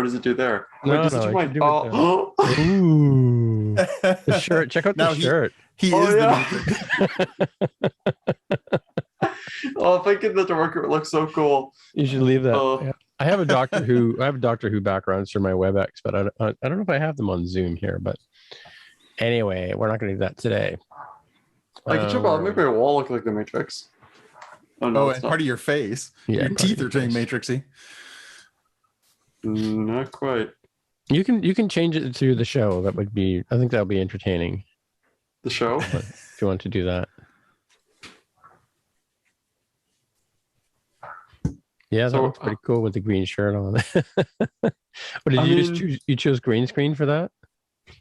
What does it do there? No, Wait, no, do I my... can do it Oh, Ooh, the shirt. Check out the Now shirt. He Oh, is yeah. the Matrix. oh, if I get the director, it looks so cool. You should leave that. Oh. Yeah. I have a Doctor Who backgrounds through my WebEx, but I don't know if I have them on Zoom here. But anyway, we're not going to do that today. I could jump out. Make my wall look like the Matrix. Oh, no, Oh, it's and not. part of your face. Yeah, Your part teeth of are turning your face. matrixy. Not quite. You can change it to the show. I think that'll be entertaining. The show? If you want to do that. Yeah, that looks pretty cool with the green shirt on. But you chose green screen for that?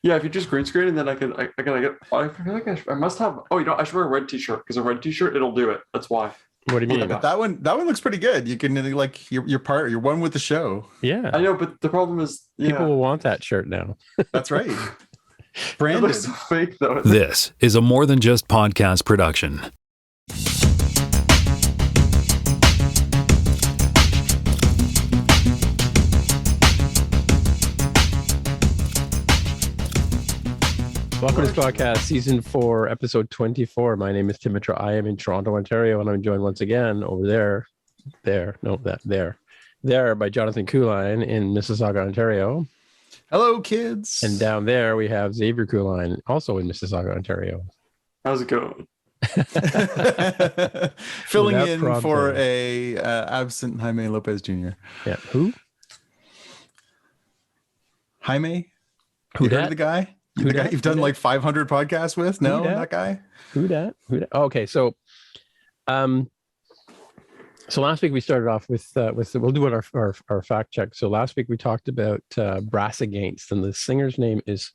Yeah, if you just green screen, and then I feel like I must have. Oh, I should wear a red T-shirt because a red T-shirt it'll do it. That's why. What do you mean? Yeah, but that one looks pretty good. You can you're one with the show. Yeah, I know, but the problem is people will want that shirt now. That's right. It Branded. looks so fake though. This is a More Than Just podcast production. Welcome to Spockcast, Season 4, Episode 24. My name is Mitra. I am in Toronto, Ontario, and I'm joined once again over there by Jonathan Kuehlein in Mississauga, Ontario. Hello, kids. And down there we have Xavier Kuehlein, also in Mississauga, Ontario. How's it going? Filling Without in prompting. for a absent Jaime Lopez Jr. Yeah, who? Jaime? Who You heard dat? of the guy? Who The guy dat? you've done Who like 500 podcasts with? No, dat? that guy? Who dat? Oh, okay, so last week we started off with we'll do our fact check. So last week we talked about Brass Against, and the singer's name is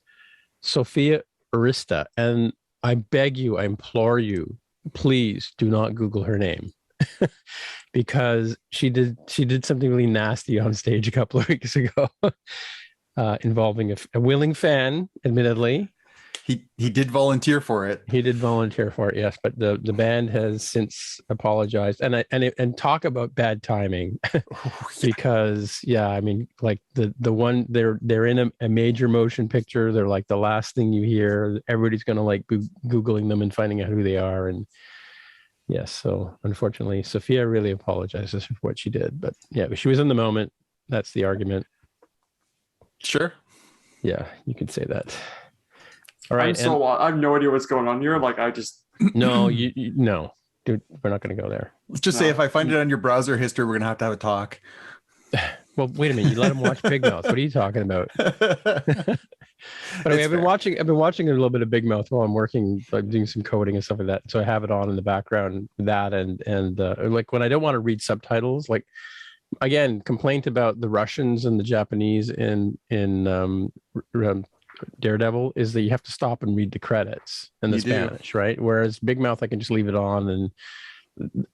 Sophia Arista. And I beg you, I implore you, please do not Google her name because she did something really nasty on stage a couple of weeks ago, involving a willing fan, admittedly. He did volunteer for it. He did volunteer for it, yes, but the band has since apologized, and talk about bad timing, because I mean, like the one they're in a major motion picture. They're like the last thing you hear. Everybody's gonna like be Googling them and finding out who they are, and yes, so unfortunately, Sophia really apologizes for what she did, but yeah, she was in the moment. That's the argument. Sure. Yeah, you could say that. All right. I have no idea what's going on here. Like I just No, no, dude, we're not going to go there. Let's just say if I find it on your browser history, we're gonna have to have a talk. Well, wait a minute. You let him watch Big Mouth. What are you talking about? But anyway, I've been watching a little bit of Big Mouth while I'm working, like doing some coding and stuff like that. So I have it on in the background. That and like when I don't want to read subtitles, like again, complaint about the Russians and the Japanese in Daredevil is that you have to stop and read the credits in the Spanish, right? Whereas Big Mouth, I can just leave it on, and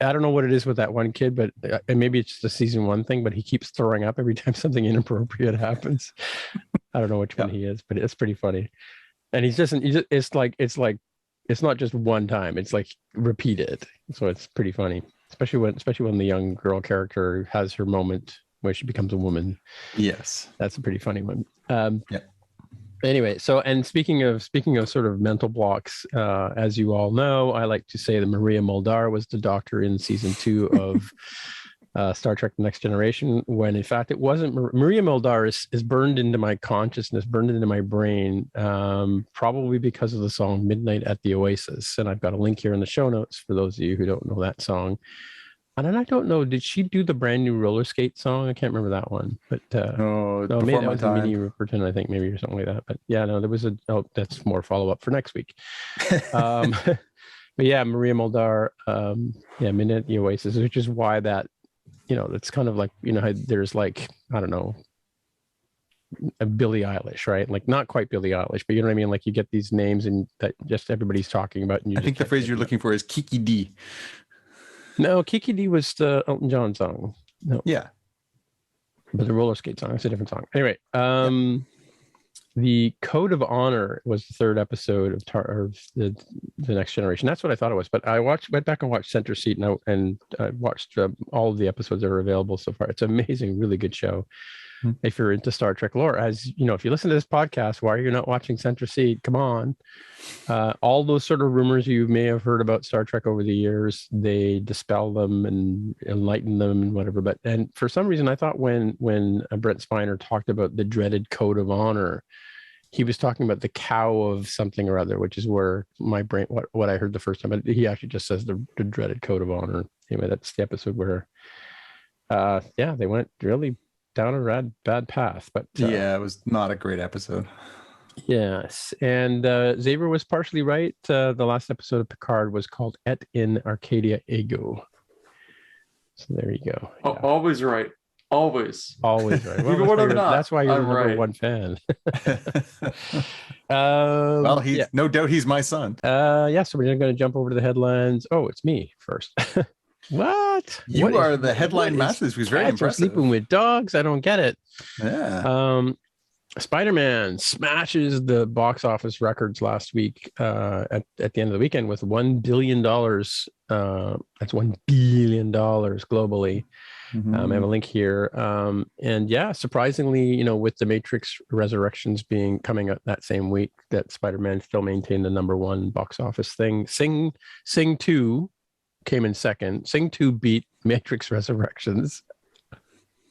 I don't know what it is with that one kid, but and maybe it's just a season 1 thing, but he keeps throwing up every time something inappropriate happens. I don't know which one he is, but it's pretty funny. And it's not just one time, it's like repeated. So it's pretty funny, especially when the young girl character has her moment where she becomes a woman. Yes. That's a pretty funny one. Anyway, so and speaking of sort of mental blocks, as you all know, I like to say that Maria Muldaur was the Doctor in season 2 of Star Trek: The Next Generation, when in fact it wasn't. Maria Muldaur is burned into my consciousness, burned into my brain, probably because of the song "Midnight at the Oasis," and I've got a link here in the show notes for those of you who don't know that song. And then I don't know, did she do the brand new roller skate song? I can't remember that one, but no, maybe that was Minnie Riperton, I think, maybe, or something like that. But yeah, no, there was that's more follow up for next week. But yeah, Maria Muldaur, Midnight at the Oasis, which is why that, that's kind of like, there's like, I don't know, a Billie Eilish, right? Like not quite Billie Eilish, but you know what I mean? Like you get these names and that just everybody's talking about. And I think the phrase you're looking for is Kiki D. No, Kiki D was the Elton John song. No. Yeah. But the roller skate song, it's a different song. Anyway, The Code of Honor was the 3rd episode of the Next Generation. That's what I thought it was. But I went back and watched Center Seat, and I watched all of the episodes that are available so far. It's amazing, really good show. if you're into Star Trek lore. As you know, if you listen to this podcast, why are you not watching Center Seat? Come on. All those sort of rumors you may have heard about Star Trek over the years, they dispel them and enlighten them and whatever. And for some reason, I thought when Brent Spiner talked about the dreaded code of honor, he was talking about the cow of something or other, which is where my brain, what I heard the first time. But he actually just says the dreaded code of honor. Anyway, that's the episode where, they went really down a bad path. But it was not a great episode. Yes, and Xavier was partially right. The last episode of Picard was called Et in Arcadia Ego. So there you go. Yeah. Always right. Always right. Well, that's why you're the number one fan. No doubt he's my son. So we're going to jump over to the headlines. Oh, it's me first. What? You are the headline masters. Who's very impressive. Sleeping with dogs. I don't get it. Yeah. Spider-Man smashes the box office records last week at the end of the weekend with $1 billion. That's $1 billion globally. I have a link here. And surprisingly, with the Matrix Resurrections coming out that same week, that Spider-Man still maintained the number one box office thing. Sing 2 came in second. Sing 2 beat Matrix Resurrections.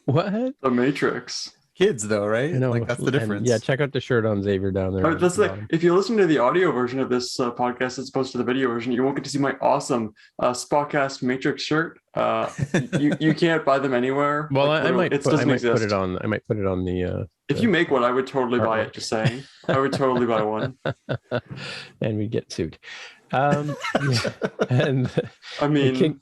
What? The Matrix. Kids though, right? Like that's the difference. And, check out the shirt on Xavier down there. That's if you listen to the audio version of this podcast as opposed to the video version, you won't get to see my awesome Spockcast Matrix shirt. You can't buy them anywhere. Well, I might put it on the. If you make one, I would totally buy it. Just saying, I would totally buy one. And we'd get sued. And I mean.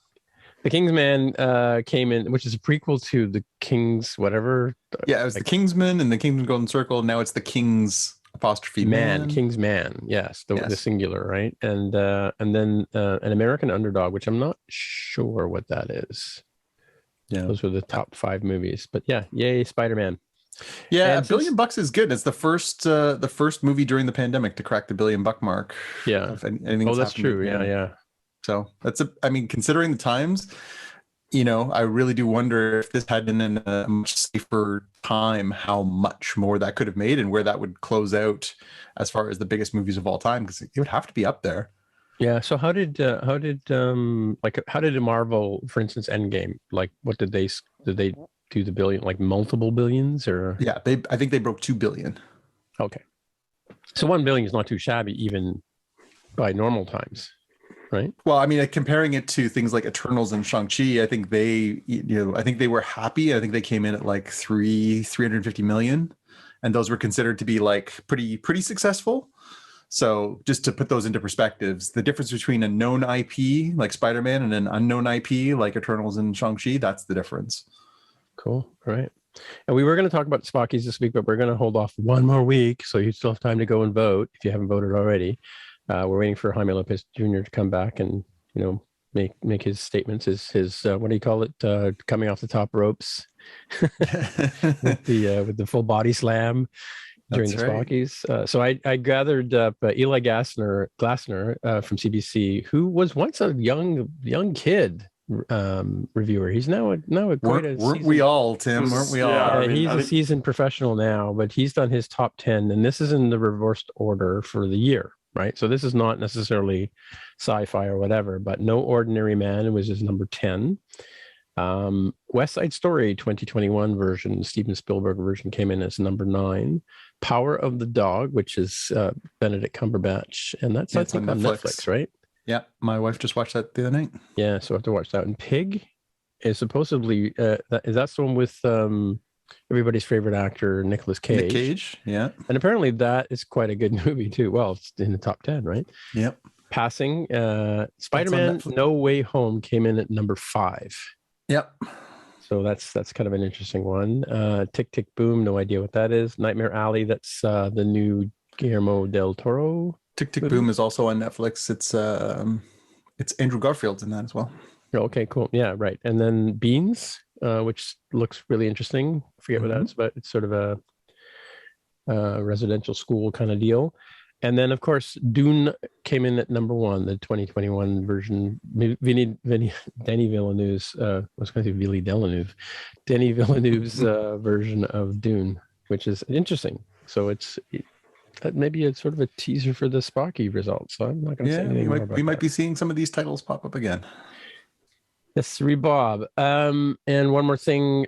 The Kingsman came in, which is a prequel to the King's whatever. Yeah, it was the Kingsman and the Kingsman Golden Circle. Now it's the King's apostrophe man. King's Man. Yes, the singular, right? And then an American Underdog, which I'm not sure what that is. Yeah, those were the top 5 movies. But yay, Spider-Man. Yeah, $1 billion is good. It's the first movie during the pandemic to crack the $1 billion mark. Yeah. That's true. Yeah. So considering the times, I really do wonder if this had been in a much safer time, how much more that could have made and where that would close out as far as the biggest movies of all time, because it would have to be up there. Yeah. So how did Marvel, for instance, Endgame, like what did they do the billion, like multiple billions or? Yeah, I think they broke 2 billion. Okay. So 1 billion is not too shabby even by normal times. Right. Well, comparing it to things like Eternals and Shang-Chi, I think they were happy. I think they came in at like 350 million, and those were considered to be like pretty successful. So just to put those into perspectives, the difference between a known IP like Spider-Man and an unknown IP like Eternals and Shang-Chi, that's the difference. Cool. All right. And we were going to talk about Spockies this week, but we're going to hold off one more week, so you still have time to go and vote if you haven't voted already. We're waiting for Jaime Lopez Jr. to come back and make his statements. His what do you call it? Coming off the top ropes with the full body slam during the Spockies. So I gathered up Eli Glasner from CBC, who was once a young kid reviewer. He's now weren't we all, Tim? Weren't we all? Yeah, he's a seasoned professional now, but he's done his top 10, and this is in the reversed order for the year. Right. So this is not necessarily sci-fi or whatever, but No Ordinary Man was his number 10. West Side Story 2021 version, Steven Spielberg version, came in as number 9. Power of the Dog, which is Benedict Cumberbatch. And that's I think on Netflix, right? Yeah. My wife just watched that the other night. Yeah. So I have to watch that. And Pig is supposedly, that's the one with everybody's favorite actor, Nicolas Cage. Nick Cage, yeah. And apparently that is quite a good movie too. Well, it's in the top 10, right? Yep. Passing, Spider-Man No Way Home came in at number 5. Yep. So that's kind of an interesting one. Tick, Tick, Boom, no idea what that is. Nightmare Alley, that's the new Guillermo del Toro. Tick, Tick, Boom is also on Netflix. It's Andrew Garfield's in that as well. Okay, cool. Yeah, right. And then Beans, which looks really interesting. I forget what that's about. It's sort of a residential school kind of deal. And then, of course, Dune came in at number one, the 2021 version. Denny Villeneuve's, I was going to say Villy Deleneuve, Denny Villeneuve's version of Dune, which is interesting. So maybe it's sort of a teaser for the Spocky results. So I'm not going to say anything more about we might be seeing some of these titles pop up again. Yes, Bob. And one more thing,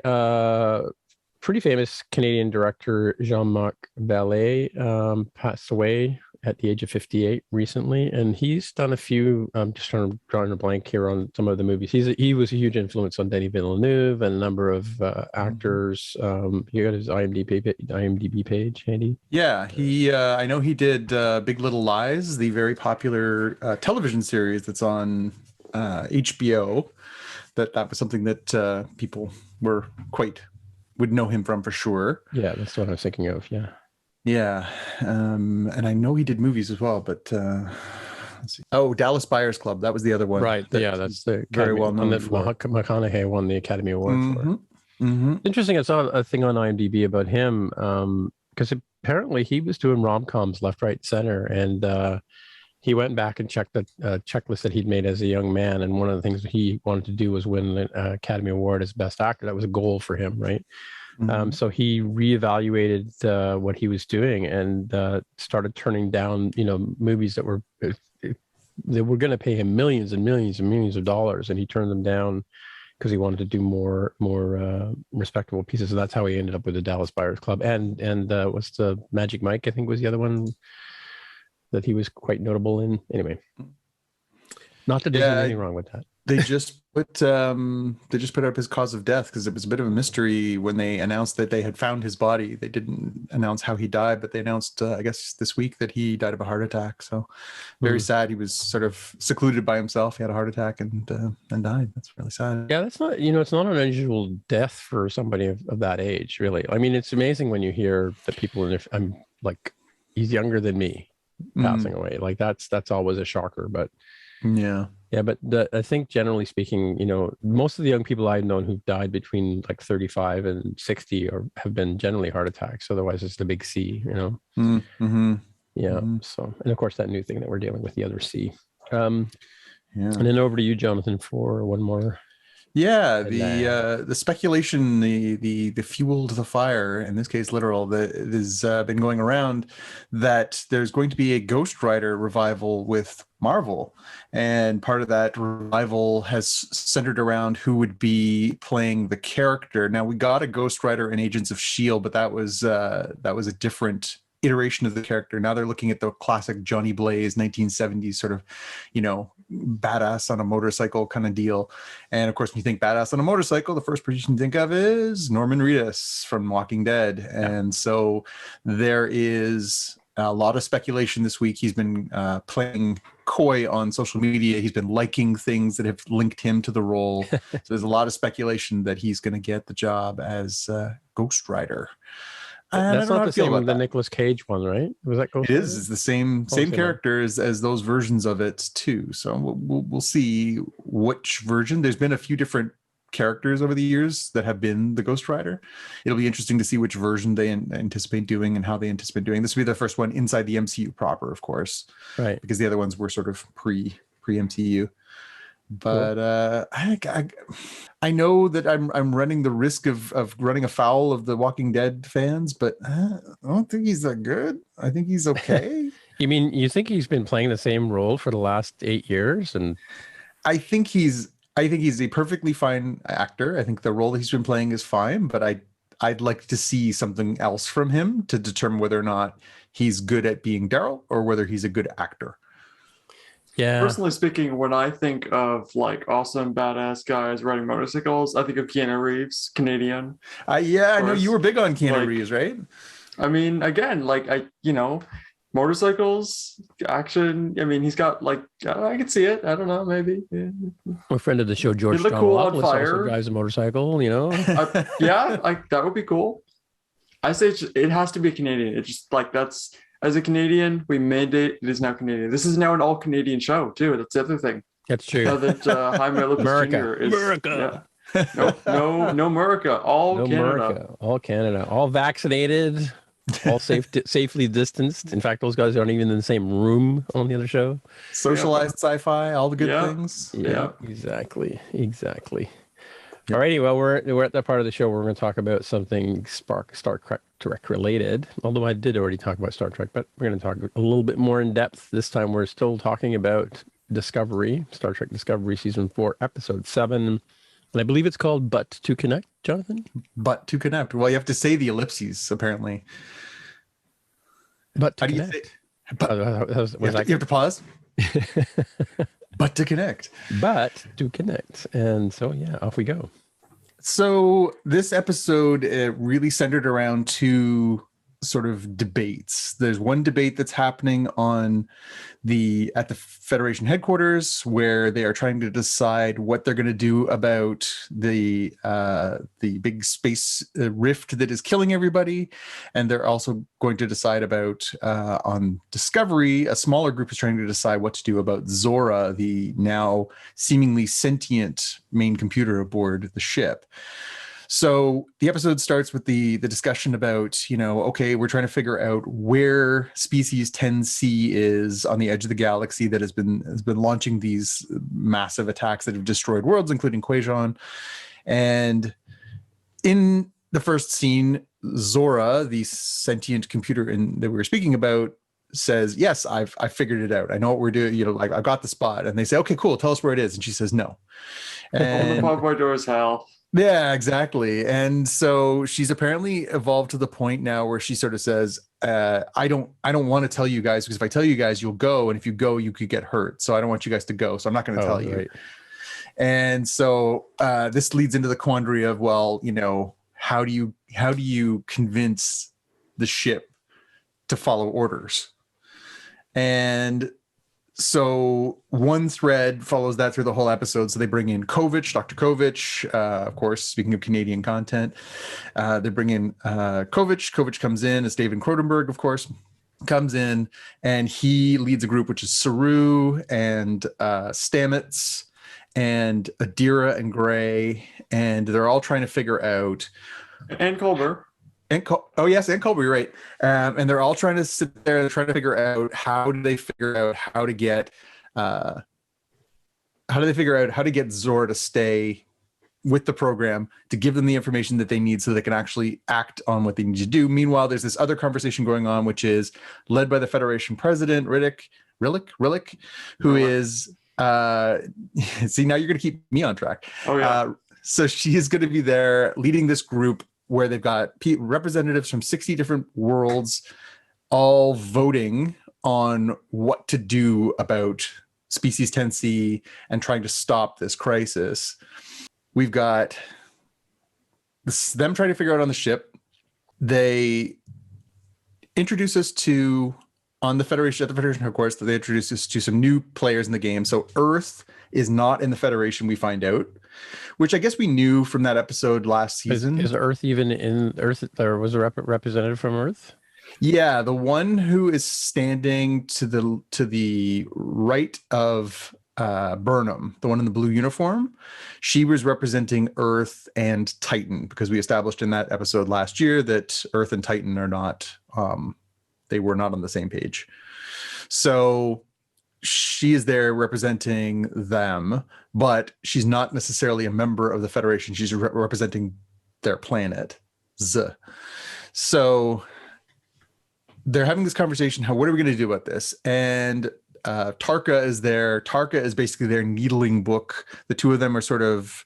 pretty famous Canadian director Jean-Marc Vallée passed away at the age of 58 recently, and he's done a few. I'm just drawing a blank here on some of the movies. He was a huge influence on Denis Villeneuve and a number of actors. You got his IMDb page handy? Yeah, he. I know he did Big Little Lies, the very popular television series that's on HBO. That was something that people would know him from for sure. Yeah, that's what I was thinking of. Yeah. And I know he did movies as well, but let's see. Oh, Dallas Buyers Club. That was the other one. Right. That's the very well known. McConaughey won the Academy Award for. Interesting. I saw a thing on IMDb about him because apparently he was doing rom-coms left, right, center, and he went back and checked the checklist that he'd made as a young man, and one of the things that he wanted to do was win the Academy Award as Best Actor. That was a goal for him, right? So he reevaluated what he was doing and started turning down, movies that were going to pay him millions and millions and millions of dollars, and he turned them down because he wanted to do more respectable pieces. So that's how he ended up with the Dallas Buyers Club, and what's the Magic Mike? I think was the other one that he was quite notable in. Anyway, not that there's anything wrong with that. They just put up his cause of death because it was a bit of a mystery when they announced that they had found his body. They didn't announce how he died, but they announced, I guess this week, that he died of a heart attack. So very sad. He was sort of secluded by himself. He had a heart attack and died. That's really sad. Yeah, that's not, it's not an unusual death for somebody of that age, really. I mean, it's amazing when you hear that people I'm like, he's younger than me passing away. Like that's always a shocker, but but I think generally speaking, most of the young people I've known who've died between like 35 and 60 have been generally heart attacks. Otherwise it's the big C, So, and of course that new thing that we're dealing with, the other C. And then over to you, Jonathan, for one more. Yeah, the speculation, the fuel to the fire, in this case literal, that has been going around that there's going to be a Ghost Rider revival with Marvel, and part of that revival has centered around who would be playing the character. Now, we got a Ghost Rider in Agents of S.H.I.E.L.D., but that was a different iteration of the character. Now they're looking at the classic Johnny Blaze 1970s sort of, badass on a motorcycle kind of deal. And of course, when you think badass on a motorcycle, the first person you think of is Norman Reedus from Walking Dead. And so there is a lot of speculation this week. He's been playing coy on social media. He's been liking things that have linked him to the role. So there's a lot of speculation that he's going to get the job as Ghost Rider. That's not the same with the Nicolas Cage one, right? Was that Ghost Rider? It's the same characters as those versions of it too. So we'll see which version. There's been a few different characters over the years that have been the Ghost Rider. It'll be interesting to see which version they anticipate doing and how they anticipate doing. This will be the first one inside the MCU proper, of course, right? Because the other ones were sort of pre MCU. But I know that I'm running the risk of running afoul of the Walking Dead fans, but I don't think he's that good. I think he's okay. You think he's been playing the same role for the last 8 years? And I think he's a perfectly fine actor. I think the role that he's been playing is fine, but I'd like to see something else from him to determine whether or not he's good at being Daryl or whether he's a good actor. Yeah. Personally speaking, when I think of like awesome badass guys riding motorcycles, I think of Keanu Reeves, Canadian. I know you were big on Keanu Reeves, right? I mean, again, motorcycles, action. I mean, he's got I can see it. I don't know, maybe. Yeah. A friend of the show, George John cool on fire. Also drives a motorcycle. That would be cool. I say it has to be Canadian. It's just that's. As a Canadian, we mandate it is now Canadian. This is now an all-Canadian show, too. That's the other thing. That's true. Now that Jaime Lopez Jr. is... America. Yeah. No America. All Canada. All Canada. All vaccinated. all safely distanced. In fact, those guys aren't even in the same room on the other show. Socialized sci-fi, all the good things. Yeah, exactly. Yep. Alrighty, well, we're at that part of the show where we're going to talk about something Star Trek related. Although I did already talk about Star Trek, but we're going to talk a little bit more in depth. This time, we're still talking about Discovery, Star Trek Discovery, Season 4, Episode 7. And I believe it's called But To Connect, Jonathan? But To Connect. Well, you have to say the ellipses, apparently. But to How do you connect. say? But, you have to pause. But to connect. But to connect. And so, yeah, off we go. So this episode really centered around two sort of debates. There's one debate that's happening at the Federation headquarters, where they are trying to decide what they're going to do about the big space rift that is killing everybody, and they're also going to decide about on Discovery. A smaller group is trying to decide what to do about Zora, the now seemingly sentient main computer aboard the ship. So the episode starts with the discussion about, okay, we're trying to figure out where species 10C is on the edge of the galaxy that has been launching these massive attacks that have destroyed worlds, including Kuehlien. And in the first scene, Zora, the sentient computer that we were speaking about, says, yes, I've figured it out. I know what we're doing. I've got the spot. And they say, okay, cool. Tell us where it is. And she says, no. And the pub doors, hell. Yeah, exactly. And so she's apparently evolved to the point now where she sort of says, I don't want to tell you guys, because if I tell you guys, you'll go. And if you go, you could get hurt. So I don't want you guys to go. So I'm not going to tell you. And so this leads into the quandary of, well, how do you convince the ship to follow orders? And so one thread follows that through the whole episode. So they bring in Dr. Kovich, of course, speaking of Canadian content. They bring in Kovich. Kovich comes in as David Cronenberg, of course, comes in, and he leads a group, which is Saru and Stamets and Adira and Gray. And they're all trying to figure out. And Culber. And Culber, you're right. And they're all trying to sit there and trying to figure out how to get Zora to stay with the program, to give them the information that they need so they can actually act on what they need to do. Meanwhile, there's this other conversation going on, which is led by the Federation president, Rillick, who is see, now you're going to keep me on track. Oh yeah. So she is going to be there leading this group where they've got representatives from 60 different worlds all voting on what to do about species 10C and trying to stop this crisis. We've got them trying to figure out on the ship. They introduce us to, at the Federation headquarters, they introduce us to some new players in the game. So Earth is not in the Federation, we find out, which I guess we knew from that episode last season. Is Earth even in Earth? There was a representative from Earth? Yeah, the one who is standing to the right of Burnham, the one in the blue uniform, she was representing Earth and Titan, because we established in that episode last year that Earth and Titan are not, they were not on the same page. So she is there representing them, but she's not necessarily a member of the Federation. She's representing their planet. So they're having this conversation. What are we going to do about this? And Tarka is there. Tarka is basically their needling book. The two of them are sort of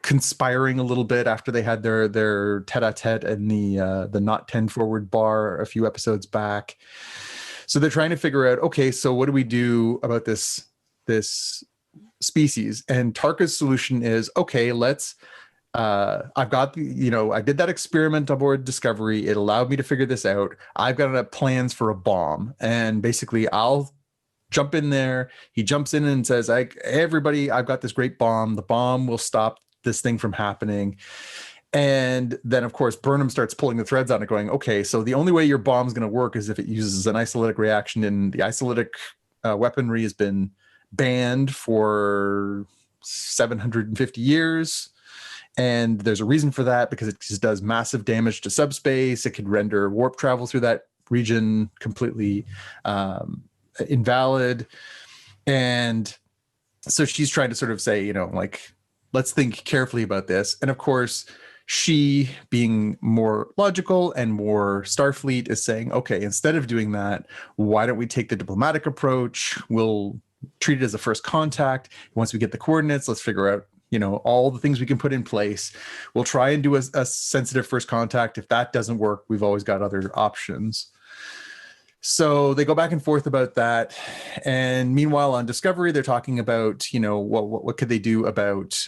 conspiring a little bit after they had their tete-a-tete in the Not 10 Forward bar a few episodes back. So they're trying to figure out, okay, so what do we do about this species? And Tarka's solution is, okay, let's I've got I did that experiment aboard Discovery. It allowed me to figure this out. I've got plans for a bomb, and basically I'll jump in there. He jumps in and says, everybody, I've got this great bomb. The bomb will stop this thing from happening. And then, of course, Burnham starts pulling the threads on it, going, okay, so the only way your bomb's going to work is if it uses an isolytic reaction, and the isolytic weaponry has been banned for 750 years. And there's a reason for that, because it just does massive damage to subspace. It could render warp travel through that region completely invalid. And so she's trying to sort of say, like, let's think carefully about this. And of course, she, being more logical and more Starfleet, is saying, okay, instead of doing that, why don't we take the diplomatic approach? We'll treat it as a first contact. Once we get the coordinates, let's figure out, all the things we can put in place. We'll try and do a sensitive first contact. If that doesn't work, we've always got other options. So they go back and forth about that. And meanwhile, on Discovery, they're talking about, what could they do about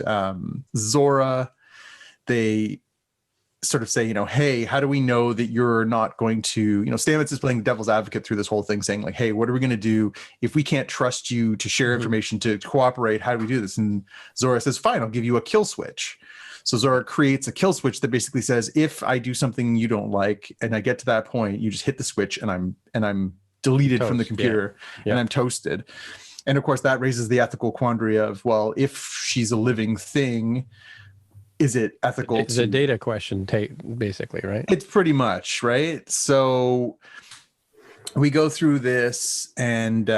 Zora? They sort of say, hey, how do we know that you're not going to, Stamets is playing devil's advocate through this whole thing, saying like, hey, what are we going to do if we can't trust you to share information, to cooperate? How do we do this? And Zora says, fine, I'll give you a kill switch. So Zora creates a kill switch that basically says, if I do something you don't like and I get to that point, you just hit the switch and I'm deleted from the computer and I'm toasted. And of course, that raises the ethical quandary of, well, if she's a living thing, is it ethical? It's a data question, basically, right? It's pretty much, right? So we go through this and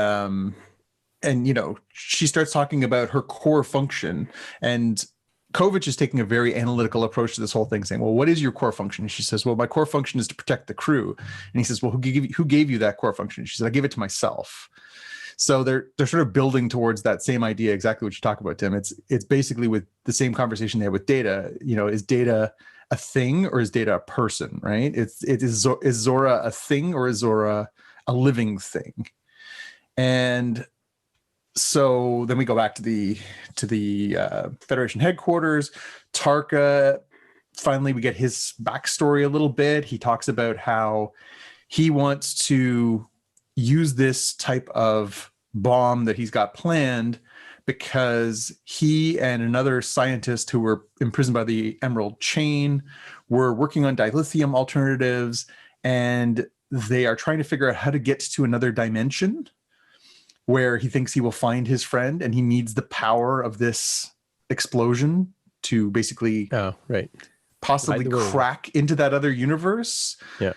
she starts talking about her core function, and Kovich is taking a very analytical approach to this whole thing, saying, well, what is your core function? And she says, well, my core function is to protect the crew. And he says, well, who gave you that core function? She said, I gave it to myself. So they're sort of building towards that same idea, exactly what you talk about, Tim. It's basically with the same conversation they had with Data. Is Data a thing or is Data a person, right? Is Zora a thing or is Zora a living thing? And so then we go back to the Federation headquarters. Tarka, finally we get his backstory a little bit. He talks about how he wants to use this type of bomb that he's got planned because he and another scientist who were imprisoned by the Emerald Chain were working on dilithium alternatives, and they are trying to figure out how to get to another dimension where he thinks he will find his friend, and he needs the power of this explosion to basically possibly crack into that other universe. Yeah.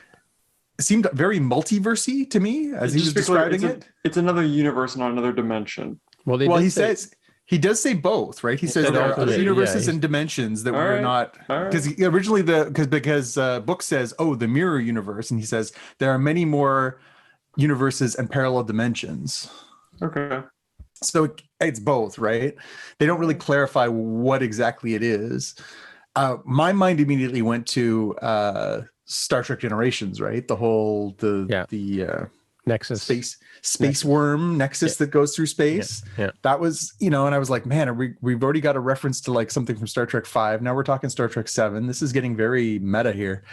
It seemed very multiversey to me as he was describing it. It's another universe, not another dimension. Well, he does say both, right? He says there are other universes and dimensions that we're not, because originally because Book says, oh, the mirror universe, and he says there are many more universes and parallel dimensions. Okay. So it's both, right? They don't really clarify what exactly it is. My mind immediately went to Star Trek Generations, right? The whole the Nexus space worm Nexus that goes through space. Yeah. That was, and I was like, man, we've already got a reference to like something from Star Trek 5. Now we're talking Star Trek 7. This is getting very meta here.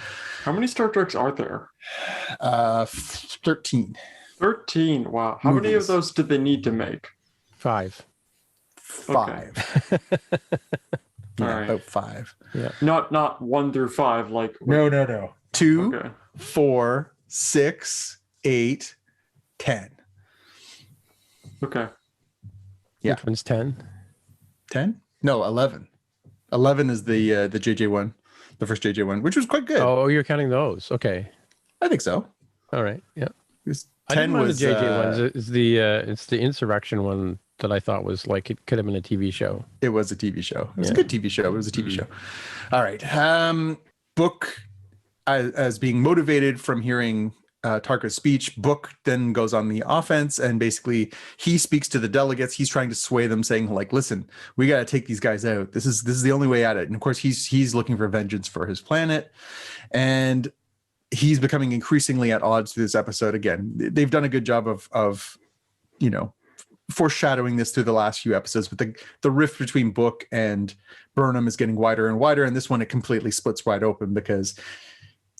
How many Star Treks are there? 13. 13. Wow. How many of those did they need to make? 5. Okay. All right. About 5. Yeah. Not 1 through 5. Like no. 2, 4, 6, 8, 10. Okay. Yeah. Which one's 10? 10? No, 11. 11 is the JJ one, the first JJ one, which was quite good. Oh, you're counting those. Okay. I think so. All right. Yeah. 10 was the JJ ones. It's the Insurrection one that I thought was like it could have been a TV show. It was a TV show. It was a good TV show. It was a TV show. All right. Book as being motivated from hearing Tarka's speech. Book then goes on the offense, and basically he speaks to the delegates. He's trying to sway them, saying like, listen, we got to take these guys out. This is the only way at it. And of course he's looking for vengeance for his planet, and he's becoming increasingly at odds through this episode. Again, they've done a good job of foreshadowing this through the last few episodes, but the rift between Book and Burnham is getting wider and wider, and this one it completely splits wide open, because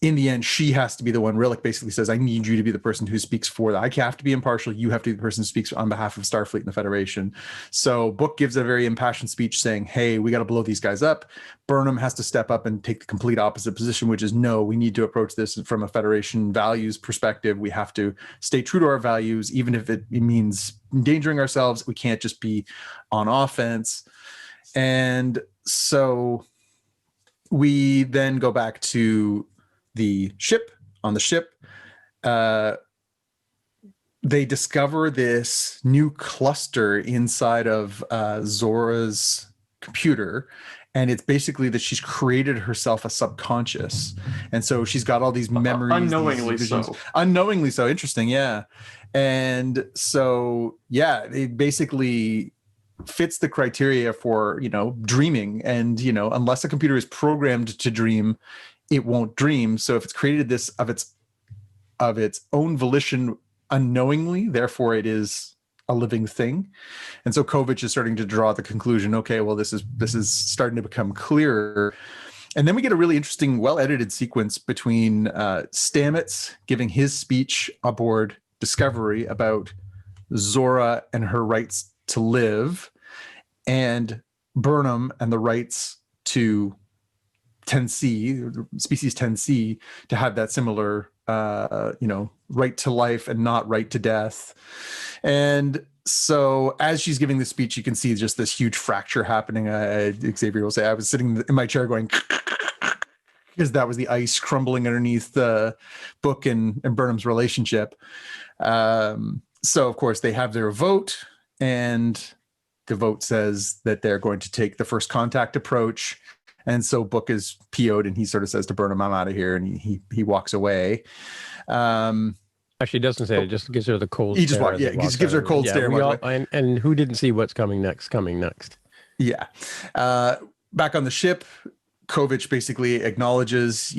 in the end, she has to be the one. Rillick basically says, I need you to be the person who speaks for that. I have to be impartial. You have to be the person who speaks on behalf of Starfleet and the Federation. So Book gives a very impassioned speech saying, hey, we got to blow these guys up. Burnham has to step up and take the complete opposite position, which is, no, we need to approach this from a Federation values perspective. We have to stay true to our values, even if it means endangering ourselves. We can't just be on offense. And so we then go back to the ship. On the ship, they discover this new cluster inside of Zora's computer. And it's basically that she's created herself a subconscious. And so she's got all these memories. Unknowingly so. Unknowingly so. Interesting. Yeah. And so, yeah, it basically fits the criteria for, dreaming. And, unless a computer is programmed to dream, it won't dream. So if it's created this of its own volition unknowingly, therefore it is a living thing. And so Kovich is starting to draw the conclusion, okay, well, this is starting to become clearer. And then we get a really interesting, well-edited sequence between Stamets giving his speech aboard Discovery about Zora and her rights to live, and Burnham and the rights to 10C, species 10C, to have that similar, right to life and not right to death. And so as she's giving the speech, you can see just this huge fracture happening. Xavier will say, I was sitting in my chair going, because that was the ice crumbling underneath the Book and Burnham's relationship. So, of course, they have their vote, and the vote says that they're going to take the first contact approach. And so Book is PO'd, and he sort of says to Burnham, I'm out of here, and he walks away. Actually, he doesn't say it; just gives her the cold. He stare he just gives her a cold stare. And who didn't see what's coming next? Yeah. Back on the ship, Kovich basically acknowledges,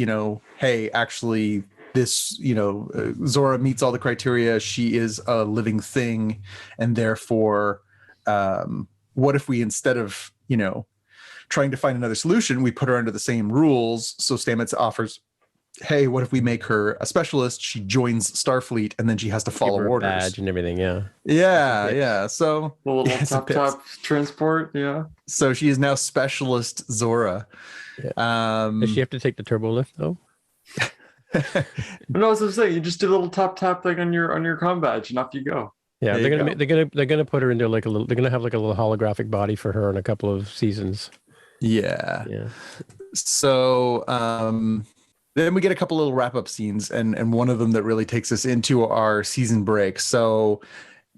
hey, actually, this, Zora meets all the criteria. She is a living thing, and therefore, what if we, instead of trying to find another solution, we put her under the same rules? So Stamets offers, hey, what if we make her a specialist? She joins Starfleet, and then she has to follow orders. Badge and everything, yeah. Yeah. So a little top transport, yeah. So she is now Specialist Zora. Yeah. Does she have to take the turbo lift though? No, as I'm saying, you just do a little tap thing on your comm badge, and off you go. Yeah, they're gonna put her into like a little. They're gonna have like a little holographic body for her in a couple of seasons. Yeah. So then we get a couple little wrap-up scenes, and one of them that really takes us into our season break. So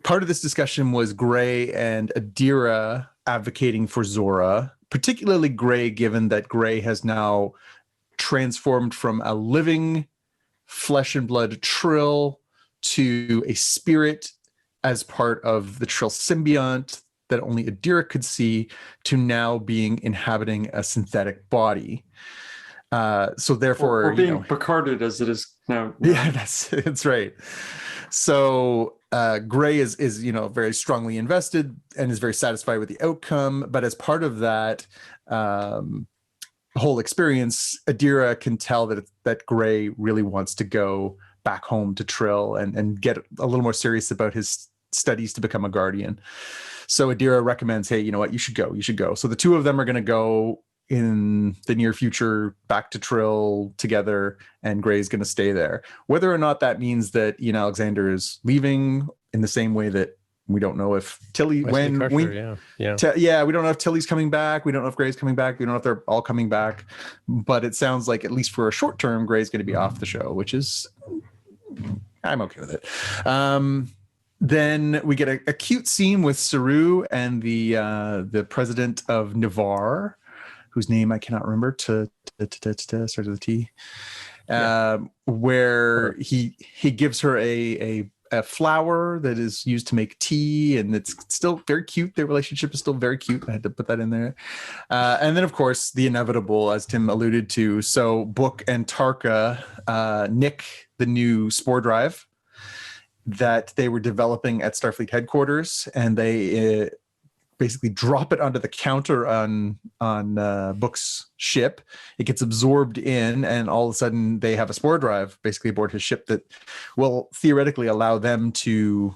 part of this discussion was Gray and Adira advocating for Zora, particularly Gray, given that Gray has now transformed from a living flesh and blood Trill to a spirit as part of the Trill symbiont that only Adira could see, to now being inhabiting a synthetic body. So therefore, or being Picarded as it is now. Yeah, that's right. So Gray is very strongly invested and is very satisfied with the outcome. But as part of that whole experience, Adira can tell that Gray really wants to go back home to Trill and get a little more serious about his studies to become a Guardian. So Adira recommends, hey, you know what, you should go. So the two of them are going to go in the near future back to Trill together, and Gray's going to stay there. Whether or not that means that Ian Alexander is leaving, in the same way that we don't know if Tilly, we don't know if Tilly's coming back. We don't know if Gray's coming back. We don't know if they're all coming back. But it sounds like, at least for a short term, Gray's going to be off the show, which is, I'm okay with it. Then we get a cute scene with Saru and the president of Navarre, whose name I cannot remember, starts with a T, where he gives her a flower that is used to make tea, and it's still very cute. Their relationship is still very cute. I had to put that in there. And then, of course, the inevitable, as Tim alluded to. So Book and Tarka nick the new spore drive that they were developing at Starfleet headquarters, and they basically drop it onto the counter on Book's ship. It gets absorbed in, and all of a sudden they have a spore drive basically aboard his ship that will theoretically allow them to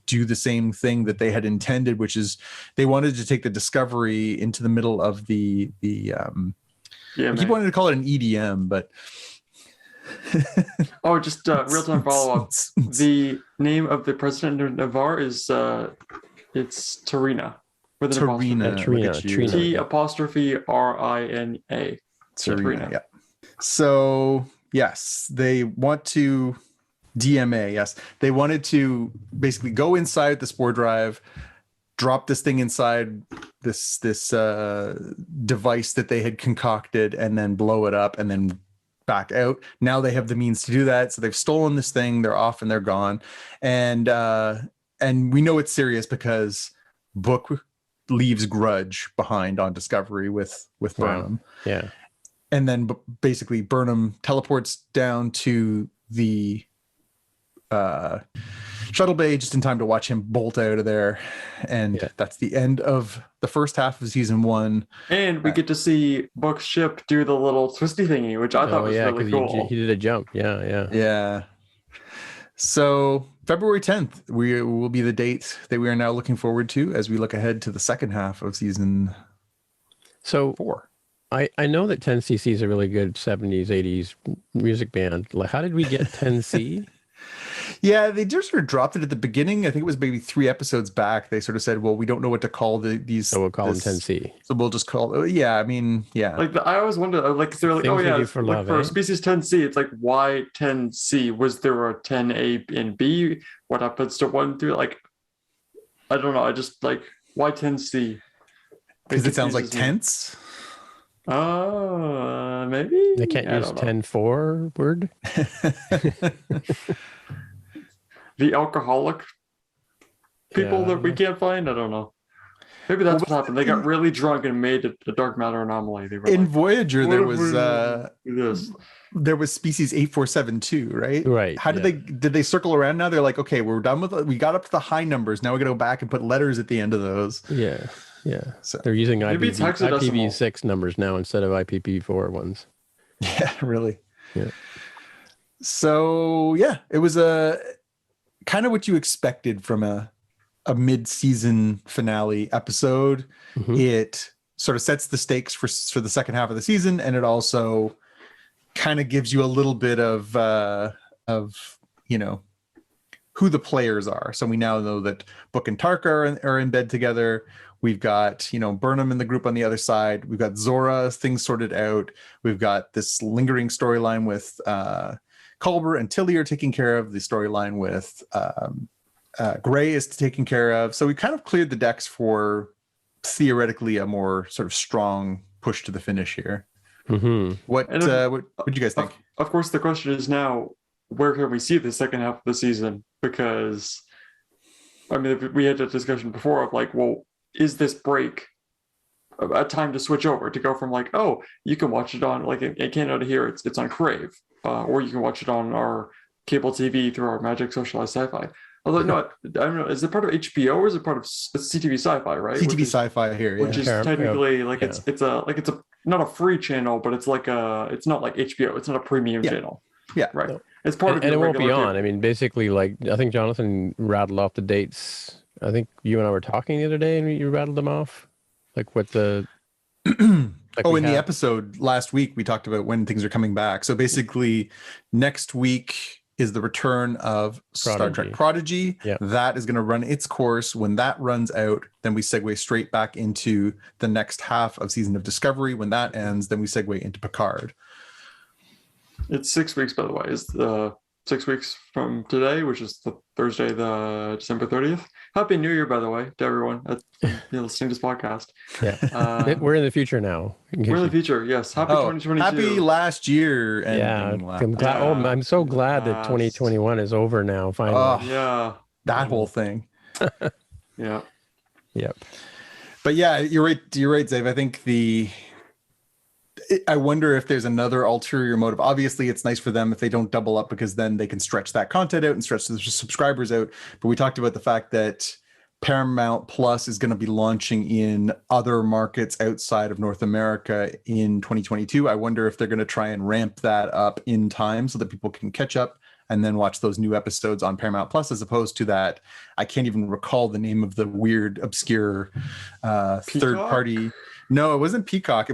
do the same thing that they had intended, which is they wanted to take the Discovery into the middle of the I keep wanting to call it an EDM, but just real-time follow-up. The name of the president of Navarre is it's Tarina. With an Tarina. T apostrophe RINA. Serena, yeah. So yes, they want to DMA. Yes, they wanted to basically go inside the spore drive, drop this thing inside this device that they had concocted, and then blow it up and then back out. Now they have the means to do that, so they've stolen this thing. They're off and they're gone, and we know it's serious because Book leaves Grudge behind on Discovery with Burnham. Yeah. And then basically Burnham teleports down to the shuttle bay just in time to watch him bolt out of there. And that's the end of the first half of season 1. And we get to see Book's ship do the little twisty thingy, which I thought was really cool. He did a jump. Yeah. So February 10th will be the date that we are now looking forward to as we look ahead to the second half of season 4. I know that 10cc is a really good 70s, 80s music band. Like, how did we get 10C? Yeah, they just sort of dropped it at the beginning. I think it was maybe 3 episodes back. They sort of said, well, we don't know what to call these. So we'll call them 10C. So we'll just call it, yeah. Like, I always wonder, like, they're like, Things for species 10C, it's like, why 10C? Was there a 10A and B? What happens to 1 through, like, I don't know. I just, like, why 10C? Because it sounds like tense. Oh, maybe they can't use 10-4 word. The alcoholic people that we can't find. I don't know. Maybe that's what happened. They got really drunk and made a dark matter anomaly. They were in Voyager. There was species 8472, right? Right. How did they circle around? Now they're like, okay, we're done with it. We got up to the high numbers. Now we got to go back and put letters at the end of those. Yeah. So they're using IPv6 numbers now instead of IPv4 ones. Yeah, really. Yeah. So yeah, it was a kind of what you expected from a mid-season finale episode. Mm-hmm. It sort of sets the stakes for the second half of the season, and it also kind of gives you a little bit of who the players are. So we now know that Book and Tark are in bed together. We've got, Burnham in the group on the other side. We've got Zora, things sorted out. We've got this lingering storyline with Culber and Tilly are taken care of. The storyline with Gray is taken care of. So we kind of cleared the decks for theoretically a more sort of strong push to the finish here. Mm-hmm. What do you guys think? Of course, the question is now, where can we see the second half of the season? Because, I mean, we had a discussion before of like, well, is this break a time to switch over to go from like, oh, you can watch it on like in Canada here, it's on Crave, or you can watch it on our cable TV through our Magic Socialized Sci-Fi. Although no, I don't know, is it part of HBO or is it part of CTV Sci-Fi? Right, CTV Sci-Fi here, which is technically it's a not a free channel, but it's like it's not like HBO. It's not a premium channel. Yeah, right. No. It's part of and it won't be on. I mean, basically, like I think Jonathan rattled off the dates. I think you and I were talking the other day, and you rattled them off, like what the. The episode last week we talked about when things are coming back. So basically, next week is the return of Star Trek Prodigy. Yeah. That is going to run its course. When that runs out, then we segue straight back into the next half of Season of Discovery. When that ends, then we segue into Picard. It's 6 weeks, by the way. It's 6 weeks from today, which is the Thursday, the December 30th. Happy New Year, by the way, to everyone listening to this podcast. Yeah, we're in the future now. We're in the future, yes. Happy 2022. Happy last year. I'm so glad that 2021 is over now, finally. Yeah. That whole thing. Yeah. Yep. But yeah, you're right, Zave. I think I wonder if there's another ulterior motive. Obviously, it's nice for them if they don't double up because then they can stretch that content out and stretch the subscribers out. But we talked about the fact that Paramount Plus is going to be launching in other markets outside of North America in 2022. I wonder if they're going to try and ramp that up in time so that people can catch up and then watch those new episodes on Paramount Plus, as opposed to that. I can't even recall the name of the weird, obscure third party. No, it wasn't Peacock.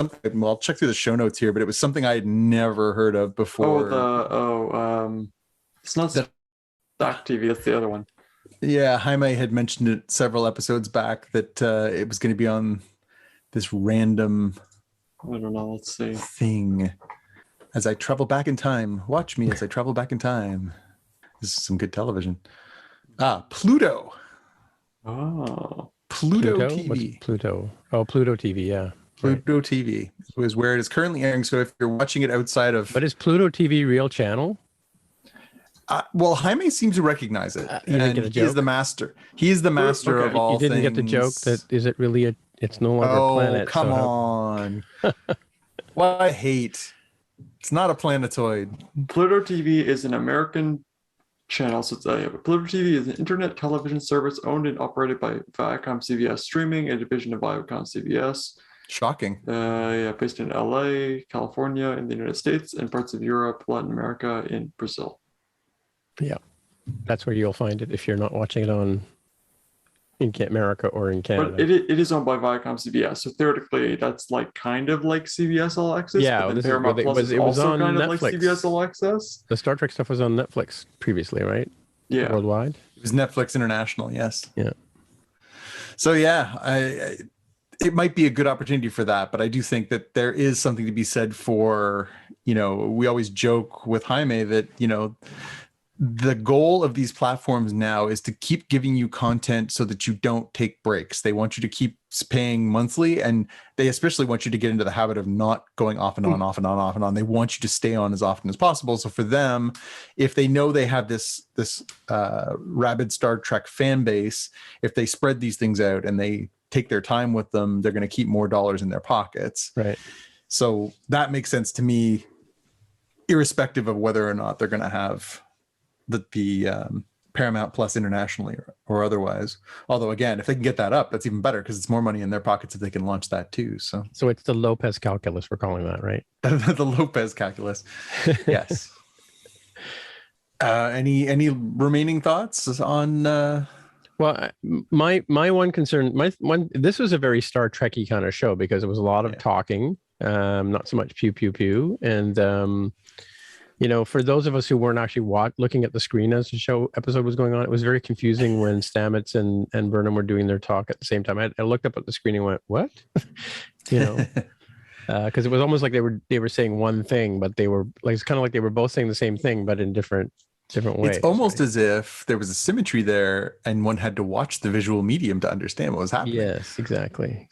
Well, I'll check through the show notes here, but it was something I had never heard of before. It's not Stack TV. That's the other one. Yeah, Jaime had mentioned it several episodes back that it was going to be on this random I don't know. Let's see. Thing. As I travel back in time, watch me as I travel back in time. This is some good television. Pluto. Oh. Pluto What's TV. Pluto. Oh, Pluto TV. Yeah. Pluto TV is where it is currently airing. So if you're watching it outside of, But is Pluto TV real channel? well, Jaime seems to recognize it, You didn't and get a he is joke? the master. He is the master Okay. of all You didn't get the joke things. that is it really a? It's no longer a planet. Come so on. What I hate. It's not a planetoid. Pluto TV is an American channel. So Pluto TV is an internet television service owned and operated by Viacom CBS Streaming, a division of Viacom CBS. Shocking. Based in LA, California, in the United States, and parts of Europe, Latin America, and Brazil. Yeah, that's where you'll find it if you're not watching it in America or in Canada. But it is owned by Viacom CBS, so theoretically that's like kind of like CBS All Access. Yeah, but this is Paramount where Plus is it was also on kind of like Netflix. CBS All Access. The Star Trek stuff was on Netflix previously, right? Yeah. Worldwide. It was Netflix International, yes. Yeah. So yeah, it might be a good opportunity for that, but I do think that there is something to be said for, we always joke with Jaime that, the goal of these platforms now is to keep giving you content so that you don't take breaks. They want you to keep paying monthly, and they especially want you to get into the habit of not going off and on, off and on, off and on. They want you to stay on as often as possible. So for them, if they know they have this rabid Star Trek fan base, if they spread these things out and they take their time with them, they're going to keep more dollars in their pockets. Right. So that makes sense to me, irrespective of whether or not they're going to have the Paramount Plus internationally or otherwise. Although again, if they can get that up, that's even better because it's more money in their pockets if they can launch that too. So it's the Lopez calculus, we're calling that, right? the Lopez calculus. Yes. Any remaining thoughts on? Well, my one concern, this was a very Star Trekky kind of show because it was a lot of talking, not so much pew pew pew, and for those of us who weren't actually looking at the screen as the show episode was going on, it was very confusing when Stamets and Burnham were doing their talk at the same time. I looked up at the screen and went, "What?" Because it was almost like they were saying one thing, but they were like, it's kind of like they were both saying the same thing, but in different ways. It's almost as if there was a symmetry there and one had to watch the visual medium to understand what was happening. Yes, exactly.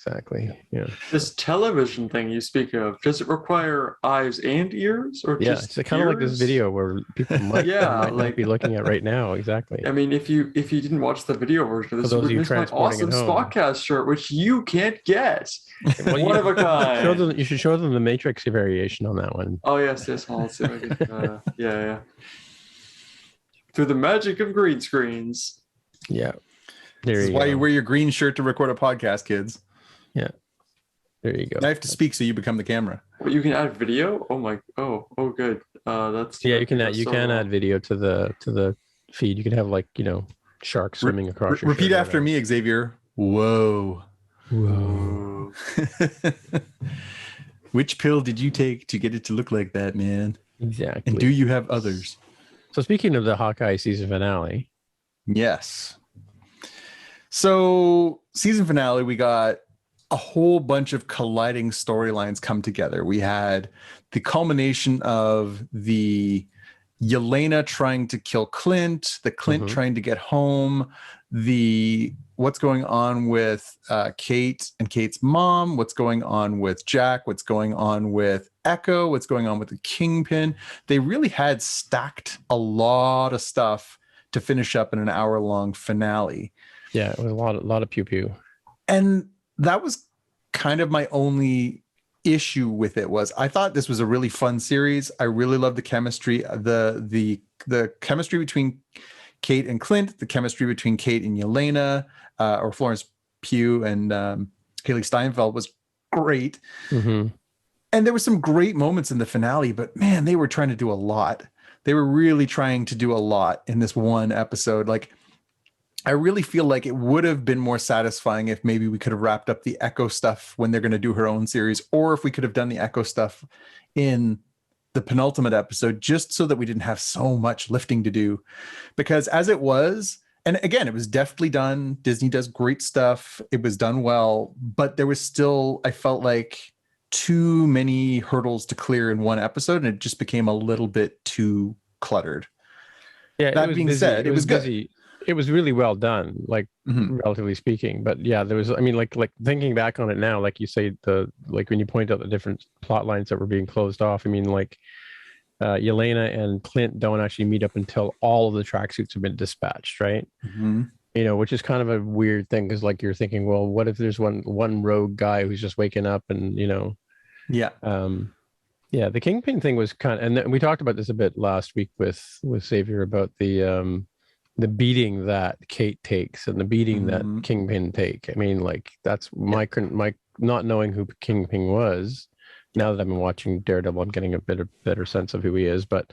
Yeah. This television thing you speak of, does it require eyes and ears, or just it's kind of like this video where people might not be looking at right now. Exactly. I mean, if you didn't watch the video version of this, those you would miss my awesome Spockcast shirt, which you can't get. One of a kind. You should show them the Matrix variation on that one. Oh yes. Well, let's see if I can. Yeah. Through the magic of green screens. Yeah. This is why you wear your green shirt to record a podcast, kids. Yeah. There you go. I have to speak so you become the camera. Well, you can add video? Oh good. That's you can add video to the feed. You can have sharks swimming across your repeat after me, Xavier. Whoa. Which pill did you take to get it to look like that, man? Exactly. And do you have others? So speaking of the Hawkeye season finale. Yes. So season finale, we got a whole bunch of colliding storylines come together. We had the culmination of the Yelena trying to kill Clint, the Clint trying to get home, the what's going on with Kate and Kate's mom, what's going on with Jack, what's going on with Echo, what's going on with the Kingpin. They really had stacked a lot of stuff to finish up in an hour-long finale. Yeah, it was a lot of pew pew. And that was kind of my only issue with it. Was I thought this was a really fun series. I really loved the chemistry, the chemistry between Kate and Clint, the chemistry between Kate and Yelena, or Florence Pugh and Haley Steinfeld was great. Mm-hmm. And there were some great moments in the finale, but man, they were trying to do a lot. They were really trying to do a lot in this one episode. Like, I really feel like it would have been more satisfying if maybe we could have wrapped up the Echo stuff when they're going to do her own series, or if we could have done the Echo stuff in the penultimate episode, just so that we didn't have so much lifting to do. Because as it was, and again, it was deftly done. Disney does great stuff. It was done well, but there was still, I felt like too many hurdles to clear in one episode, and it just became a little bit too cluttered. Yeah, That being said, it was good. busy. It was really well done, like relatively speaking. But yeah, there was. I mean, like thinking back on it now, like you say, like when you point out the different plot lines that were being closed off. I mean, like Yelena and Clint don't actually meet up until all of the tracksuits have been dispatched, right? You know, which is kind of a weird thing because, like, you're thinking, well, what if there's one rogue guy who's just waking up and yeah, the Kingpin thing was kind of, and then we talked about this a bit last week with Xavier about the beating that Kate takes and the beating that Kingpin take. I mean, like, that's my not knowing who Kingpin was. Now that I've been watching Daredevil, I'm getting a better sense of who he is. But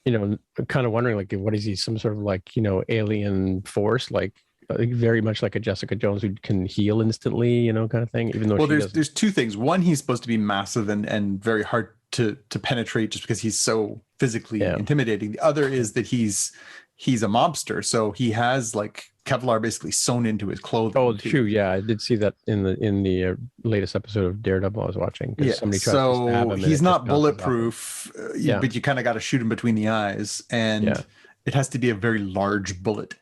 kind of wondering, like, what is he? Some sort of, like, alien force, like very much like a Jessica Jones who can heal instantly, kind of thing. Even though there's two things. One, he's supposed to be massive and very hard to penetrate just because he's so physically intimidating. The other is that he's a mobster, so he has, like, Kevlar basically sewn into his clothing. Oh, true. Yeah, I did see that in the latest episode of Daredevil I was watching. Yeah, so he's not bulletproof, but you kind of got to shoot him between the eyes, and it has to be a very large bullet.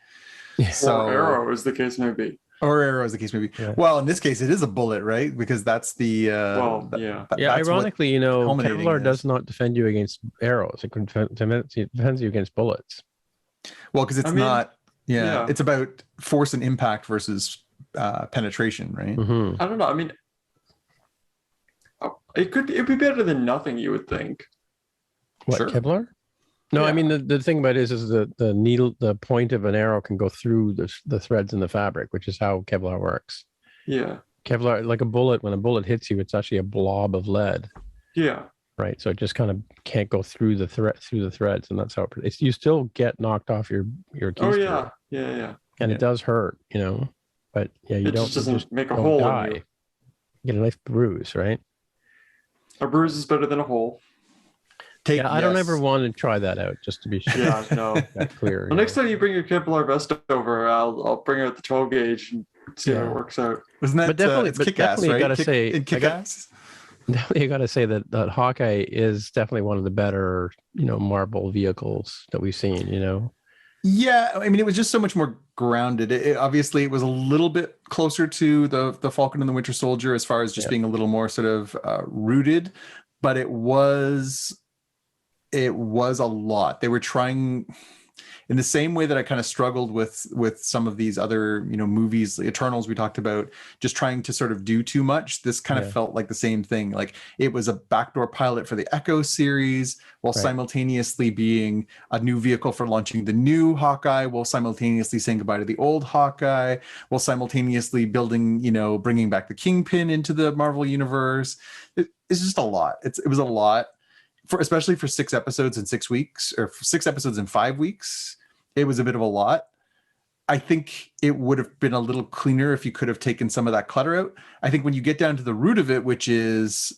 Yeah. So, or arrow, as the case may be. Yeah. Well, in this case, it is a bullet, right? Because that's the ironically, Kevlar does not defend you against arrows. It defends you against bullets. Well, because it's it's about force and impact versus penetration, right? I don't know. I mean, it'd be better than nothing, you would think. What, sure. Kevlar? No, I mean, the thing about it is the needle, the point of an arrow can go through the threads in the fabric, which is how Kevlar works. Yeah. Kevlar, like a bullet, when a bullet hits you, it's actually a blob of lead. Yeah. Right. So it just kind of can't go through the threads, and that's how you still get knocked off your keys. Oh yeah. Yeah. And it does hurt, but you don't just make a hole die. in you. You get a nice bruise, right? A bruise is better than a hole. I don't ever want to try that out, just to be sure. Yeah, no. That clear. Well, next time you bring your Kevlar vest over, I'll bring out the 12 gauge and see how it works out. Wasn't that definitely right? I gotta say, Kick-Ass? Definitely, you got to say that Hawkeye is definitely one of the better, Marvel vehicles that we've seen. Yeah, I mean, it was just so much more grounded. Obviously, it was a little bit closer to the Falcon and the Winter Soldier as far as just being a little more sort of rooted, but it was a lot. They were trying, in the same way that I kind of struggled with some of these other, movies, Eternals we talked about, just trying to sort of do too much. This kind of felt like the same thing. Like, it was a backdoor pilot for the Echo series while simultaneously being a new vehicle for launching the new Hawkeye, while simultaneously saying goodbye to the old Hawkeye, while simultaneously building, bringing back the Kingpin into the Marvel universe. It's just a lot. It was a lot. Especially for 6 episodes in 6 weeks, or 6 episodes in 5 weeks, it was a bit of a lot. I think it would have been a little cleaner if you could have taken some of that clutter out. I think when you get down to the root of it, which is,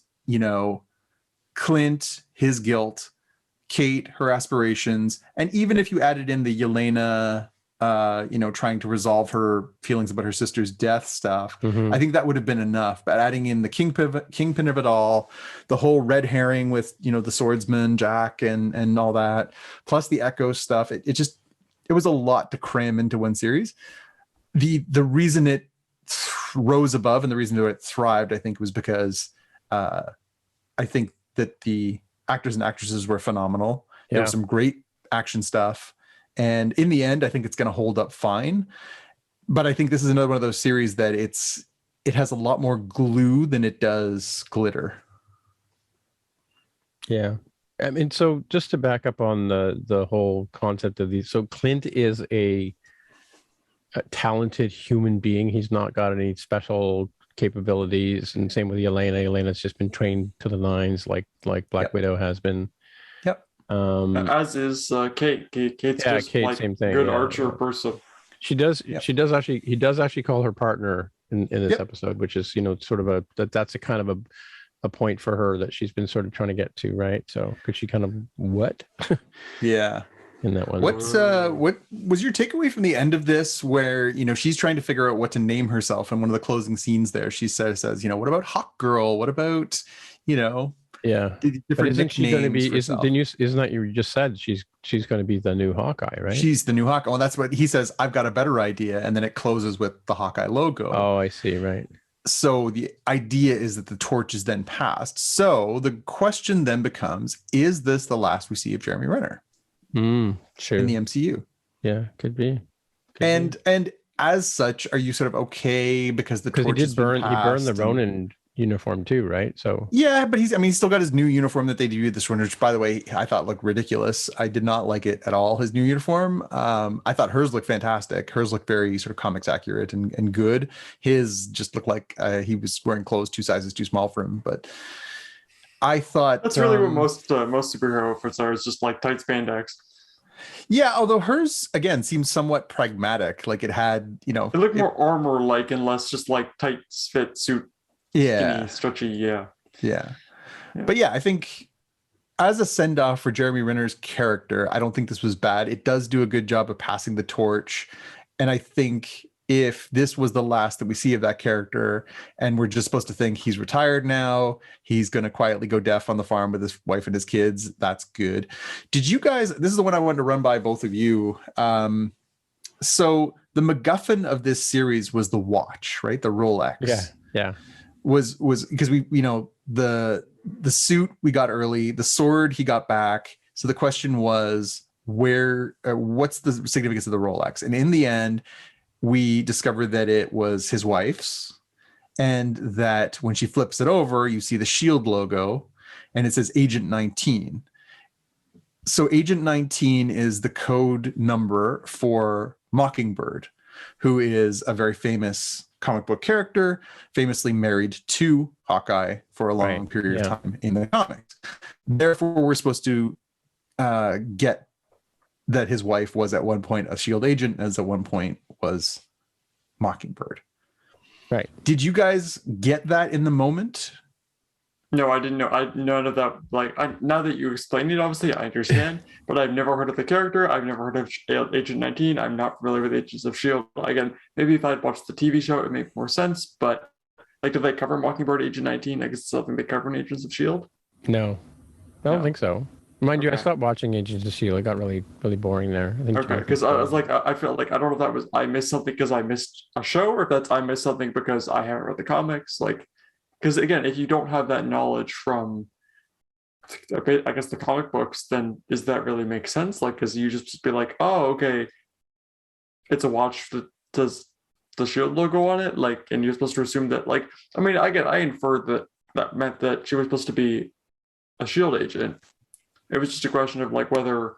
Clint, his guilt, Kate, her aspirations, and even if you added in the Yelena, trying to resolve her feelings about her sister's death stuff, I think that would have been enough. But adding in the kingpin of it all, the whole red herring with, the swordsman, Jack, and all that, plus the Echo stuff, it was a lot to cram into one series. The reason it rose above and the reason that it thrived, I think, was because I think that the actors and actresses were phenomenal. There was some great action stuff. And in the end, I think it's going to hold up fine. But I think this is another one of those series that it has a lot more glue than it does glitter. Yeah. I mean, so just to back up on the whole concept of these. So Clint is a talented human being. He's not got any special capabilities. And same with Yelena. Yelena's just been trained to the nines like Black Widow has been. As is Kate. Kate's just Kate, like same thing. Good archer person. He does actually call her partner in this episode, which is sort of that's a kind of a point for her that she's been sort of trying to get to, right? So could she kind of what? Yeah. in that one. What was your takeaway from the end of this, where she's trying to figure out what to name herself, and one of the closing scenes there, she says, what about Hawk Girl? What about Yeah, but isn't she going to be? Isn't that you just said she's going to be the new Hawkeye, right? She's the new Hawkeye. Oh, that's what he says. I've got a better idea, and then it closes with the Hawkeye logo. Oh, I see. Right. So the idea is that the torch is then passed. So the question then becomes: is this the last we see of Jeremy Renner? Sure. In the MCU? Yeah, could be. And as such, are you sort of okay because the torch he burned the Ronin uniform too, right? So yeah, but he's still got his new uniform that they debuted this one, which by the way I thought looked ridiculous. I did not like it at all, his new uniform. I thought hers looked fantastic. Hers looked very sort of comics accurate and good. His just looked like he was wearing clothes 2 sizes too small for him. But I thought that's really what most superhero outfits are, is just like tight spandex. Yeah, although hers again seems somewhat pragmatic. Like it had, it looked more armor like and less just like tight fit suit. Yeah, skinny, stretchy. Yeah. But yeah, I think as a send off for Jeremy Renner's character, I don't think this was bad. It does do a good job of passing the torch, and I think if this was the last that we see of that character, and we're just supposed to think he's retired now, he's going to quietly go deaf on the farm with his wife and his kids, that's good. Did you guys, this is the one I wanted to run by both of you. So the MacGuffin of this series was the watch, right? The Rolex. Yeah. Was because we, the suit we got early, the sword he got back. So the question was, what's the significance of the Rolex? And in the end, we discovered that it was his wife's, and that when she flips it over, you see the SHIELD logo and it says Agent 19. So Agent 19 is the code number for Mockingbird, who is a very famous comic book character, famously married to Hawkeye for a long period of time in the comics. Therefore, we're supposed to get that his wife was at one point a SHIELD agent, as at one point was Mockingbird. Right. Did you guys get that in the moment? No, I didn't know. None of that. Now that you explained it, obviously I understand, but I've never heard of the character. I've never heard of Agent 19. I'm not familiar with Agents of S.H.I.E.L.D. Again, maybe if I'd watched the TV show, it would make more sense, but did they cover Mockingbird, Agent 19? I guess it's something they cover in Agents of S.H.I.E.L.D.? No, I don't think so. Mind you, I stopped watching Agents of S.H.I.E.L.D. It got really, really boring there. Okay, because I was like, I felt like, I don't know if that was I missed something because I missed a show, or if that's I missed something because I haven't read the comics. Because again, if you don't have that knowledge from, I guess, the comic books, then does that really make sense? Because you just be like, oh, okay, it's a watch that does the SHIELD logo on it, and you're supposed to assume that, I inferred that meant that she was supposed to be a SHIELD agent. It was just a question of whether,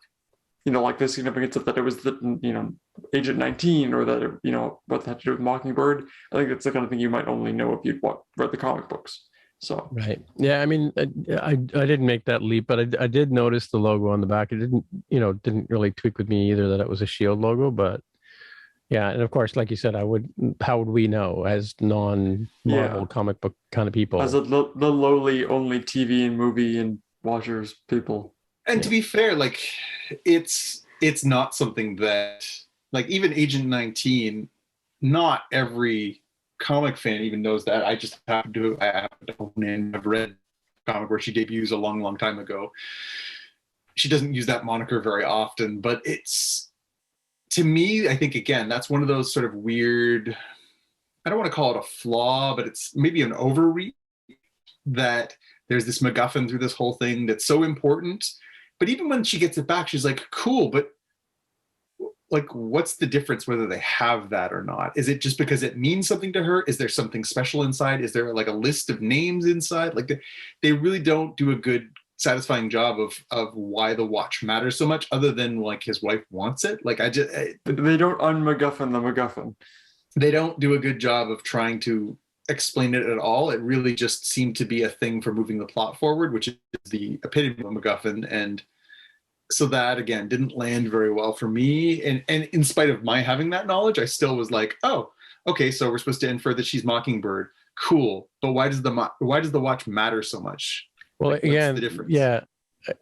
the significance of that it was the, Agent 19, or that, what that had to do with Mockingbird. I think that's the kind of thing you might only know if you'd read the comic books. So right. Yeah. I mean, I didn't make that leap, but I did notice the logo on the back. It didn't really tweak with me either that it was a SHIELD logo, but yeah. And of course, like you said, how would we know as non-Marvel comic book kind of people? As the lowly only TV and movie and watchers people. And to be fair, it's not something that, even Agent 19, not every comic fan even knows that. I happen to own and have read a comic where she debuts a long, long time ago. She doesn't use that moniker very often, but it's, to me, I think, again, that's one of those sort of weird, I don't want to call it a flaw, but it's maybe an overreach, that there's this MacGuffin through this whole thing that's so important. But even when she gets it back, she's like, cool, but what's the difference whether they have that or not? Is it just because it means something to her? Is there something special inside? Is there a list of names inside? They really don't do a good, satisfying job of why the watch matters so much, other than his wife wants it. They don't un-MacGuffin the MacGuffin. They don't do a good job of trying to explain it at all. It really just seemed to be a thing for moving the plot forward, which is the epitome of a MacGuffin. And so that, again, didn't land very well for me. And in spite of my having that knowledge, I still was like, oh, okay, so we're supposed to infer that she's Mockingbird. Cool. But why does the watch matter so much? Well, again, what's the difference? Yeah.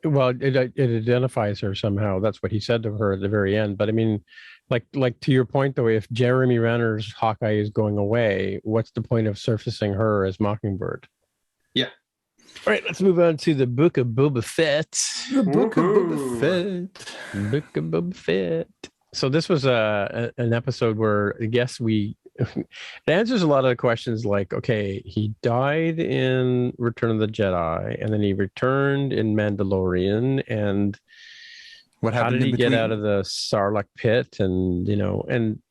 well, it identifies her somehow. That's what he said to her at the very end. But I mean, like to your point though, if Jeremy Renner's Hawkeye is going away, what's the point of surfacing her as Mockingbird? Yeah. All right, let's move on to the Book of Boba Fett. The Book of Boba Fett. Book of Boba Fett. So this was an episode where I guess it answers a lot of the questions like, okay, he died in Return of the Jedi, and then he returned in Mandalorian, and What how happened did he in get between? out of the Sarlacc pit, and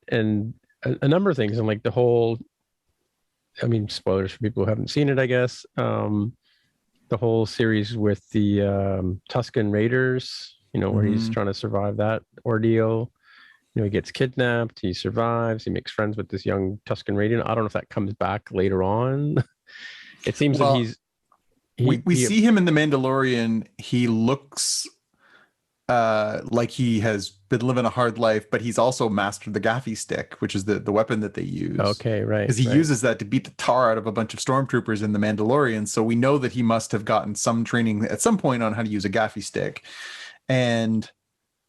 and a number of things, and like the whole, I mean, spoilers for people who haven't seen it, I guess. The whole series with the Tusken Raiders, where he's trying to survive that ordeal. He gets kidnapped, he survives, he makes friends with this young Tusken Raider. I don't know if that comes back later on. It seems that we see him in The Mandalorian. He looks like he has been living a hard life, but he's also mastered the gaffy stick, which is the weapon that they use. Okay, right. Because he uses that to beat the tar out of a bunch of stormtroopers in The Mandalorian. So we know that he must have gotten some training at some point on how to use a gaffy stick. And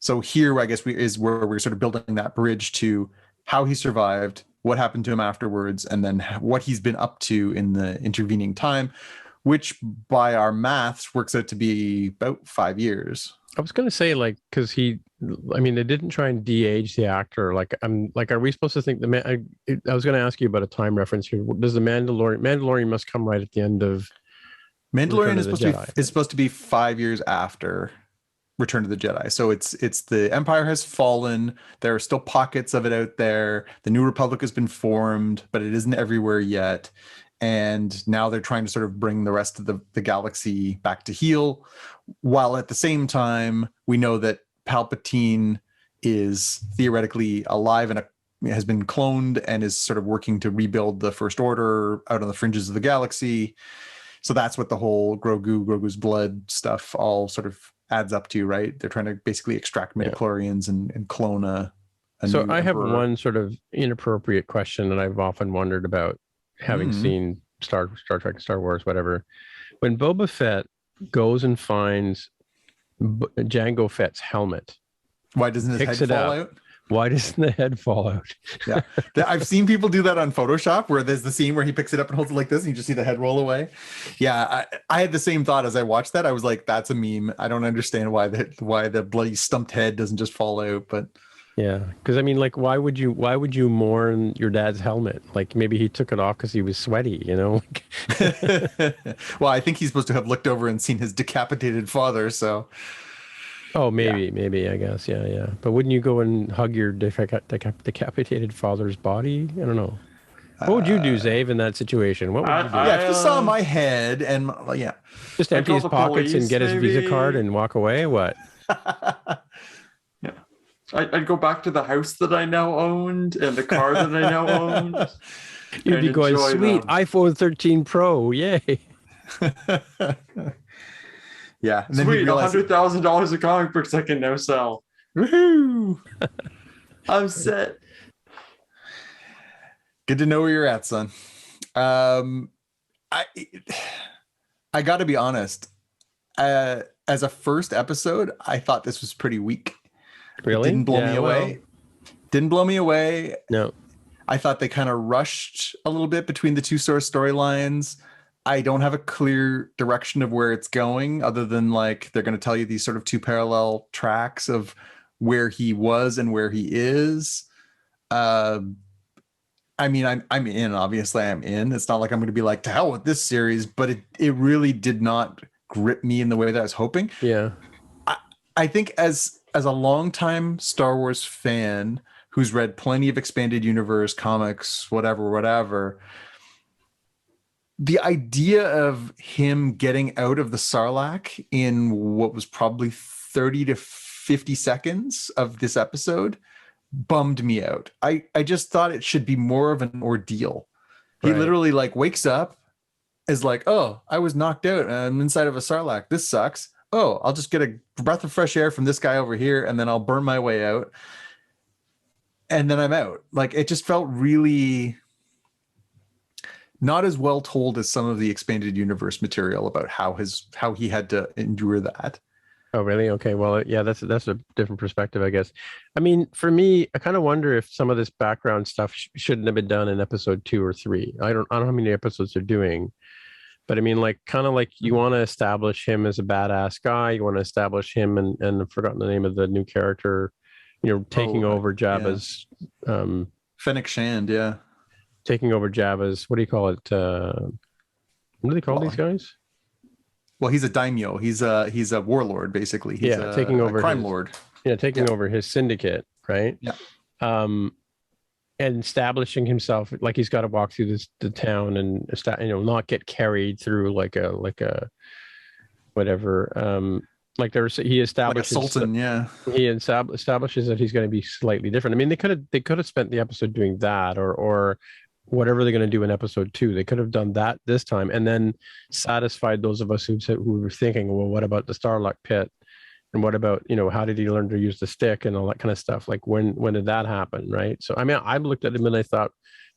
so here, I guess, is where we're sort of building that bridge to how he survived, what happened to him afterwards, and then what he's been up to in the intervening time, which by our maths works out to be about 5 years. I was going to say, like, because they didn't try and de-age the actor. Like, are we supposed to think I was going to ask you about a time reference here. Does the Mandalorian must come right at the end of Mandalorian is supposed to be 5 years after Return of the Jedi. So it's the Empire has fallen. There are still pockets of it out there. The New Republic has been formed, but it isn't everywhere yet. And now they're trying to sort of bring the rest of the galaxy back to heel, while at the same time we know that Palpatine is theoretically alive and has been cloned and is sort of working to rebuild the First Order out on the fringes of the galaxy. So that's what the whole Grogu's blood stuff all sort of adds up to, right? They're trying to basically extract midichlorians and clone a So new I have emperor. one sort of inappropriate question that I've often wondered about, having seen Star Trek, Star Wars, whatever. When Boba Fett goes and finds Jango Fett's helmet, Why doesn't his head fall out? Why doesn't the head fall out? Yeah, I've seen people do that on Photoshop, where there's the scene where he picks it up and holds it like this, and you just see the head roll away. Yeah, I had the same thought as I watched that. I was like, "That's a meme." I don't understand why the bloody stumped head doesn't just fall out. But yeah, because I mean, like, why would you mourn your dad's helmet? Like, maybe he took it off because he was sweaty, Well, I think he's supposed to have looked over and seen his decapitated father. So. Oh, maybe, I guess. Yeah. But wouldn't you go and hug your decapitated father's body? I don't know. What would you do, Zave, in that situation? What would you do? Yeah, if you saw my head and Just empty his pockets and get his Visa card and walk away? What? Yeah. I'd go back to the house that I now owned and the car that I now owned. You'd be going, sweet, iPhone 13 Pro, yay. Yeah, and then sweet, $100,000 of comic books I can now sell. Woohoo! I'm set. Good to know where you're at, son. I got to be honest. As a first episode, I thought this was pretty weak. Really? It didn't blow me away. Didn't blow me away. No. I thought they kind of rushed a little bit between the two source storylines. I don't have a clear direction of where it's going, other than like they're going to tell you these sort of two parallel tracks of where he was and where he is. I mean, I'm in. Obviously, I'm in. It's not like I'm going to be like, to hell with this series, but it really did not grip me in the way that I was hoping. Yeah. I think as a longtime Star Wars fan who's read plenty of expanded universe comics, whatever, the idea of him getting out of the Sarlacc in what was probably 30 to 50 seconds of this episode bummed me out. I just thought it should be more of an ordeal. He literally like wakes up, is like, oh, I was knocked out. I'm inside of a Sarlacc. This sucks. Oh, I'll just get a breath of fresh air from this guy over here, and then I'll burn my way out. And then I'm out. Like, it just felt really not as well told as some of the expanded universe material about how he had to endure that. Oh, really? Okay. Well, yeah, that's a different perspective, I guess. I mean, for me, I kind of wonder if some of this background stuff shouldn't have been done in episode 2 or 3. I don't know how many episodes they're doing, but I mean, like, kind of like you want to establish him as a badass guy. You want to establish him, and I've forgotten the name of the new character, taking over Jabba's, Fennec Shand, yeah. taking over Jabba's, what do you call it? What do they call these guys? Well, he's a daimyo. He's a warlord, basically. He's taking over a crime his, lord. Taking over his syndicate, right? Yeah. And establishing himself, like he's got to walk through the town and not get carried through like a whatever. Like he establishes like a sultan, he establishes that he's going to be slightly different. I mean, they could have spent the episode doing that, or whatever they're going to do in episode 2. They could have done that this time, and then satisfied those of us who were thinking, well, what about the Starlock pit, and what about how did he learn to use the stick and all that kind of stuff? Like when did that happen, right? So I mean, I looked at him and I thought,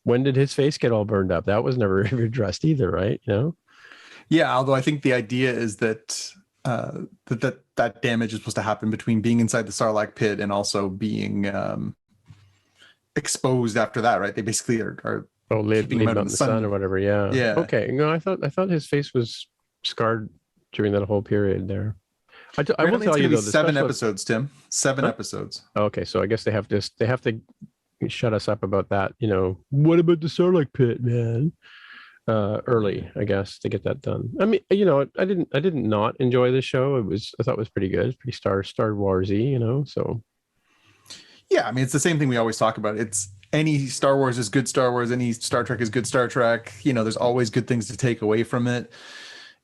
when did his face get all burned up? That was never addressed either, right? Yeah, although I think the idea is that that damage is supposed to happen between being inside the Sarlacc pit and also being exposed after that, right? They basically are leaving him out in the sun or whatever. Yeah. Okay. I thought his face was scarred during that whole period there. I will tell you though, 7 episodes, Tim. 7 episodes. Okay, so I guess they have to shut us up about that. What about the Sarlacc pit, man? Early, I guess, to get that done. I mean, I didn't not enjoy the show. I thought it was pretty good. It's pretty Star Warsy, so. Yeah, I mean, it's the same thing we always talk about. It's any Star Wars is good Star Wars. Any Star Trek is good Star Trek. There's always good things to take away from it.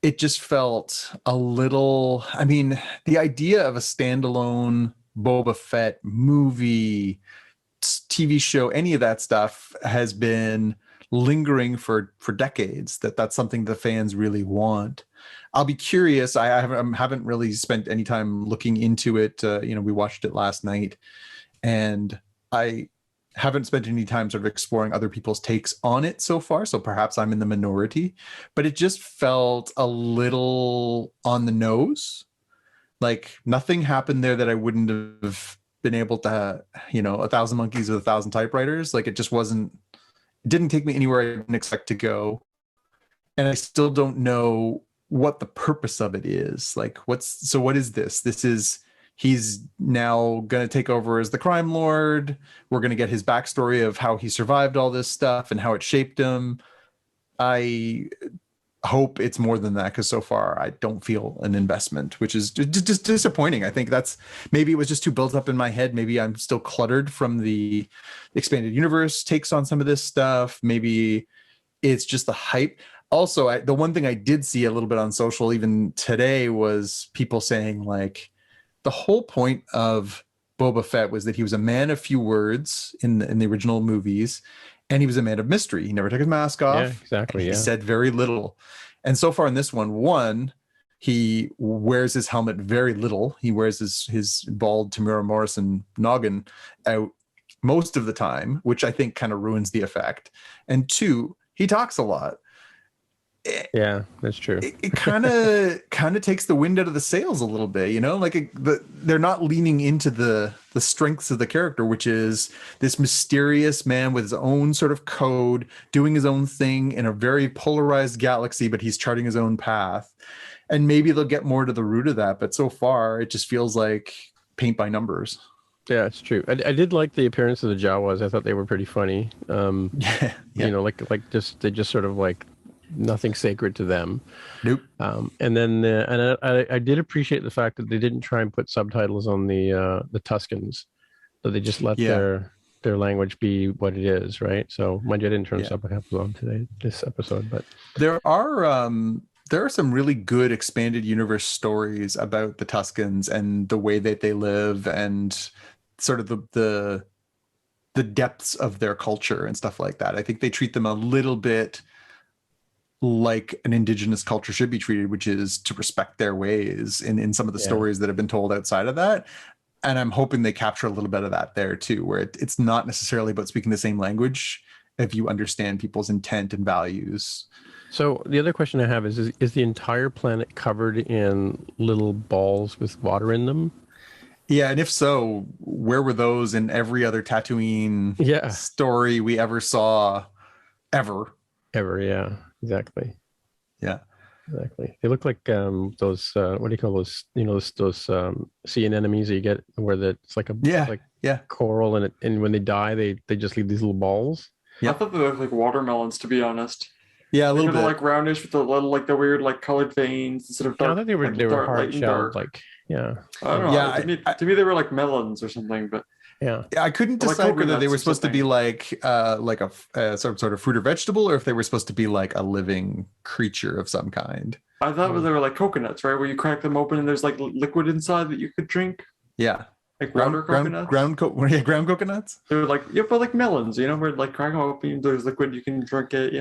It just felt a little, I mean, the idea of a standalone Boba Fett movie, TV show, any of that stuff has been lingering for decades. That's something the fans really want. I'll be curious. I haven't really spent any time looking into it. We watched it last night, and I haven't spent any time sort of exploring other people's takes on it so far. So perhaps I'm in the minority, but it just felt a little on the nose. Like nothing happened there that I wouldn't have been able to, 1,000 monkeys with 1,000 typewriters. Like it didn't take me anywhere I didn't expect to go. And I still don't know what the purpose of it is. Like what is this? He's now going to take over as the crime lord. We're going to get his backstory of how he survived all this stuff and how it shaped him. I hope it's more than that, because so far I don't feel an investment, which is just disappointing. I think maybe it was just too built up in my head. Maybe I'm still cluttered from the expanded universe takes on some of this stuff. Maybe it's just the hype. Also, the one thing I did see a little bit on social even today was people saying like, the whole point of Boba Fett was that he was a man of few words in the original movies, and he was a man of mystery. He never took his mask off. Yeah, exactly. He said very little. And so far in this one, he wears his helmet very little. He wears his bald Tamura Morrison noggin out most of the time, which I think kind of ruins the effect. And 2, he talks a lot. Yeah, that's true. It kind of takes the wind out of the sails a little bit, like they're not leaning into the strengths of the character, which is this mysterious man with his own sort of code, doing his own thing in a very polarized galaxy, but he's charting his own path. And maybe they'll get more to the root of that, but so far it just feels like paint by numbers. Yeah, it's true. I did like the appearance of the Jawas. I thought they were pretty funny. Yeah. They just sort of like nothing sacred to them. Nope. And then I did appreciate the fact that they didn't try and put subtitles on the Tuscans, so they just let their language be what it is, right? So mind you, I didn't turn subtitles on this episode, but there are some really good expanded universe stories about the Tuscans and the way that they live and sort of the depths of their culture and stuff like that. I think they treat them a little bit like an indigenous culture should be treated, which is to respect their ways in some of the stories that have been told outside of that. And I'm hoping they capture a little bit of that there too, where it's not necessarily about speaking the same language if you understand people's intent and values. So the other question I have is the entire planet covered in little balls with water in them? Yeah, and if so, where were those in every other Tatooine Yeah. story we ever saw ever? Ever, yeah. Exactly. Yeah. Exactly. They look like those what do you call those? You know, those sea anemones that you get where it's like a like coral, and when they die they just leave these little balls. I thought they looked like watermelons, to be honest. Yeah, a little bit. Like roundish with the little, like the weird, like colored veins instead of dark. I thought they were hard shelled, like I don't know. Yeah, to me they were like melons or something, but yeah. I couldn't decide whether they were supposed to be like a some sort of fruit or vegetable, or if they were supposed to be like a living creature of some kind. I thought they were like coconuts, right? Where you crack them open and there's like liquid inside that you could drink. Yeah. Like water coconuts? Ground coconuts? They're like, but like melons, where like crack them open, there's liquid, you can drink it,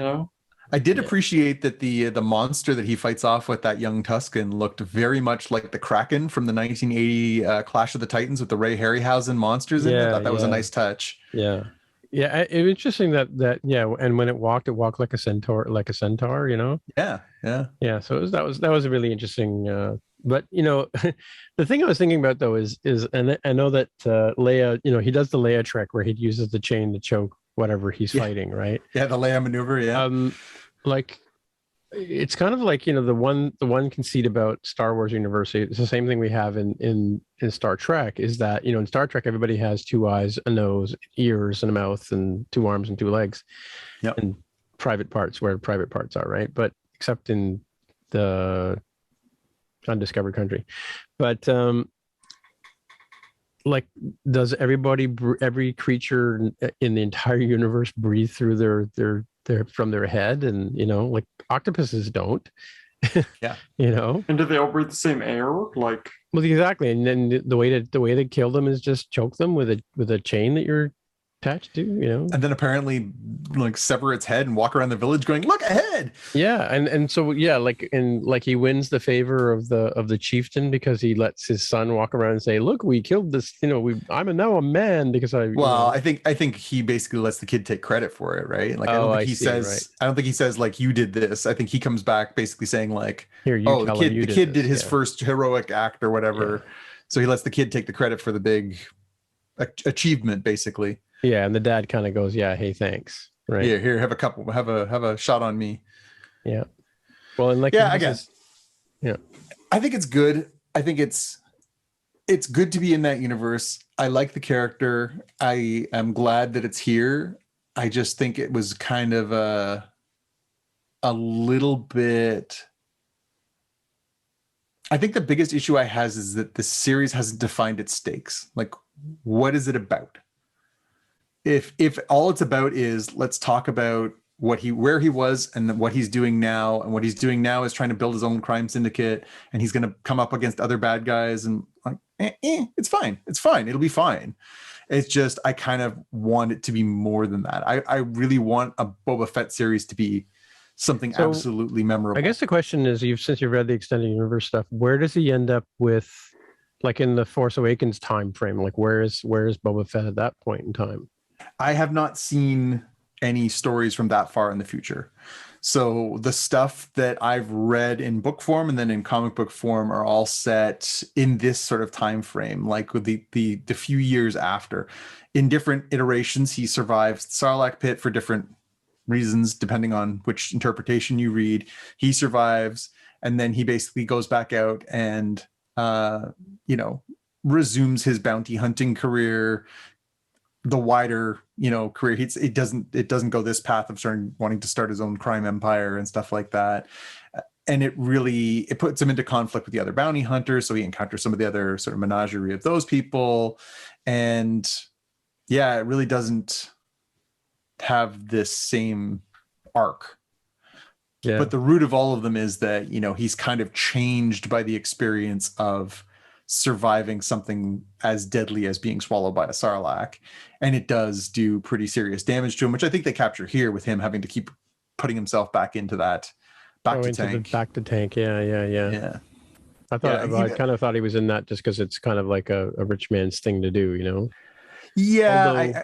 I did appreciate that the monster that he fights off with, that young Tusken, looked very much like the Kraken from the 1980 Clash of the Titans with the Ray Harryhausen monsters in it. I thought that was a nice touch. Yeah. Yeah, it was interesting that and when it walked like a centaur, Yeah, so that was a really interesting but the thing I was thinking about though is and I know that Leia, he does the Leia trick where he uses the chain to choke whatever he's fighting, right? Yeah, the Leia maneuver, like it's kind of like the one conceit about Star Wars University. It's the same thing we have in Star Trek, is that in Star Trek everybody has two eyes, a nose, ears, and a mouth, and two arms and two legs, and private parts where private parts are, right? But except in the undiscovered country, but like, does every creature in the entire universe breathe through their from their head? And like octopuses don't. And do they all breathe the same air? Like, well, exactly. And then the way they kill them is just choke them with a chain that you're attached to, and then apparently like sever its head and walk around the village going, look ahead. And so like he wins the favor of the chieftain because he lets his son walk around and say, look, we killed this, I'm now a man because I think he basically lets the kid take credit for it, right? Like, I don't think he says like, you did this. I think he comes back basically saying like, the kid did his first heroic act or whatever. So he lets the kid take the credit for the big achievement, basically. Yeah, and the dad kind of goes, hey, thanks. Right. Yeah, here, have a shot on me. Yeah. Well, and like, I guess. Yeah. I think it's good. I think it's good to be in that universe. I like the character. I am glad that it's here. I just think it was kind of a little bit. I think the biggest issue I has is that the series hasn't defined its stakes. Like, what is it about? If all it's about is let's talk about where he was and what he's doing now, and what he's doing now is trying to build his own crime syndicate, and he's going to come up against other bad guys, and like, it's fine, it'll be fine. It's just I kind of want it to be more than that. I really want a Boba Fett series to be something absolutely memorable. I guess the question is, since you've read the extended universe stuff, where does he end up with, like in the Force Awakens time frame? Like, where is Boba Fett at that point in time? I have not seen any stories from that far in the future. So the stuff that I've read in book form and then in comic book form are all set in this sort of time frame, like with the few years after. In different iterations, he survives the Sarlacc pit for different reasons, depending on which interpretation you read. He survives, and then he basically goes back out and resumes his bounty hunting career, the wider career. It doesn't go this path of wanting to start his own crime empire and stuff like that. And it puts him into conflict with the other bounty hunters, so he encounters some of the other sort of menagerie of those people. And it really doesn't have this same arc. But the root of all of them is that he's kind of changed by the experience of surviving something as deadly as being swallowed by a Sarlacc, and it does do pretty serious damage to him, which I think they capture here with him having to keep putting himself back into that back to tank. Yeah. I thought I kind of thought he was in that just because it's kind of like a rich man's thing to do, Yeah.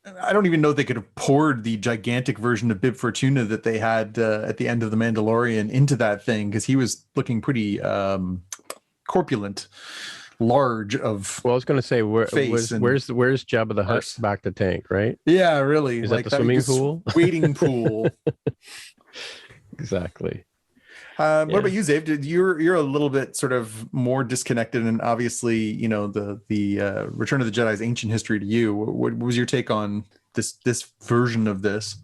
I don't even know if they could have poured the gigantic version of Bib Fortuna that they had at the end of The Mandalorian into that thing, because he was looking pretty corpulent, large of. Well, I was going to say, where's Jabba the Hutt back to tank, right? Yeah, really. Is like that the swimming pool? Wading pool. Exactly. What about you, Zave? You're a little bit sort of more disconnected, and obviously, you know, the Return of the Jedi is ancient history to you. What was your take on this version of this?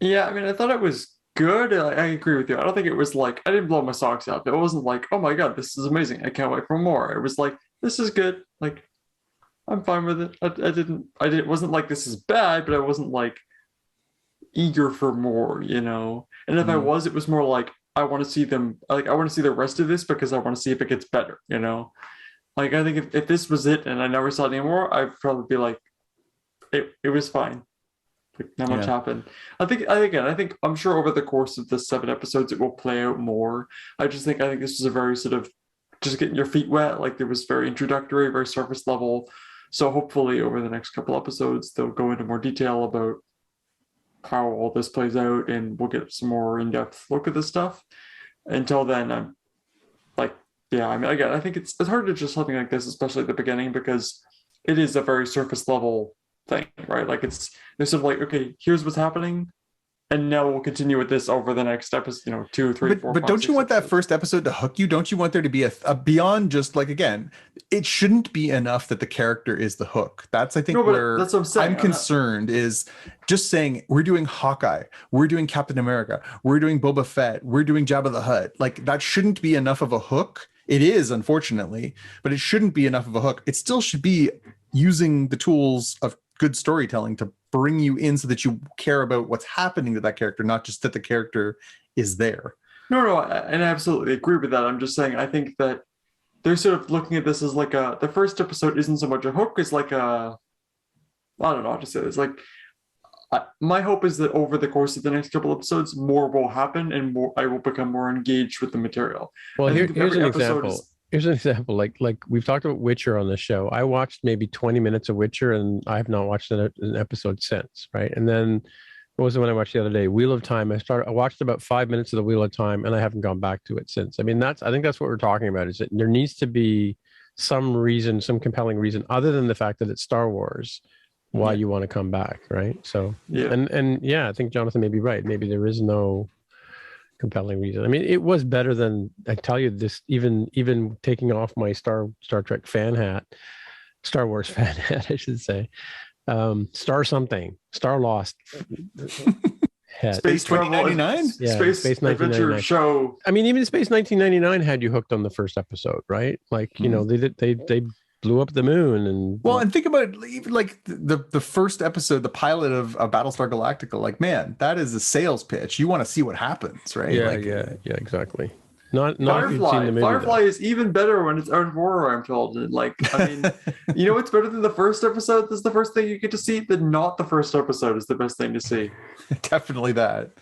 Yeah, I mean, I thought it was good. I agree with you. I don't think it was like, I didn't blow my socks off. It wasn't like, oh my god, this is amazing, I can't wait for more. It was like, this is good. Like, I'm fine with it. It wasn't like this is bad, but I wasn't like eager for more, you know. And if I was, it was more like, I want to see them, like, I want to see the rest of this because I want to see if it gets better, you know. Like, I think if this was it and I never saw it anymore, I'd probably be like, it was fine. Like, not much happened. I think I'm sure over the course of the 7 episodes it will play out more. I think this was a very sort of just getting your feet wet. Like, there was very introductory, very surface level. So hopefully over the next couple episodes they'll go into more detail about how all this plays out, and we'll get some more in-depth look at this stuff. Until then, I'm like, yeah, I mean, again, I think it's hard to just something like this, especially at the beginning, because it is a very surface level thing, right? Like, it's sort of like, okay, here's what's happening, and now we'll continue with this over the next episode, you know, 2, 3, 4. But don't you want that first episode to hook you? Don't you want there to be a beyond just, like, again, it shouldn't be enough that the character is the hook. That's, I think, where that's what I'm saying. I'm concerned is just saying, we're doing Hawkeye, we're doing Captain America, we're doing Boba Fett, we're doing Jabba the Hutt. Like, that shouldn't be enough of a hook. It is, unfortunately, but it shouldn't be enough of a hook. It still should be using the tools of good storytelling to bring you in so that you care about what's happening to that character, not just that the character is there. No, and I absolutely agree with that. I'm just saying, I think that they're sort of looking at this as like the first episode isn't so much a hook, it's like I don't know how to say this. Like, my hope is that over the course of the next couple episodes, more will happen and I will become more engaged with the material. Well, here's an example. Here's an example. Like we've talked about Witcher on the show. I watched maybe 20 minutes of Witcher, and I have not watched an episode since. Right, and then what was the one I watched the other day? Wheel of Time. I watched about 5 minutes of the Wheel of Time, and I haven't gone back to it since. I mean, I think that's what we're talking about. Is that there needs to be some reason, some compelling reason, other than the fact that it's Star Wars, why you want to come back, right? So and yeah, I think Jonathan may be right. Maybe there is no compelling reason. I mean, it was better than, I tell you this, even taking off my Star Trek fan hat, Star Wars fan hat, I should say. Star Lost hat. Space 2099? Yeah, Space Adventure show. I mean, even Space 1999 had you hooked on the first episode, right? Like, you know, they blew up the moon, and and think about even like the first episode, the pilot of Battlestar Galactica. Like, man, that is a sales pitch. You want to see what happens, right? Yeah, exactly. Not Firefly. The movie, Firefly is even better when it's out of horror, I'm told. Like, I mean, you know what's better than the first episode? This is the first thing you get to see. Not the first episode is the best thing to see. Definitely that.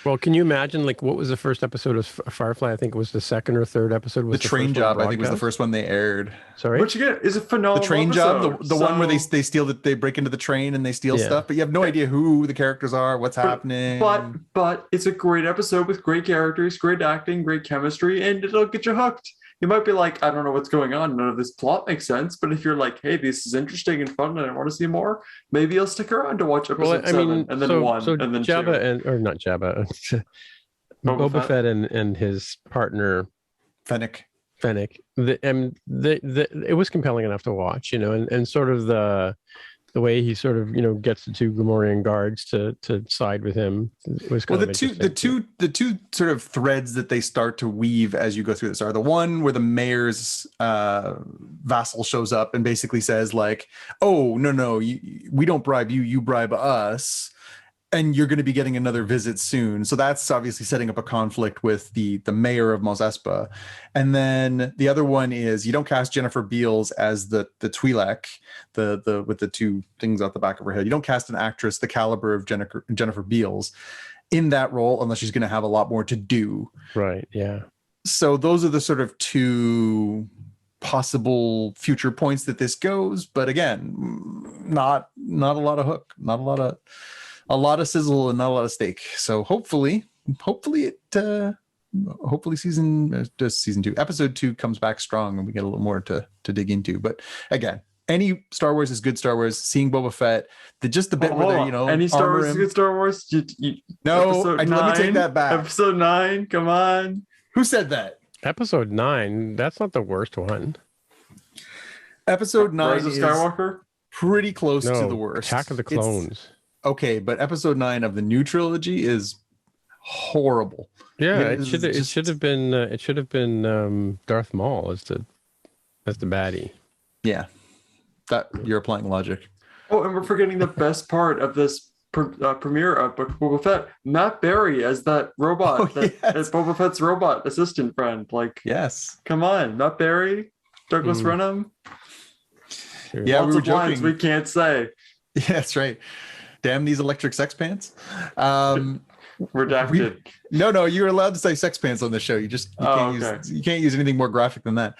Well, can you imagine, like, what was the first episode of Firefly? I think it was the second or third episode. Was the Train Job, I think, was the first one they aired. Sorry? Which, again, is a phenomenal The Train episode. Job, the one where they steal, they break into the train and they steal stuff, but you have no idea who the characters are, what's happening. But it's a great episode with great characters, great acting, great chemistry, and it'll get you hooked. You might be like, I don't know what's going on. None of this plot makes sense. But if you're like, hey, this is interesting and fun and I want to see more, maybe you'll stick around to watch episode 7 and then 1 and then Jabba 2. Or not Jabba. Boba Fett and his partner Fennec. It was compelling enough to watch, you know, and sort of the way he sort of, you know, gets the 2 Gamorrean guards to side with him was kind of the two sort of threads that they start to weave as you go through this are the one where the mayor's vassal shows up and basically says like, oh no, we don't bribe you, you bribe us, and you're going to be getting another visit soon. So that's obviously setting up a conflict with the mayor of Mos Espa. And then the other one is you don't cast Jennifer Beals as the Twi'lek, the with the 2 things out the back of her head. You don't cast an actress the caliber of Jennifer Beals in that role unless she's going to have a lot more to do. Right. Yeah. So those are the sort of 2 possible future points that this goes, but again, not not a lot of hook, not a lot of sizzle and not a lot of steak. So hopefully season 2, episode 2 comes back strong and we get a little more to dig into. But again, any Star Wars is good Star Wars. Seeing Boba Fett, the bit where they, any Star Wars is good Star Wars. No, let me take that back. Episode 9, come on. Who said that? Episode 9, that's not the worst one. Episode 9 Rise of Skywalker? Pretty close to the worst. Attack of the Clones. Okay, but episode 9 of the new trilogy is horrible. Yeah, it should have been Darth Maul as the baddie. Yeah, that you're applying logic. Oh, and we're forgetting the best part of this premiere of Book of Boba Fett. Matt Berry as that robot, as Boba Fett's robot assistant friend. Like, yes, come on, Matt Berry, Douglas Renham. Sure. Yeah, lots we were of joking. lines we can't say. Yeah, that's right. Damn these electric sex pants. Redacted. No, you're allowed to say sex pants on the show. You can't use anything more graphic than that.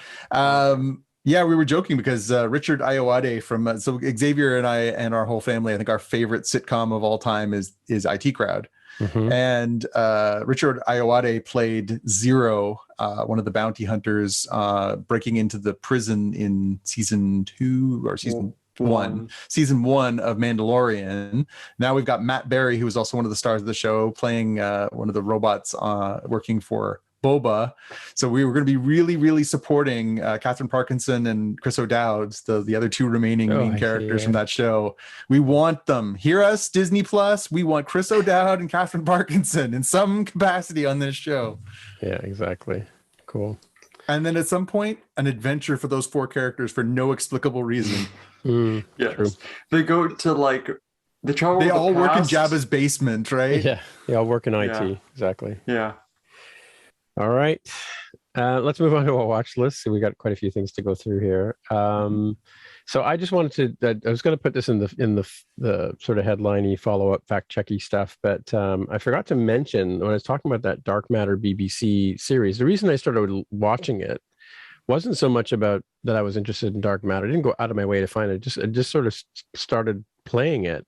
Yeah, we were joking because Richard Ayoade from so Xavier and I and our whole family, I think our favorite sitcom of all time is IT Crowd. Mm-hmm. And Richard Ayoade played Zero, one of the bounty hunters breaking into the prison in season 2 or season 1 of Mandalorian. Now we've got Matt Berry, who is also one of the stars of the show, playing one of the robots working for Boba. So we were going to be really, really supporting Catherine Parkinson and Chris O'Dowd, the other 2 remaining main characters from that show. We want them. Hear us, Disney Plus. We want Chris O'Dowd and Catherine Parkinson in some capacity on this show. Yeah, exactly. Cool. And then at some point, an adventure for those 4 characters for no explicable reason. Yes. True. They go to like the travel. They all work in Jabba's basement, right? Yeah, they all work in IT. Exactly. Yeah. All right. Let's move on to our watch list. So we got quite a few things to go through here. So I just wanted to, I was going to put this in the sort of headliney follow-up fact-checky stuff, but I forgot to mention when I was talking about that Dark Matter BBC series, the reason I started watching it wasn't so much about that I was interested in Dark Matter. I didn't go out of my way to find it. I just sort of started playing it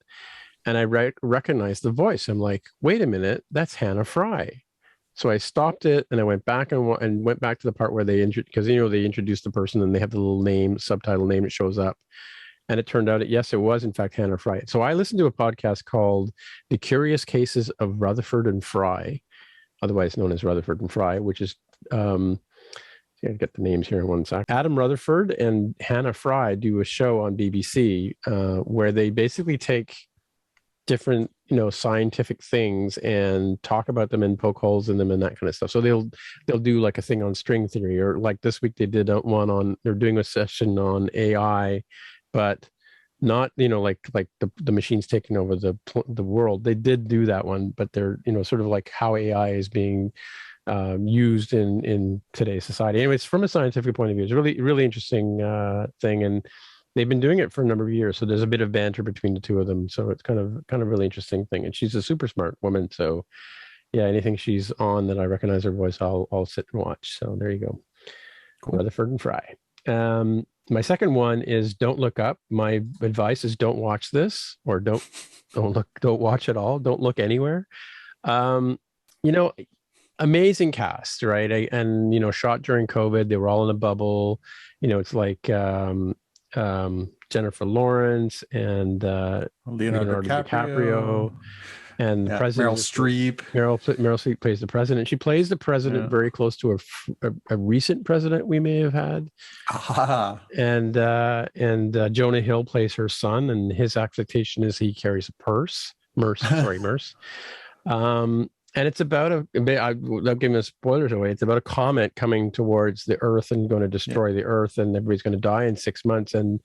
and I recognized the voice. I'm like, wait a minute, that's Hannah Fry. So I stopped it and I went back and went back to the part where they because they introduce the person and they have the little subtitle name that shows up, and it turned out yes, it was in fact Hannah Fry. So I listened to a podcast called "The Curious Cases of Rutherford and Fry," otherwise known as Rutherford and Fry, which is I get the names here in one sec. Adam Rutherford and Hannah Fry do a show on BBC where they basically take different scientific things and talk about them and poke holes in them and that kind of stuff. So they'll do like a thing on string theory, or like this week they did they're doing a session on AI, but not like the machines taking over the world. They did do that one, but they're sort of like how AI is being used in today's society. Anyways, from a scientific point of view, it's a really, really interesting thing, and they've been doing it for a number of years. So there's a bit of banter between the 2 of them. So it's kind of really interesting thing. And she's a super smart woman. So yeah, anything she's on that I recognize her voice, I'll sit and watch. So there you go. Cool. Rutherford and Fry. My second one is Don't Look Up. My advice is don't watch this, or don't watch at all. Don't look anywhere. Amazing cast, right? And shot during COVID. They were all in a bubble. It's like Jennifer Lawrence and Leonardo DiCaprio and the president. Meryl Streep plays the president. She plays the president very close to a recent president we may have had. And Jonah Hill plays her son, and his expectation is he carries a Merce. And it's about without giving the spoilers away, it's about a comet coming towards the Earth and going to destroy the Earth, and everybody's going to die in 6 months. And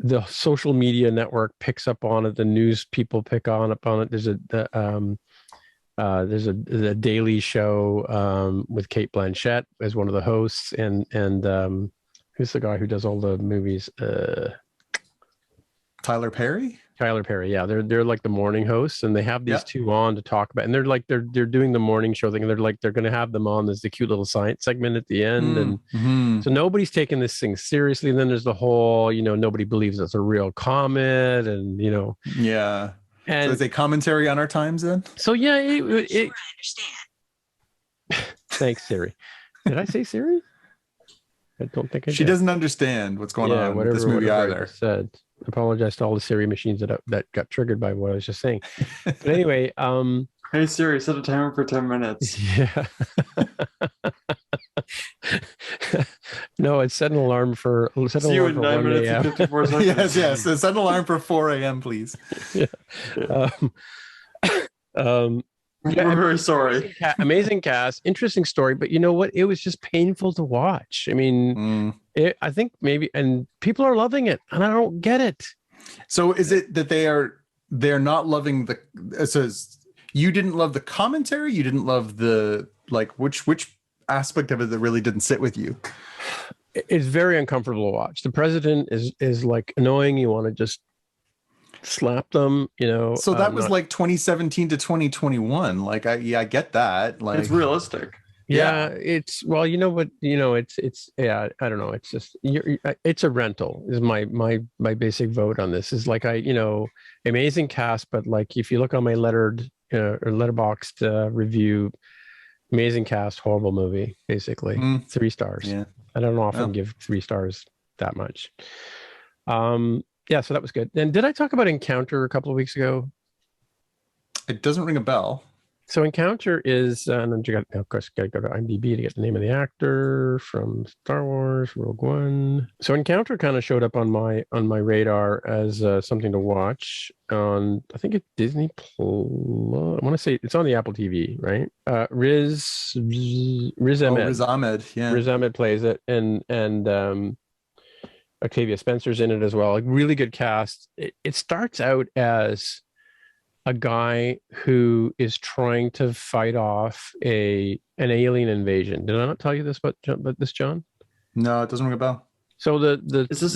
the social media network picks up on it. The news people pick up on it. There's a Daily Show with Cate Blanchett as one of the hosts, and who's the guy who does all the movies? Tyler Perry. Tyler Perry, yeah, they're like the morning hosts, and they have these two on to talk about, and they're doing the morning show thing, and they're going to have them on. There's the cute little science segment at the end, and so nobody's taking this thing seriously. And then there's the whole, nobody believes it's a real comet, and yeah. And so is a commentary on our times then? So yeah, I understand. Thanks, Siri. Did I say Siri? I don't think I did. She doesn't understand what's going on with this movie either. I said. I apologize to all the Siri machines that got triggered by what I was just saying. But anyway, hey Siri, set a timer for 10 minutes. Yeah. No, it's set an alarm for. See you in 9 minutes and 54 seconds. yes. Set an alarm for 4 a.m. please. Yeah. We're very sorry. Amazing cast, interesting story, but you know what? It was just painful to watch. I mean, I think maybe, and people are loving it, and I don't get it. So is it that they're not loving the? It says you didn't love the commentary. You didn't love the which aspect of it that really didn't sit with you? It's very uncomfortable to watch. The president is like annoying. You want to just slap them, So that was like 2017 to 2021. Like I get that. Like it's realistic. Yeah, it's I don't know. It's just it's a rental is my basic vote on this. Is like amazing cast, but like if you look on my lettered or letterboxed review, amazing cast, horrible movie, basically 3 stars. Yeah, I don't often give 3 stars that much. Yeah, so that was good. And did I talk about Encounter a couple of weeks ago? It doesn't ring a bell. So Encounter is, and then of course, you got to go to IMDb to get the name of the actor from Star Wars, Rogue One. So Encounter kind of showed up on my radar as something to watch on, I think it's Disney Plus. I want to say it's on the Apple TV, right? Riz Ahmed. Riz Ahmed, yeah. Riz Ahmed plays it, and Octavia Spencer's in it as well. Like really good cast. It starts out as a guy who is trying to fight off an alien invasion. Did I not tell you this about this, John? No, it doesn't ring a bell. So the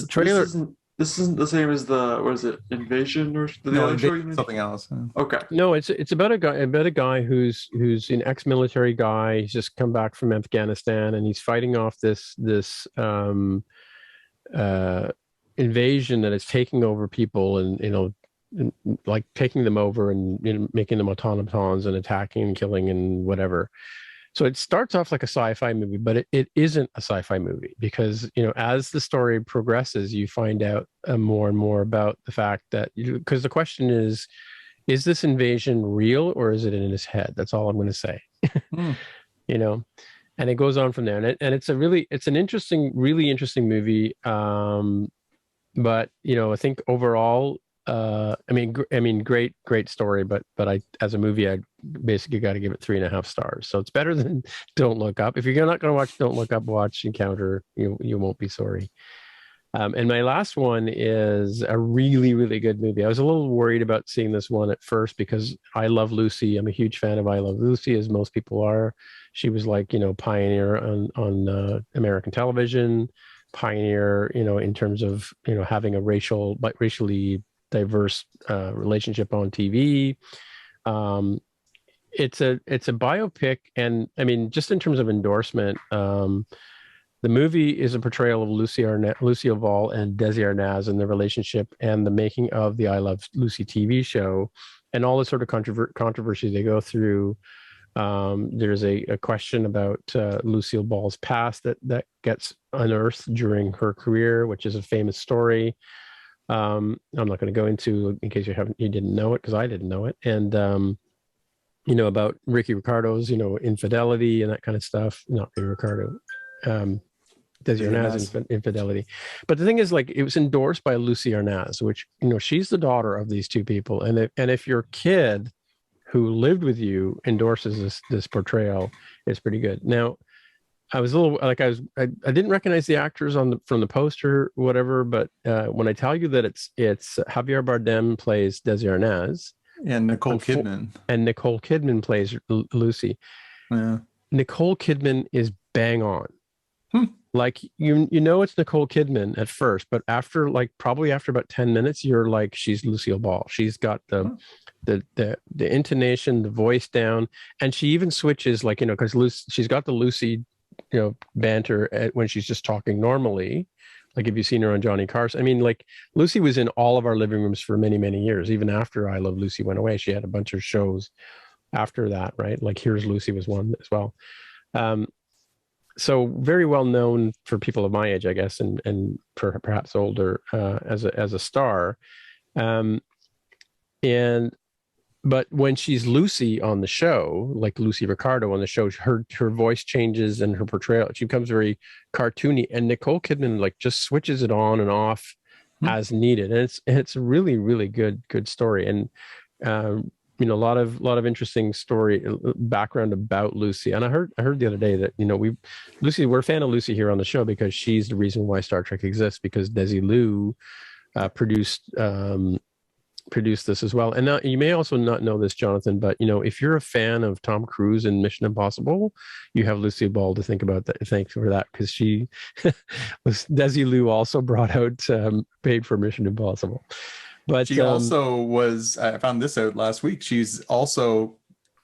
trailer. This isn't the same as the, what is it, Invasion or the no, other show? Something else. Okay. No, it's about a guy who's an ex-military guy. He's just come back from Afghanistan, and he's fighting off this invasion that is taking over people, and like taking them over and making them automatons and attacking and killing and whatever. So it starts off like a sci-fi movie, but it isn't a sci-fi movie, because as the story progresses, you find out more and more about the fact that, because the question is this invasion real or is it in his head? That's all I'm going to say. And it goes on from there, and it's an interesting, really interesting movie. But I think overall, great story, but I, as a movie, I basically got to give it 3.5 stars. So it's better than Don't Look Up. If you're not going to watch Don't Look Up, watch Encounter. You won't be sorry. And my last one is a really, really good movie. I was a little worried about seeing this one at first because I Love Lucy. I'm a huge fan of I Love Lucy, as most people are. She was like, pioneer on American television, pioneer, in terms of, having a racially diverse relationship on TV. It's a biopic, and just in terms of endorsement, the movie is a portrayal of Lucille Ball and Desi Arnaz and their relationship, and the making of the I Love Lucy TV show, and all the sort of controversy they go through. There's a question about Lucille Ball's past that gets unearthed during her career, which is a famous story. I'm not going to go into, in case you didn't know it, because I didn't know it, and about Ricky Ricardo's infidelity and that kind of stuff. Not Ricky Ricardo, Desi Arnaz's infidelity. But the thing is, like, it was endorsed by Lucy Arnaz, which she's the daughter of these two people, and if your kid who lived with you endorses this portrayal, it's pretty good. Now, I was a little like I didn't recognize the actors from the poster, whatever. But when I tell you that it's Javier Bardem plays Desi Arnaz, and Nicole Kidman, plays Lucy. Yeah, Nicole Kidman is bang on. Like you know it's Nicole Kidman at first, but after probably after about 10 minutes, you're like, she's Lucille Ball. She's got the intonation, the voice down, and she even switches, like, you know, because she's got the Lucy, you know, banter when she's just talking normally. Like, if you've seen her on Johnny Carson, I mean, like, Lucy was in all of our living rooms for many, many years. Even after I Love Lucy went away, she had a bunch of shows after that, right? Like Here's Lucy was one as well. So very well known for people of my age, I guess, and perhaps older, as a star. But when she's Lucy on the show, like Lucy Ricardo on the show, her voice changes and her portrayal, she becomes very cartoony. And Nicole Kidman like just switches it on and off as needed. And it's a really, really good story. And you know, a lot of interesting story background about Lucy. And I heard the other day that, you know, we're a fan of Lucy here on the show because she's the reason why Star Trek exists, because Desi Liu produced this as well. And now, you may also not know this, Jonathan, but, you know, if you're a fan of Tom Cruise in Mission Impossible, you have Lucille Ball to think about that. Thanks for that, because she Desi Liu also brought out paid for Mission Impossible. But she also was, I found this out last week, she's also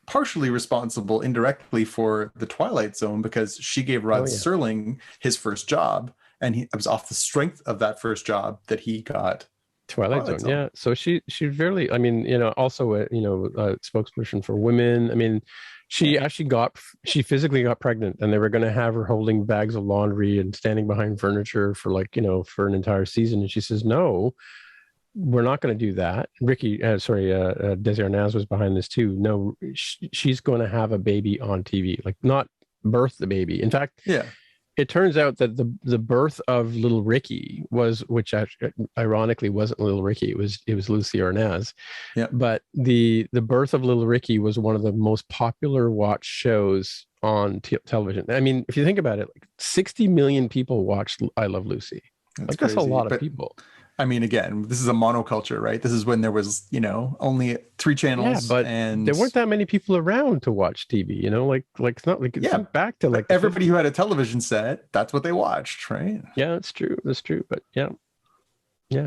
partially responsible indirectly for The Twilight Zone, because she gave Rod Serling his first job, and it was off the strength of that first job that he got Twilight Zone. Yeah. So she's really, I mean, you know, also a spokesperson for women. I mean, she physically got pregnant, and they were going to have her holding bags of laundry and standing behind furniture for, like, you know, for an entire season. And she says, no, we're not going to do that. Desi Arnaz was behind this too. No, she's going to have a baby on TV, like, not birth the baby. In fact, it turns out that the birth of little Ricky which ironically wasn't little Ricky, it was Lucy Arnaz. Yeah. But the birth of little Ricky was one of the most popular watched shows on television. I mean, if you think about it, like 60 million people watched I Love Lucy. That's a lot of people. I mean, again, this is a monoculture, right? This is when there was, you know, only 3 channels, and there weren't that many people around to watch TV, you know, like it's not like, think back to like everybody who had a television set, that's what they watched, right? Yeah, that's true. But yeah,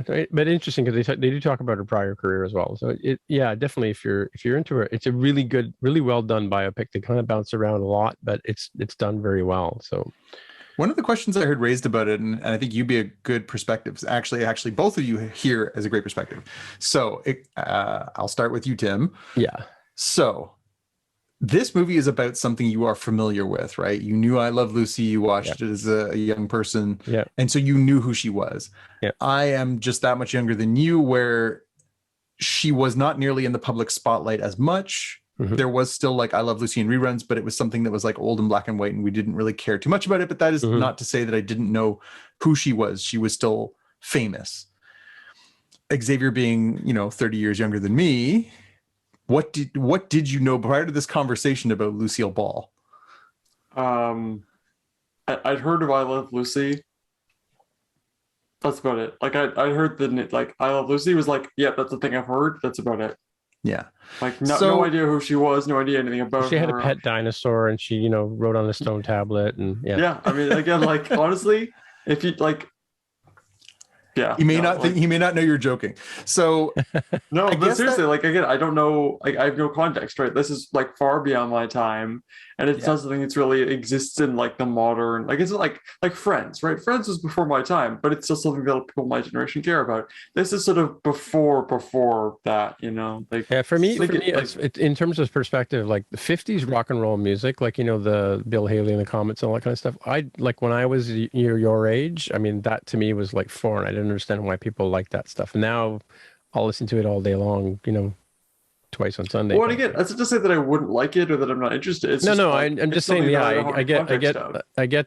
right. But interesting, because they do talk about her prior career as well. So definitely, if you're into it, it's a really good, really well done biopic. They kind of bounce around a lot, but it's done very well. So. One of the questions I heard raised about it, and I think you'd be a good perspective, actually both of you here as a great perspective. So I'll start with you, Tim. Yeah. So this movie is about something you are familiar with, right? You knew I Love Lucy. You watched it as a young person. Yeah. And so you knew who she was. Yeah. I am just that much younger than you, where she was not nearly in the public spotlight as much. Mm-hmm. There was still like I Love Lucy in reruns, but it was something that was like old and black and white, and we didn't really care too much about it. But that is not to say that I didn't know who she was. She was still famous. Xavier being, you know, 30 years younger than me, what did you know prior to this conversation about Lucille Ball? I'd heard of I Love Lucy. That's about it. Like I heard like I Love Lucy was like, yeah, that's the thing I've heard. That's about it. Yeah. Like no idea who she was, no idea anything about her. She had a pet dinosaur, and she, you know, wrote on a stone tablet, and yeah. I mean, again, like honestly, if you like, yeah, he may not know you're joking. So no, but seriously, like again, I don't know. Like I have no context, right? This is like far beyond my time, and it's not something that's really exists in like the modern. Like it's like Friends, right? Friends was before my time, but it's still something that people my generation care about. This is sort of before that, you know. Like for me, it's in terms of perspective, like the 50s rock and roll music, like, you know, the Bill Haley and the Comets and all that kind of stuff. I like when I was your age. I mean, that to me was like foreign. I didn't understand why people like that stuff. And now I'll listen to it all day long, you know, twice on Sunday. Well, again, that's not to say that I wouldn't like it or that I'm not interested. It's I'm just saying, I get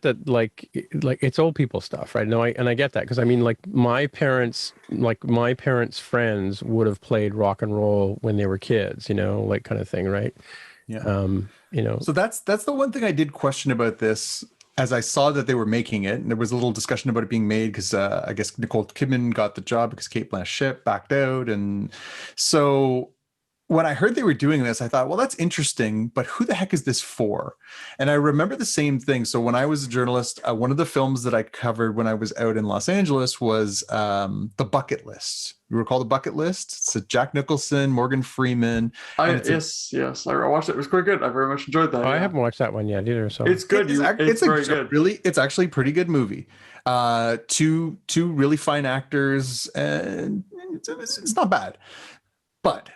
that, like it's old people stuff, right? No, I get that, because I mean, like my parents' friends would have played rock and roll when they were kids, you know, like kind of thing, right? Yeah. You know, so that's the one thing I did question about this. As I saw that they were making it, and there was a little discussion about it being made, because I guess Nicole Kidman got the job because Kate Blanchett backed out. And so when I heard they were doing this, I thought, well, that's interesting, but who the heck is this for? And I remember the same thing. So when I was a journalist, one of the films that I covered when I was out in Los Angeles was The Bucket List. You recall The Bucket List? It's a Jack Nicholson, Morgan Freeman. Yes, I watched it. It was quite good. I very much enjoyed that. I haven't watched that one yet either. So it's good. It's very good. It's actually a pretty good movie. Two really fine actors, and it's not bad. But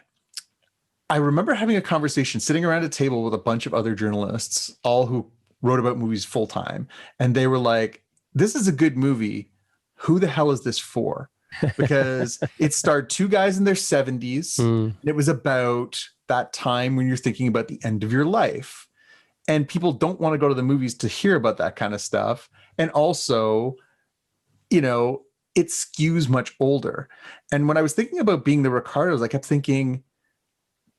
I remember having a conversation sitting around a table with a bunch of other journalists, all who wrote about movies full time. And they were like, this is a good movie. Who the hell is this for? Because it starred two guys in their 70s. And it was about that time when you're thinking about the end of your life. And people don't want to go to the movies to hear about that kind of stuff. And also, it skews much older. And when I was thinking about Being the Ricardos, I kept thinking,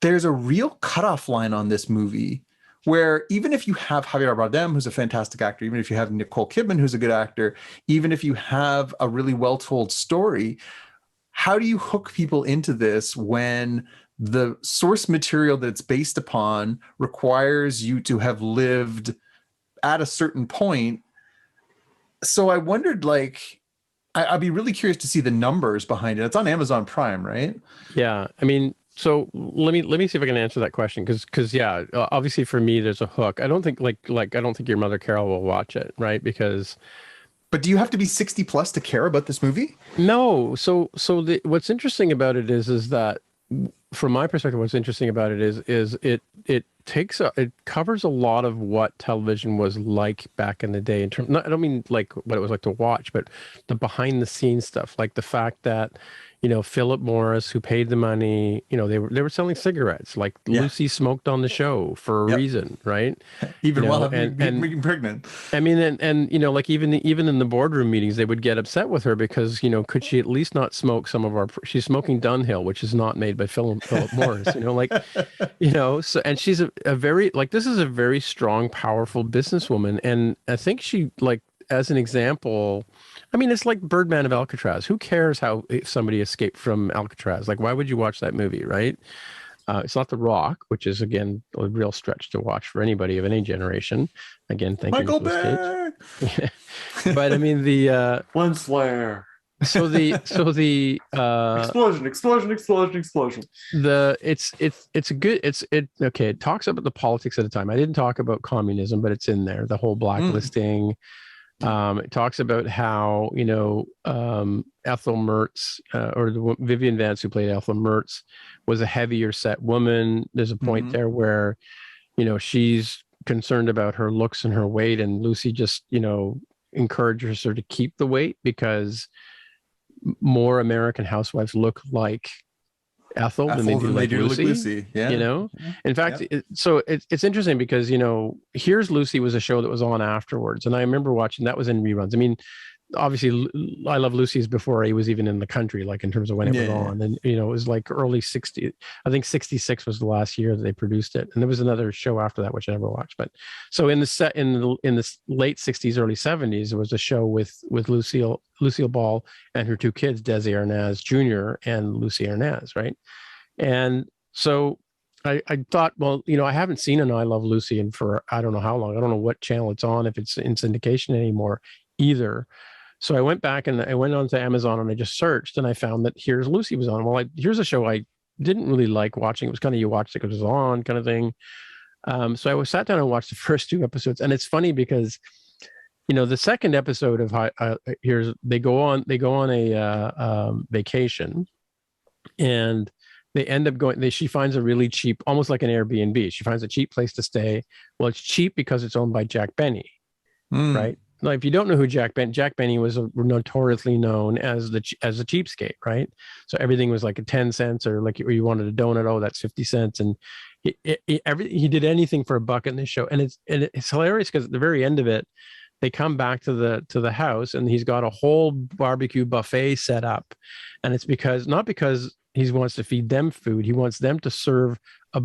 there's a real cutoff line on this movie where even if you have Javier Bardem, who's a fantastic actor, even if you have Nicole Kidman, who's a good actor, even if you have a really well-told story, how do you hook people into this when the source material that it's based upon requires you to have lived at a certain point? So I wondered, I'd be really curious to see the numbers behind it. It's on Amazon Prime, right? Yeah. I mean, so let me see if I can answer that question. Cause yeah, obviously for me, there's a hook. I don't think I don't think your mother Carol will watch it. Right. But do you have to be 60 plus to care about this movie? No. So what's interesting about it is that from my perspective, what's interesting about it is it covers a lot of what television was like back in the day in terms, I don't mean like what it was like to watch, but the behind the scenes stuff, like the fact that, Philip Morris, who paid the money, they were selling cigarettes. Like Lucy smoked on the show for a reason, right? Even while being pregnant. I mean, and like even in the boardroom meetings, they would get upset with her because could she at least not smoke some of our? She's smoking Dunhill, which is not made by Philip Morris. So and she's a very this is a very strong, powerful businesswoman, and I think she as an example. I mean, it's like Birdman of Alcatraz. Who cares if somebody escaped from Alcatraz? Why would you watch that movie, right? It's not The Rock, which is, again, a real stretch to watch for anybody of any generation. Again, thank Michael you. Michael Bay! But, I mean, the... Lens flare. So the explosion. It talks about the politics at the time. I didn't talk about communism, but it's in there. The whole blacklisting. It talks about how Ethel Mertz or Vivian Vance, who played Ethel Mertz, was a heavier set woman. There's a point there where she's concerned about her looks and her weight, and Lucy just encourages her to keep the weight because more American housewives look like Ethel than they do like Lucy. Yeah. In fact, so it's interesting because Here's Lucy was a show that was on afterwards, and I remember watching that was in reruns. I mean, obviously, I Love Lucy's before he was even in the country, in terms of when it was on, and it was early 60s. I think 66 was the last year that they produced it, and there was another show after that which I never watched. But so in the late 60s, early 70s, there was a show with Lucille Ball and her two kids, Desi Arnaz Jr. and Lucy Arnaz, right? And so I thought, well, I haven't seen an I Love Lucy in for I don't know how long. I don't know what channel it's on, if it's in syndication anymore either. So I went back and I went onto Amazon and I just searched and I found that Here's Lucy was on. Well, here's a show I didn't really like watching. It was kind of you watched it because it was on kind of thing. So I sat down and watched the first two episodes, and it's funny because the second episode of they go on a vacation, and they end up going. She finds a really cheap, almost like an Airbnb. She finds a cheap place to stay. Well, it's cheap because it's owned by Jack Benny, right? Now, if you don't know who Jack Benny was, notoriously known as a cheapskate, right? So everything was like a 10 cents, or you wanted a donut, oh, that's 50 cents, and he did anything for a buck in this show, and it's hilarious because at the very end of it, they come back to the house and he's got a whole barbecue buffet set up, and it's not because he wants to feed them food, he wants them to serve a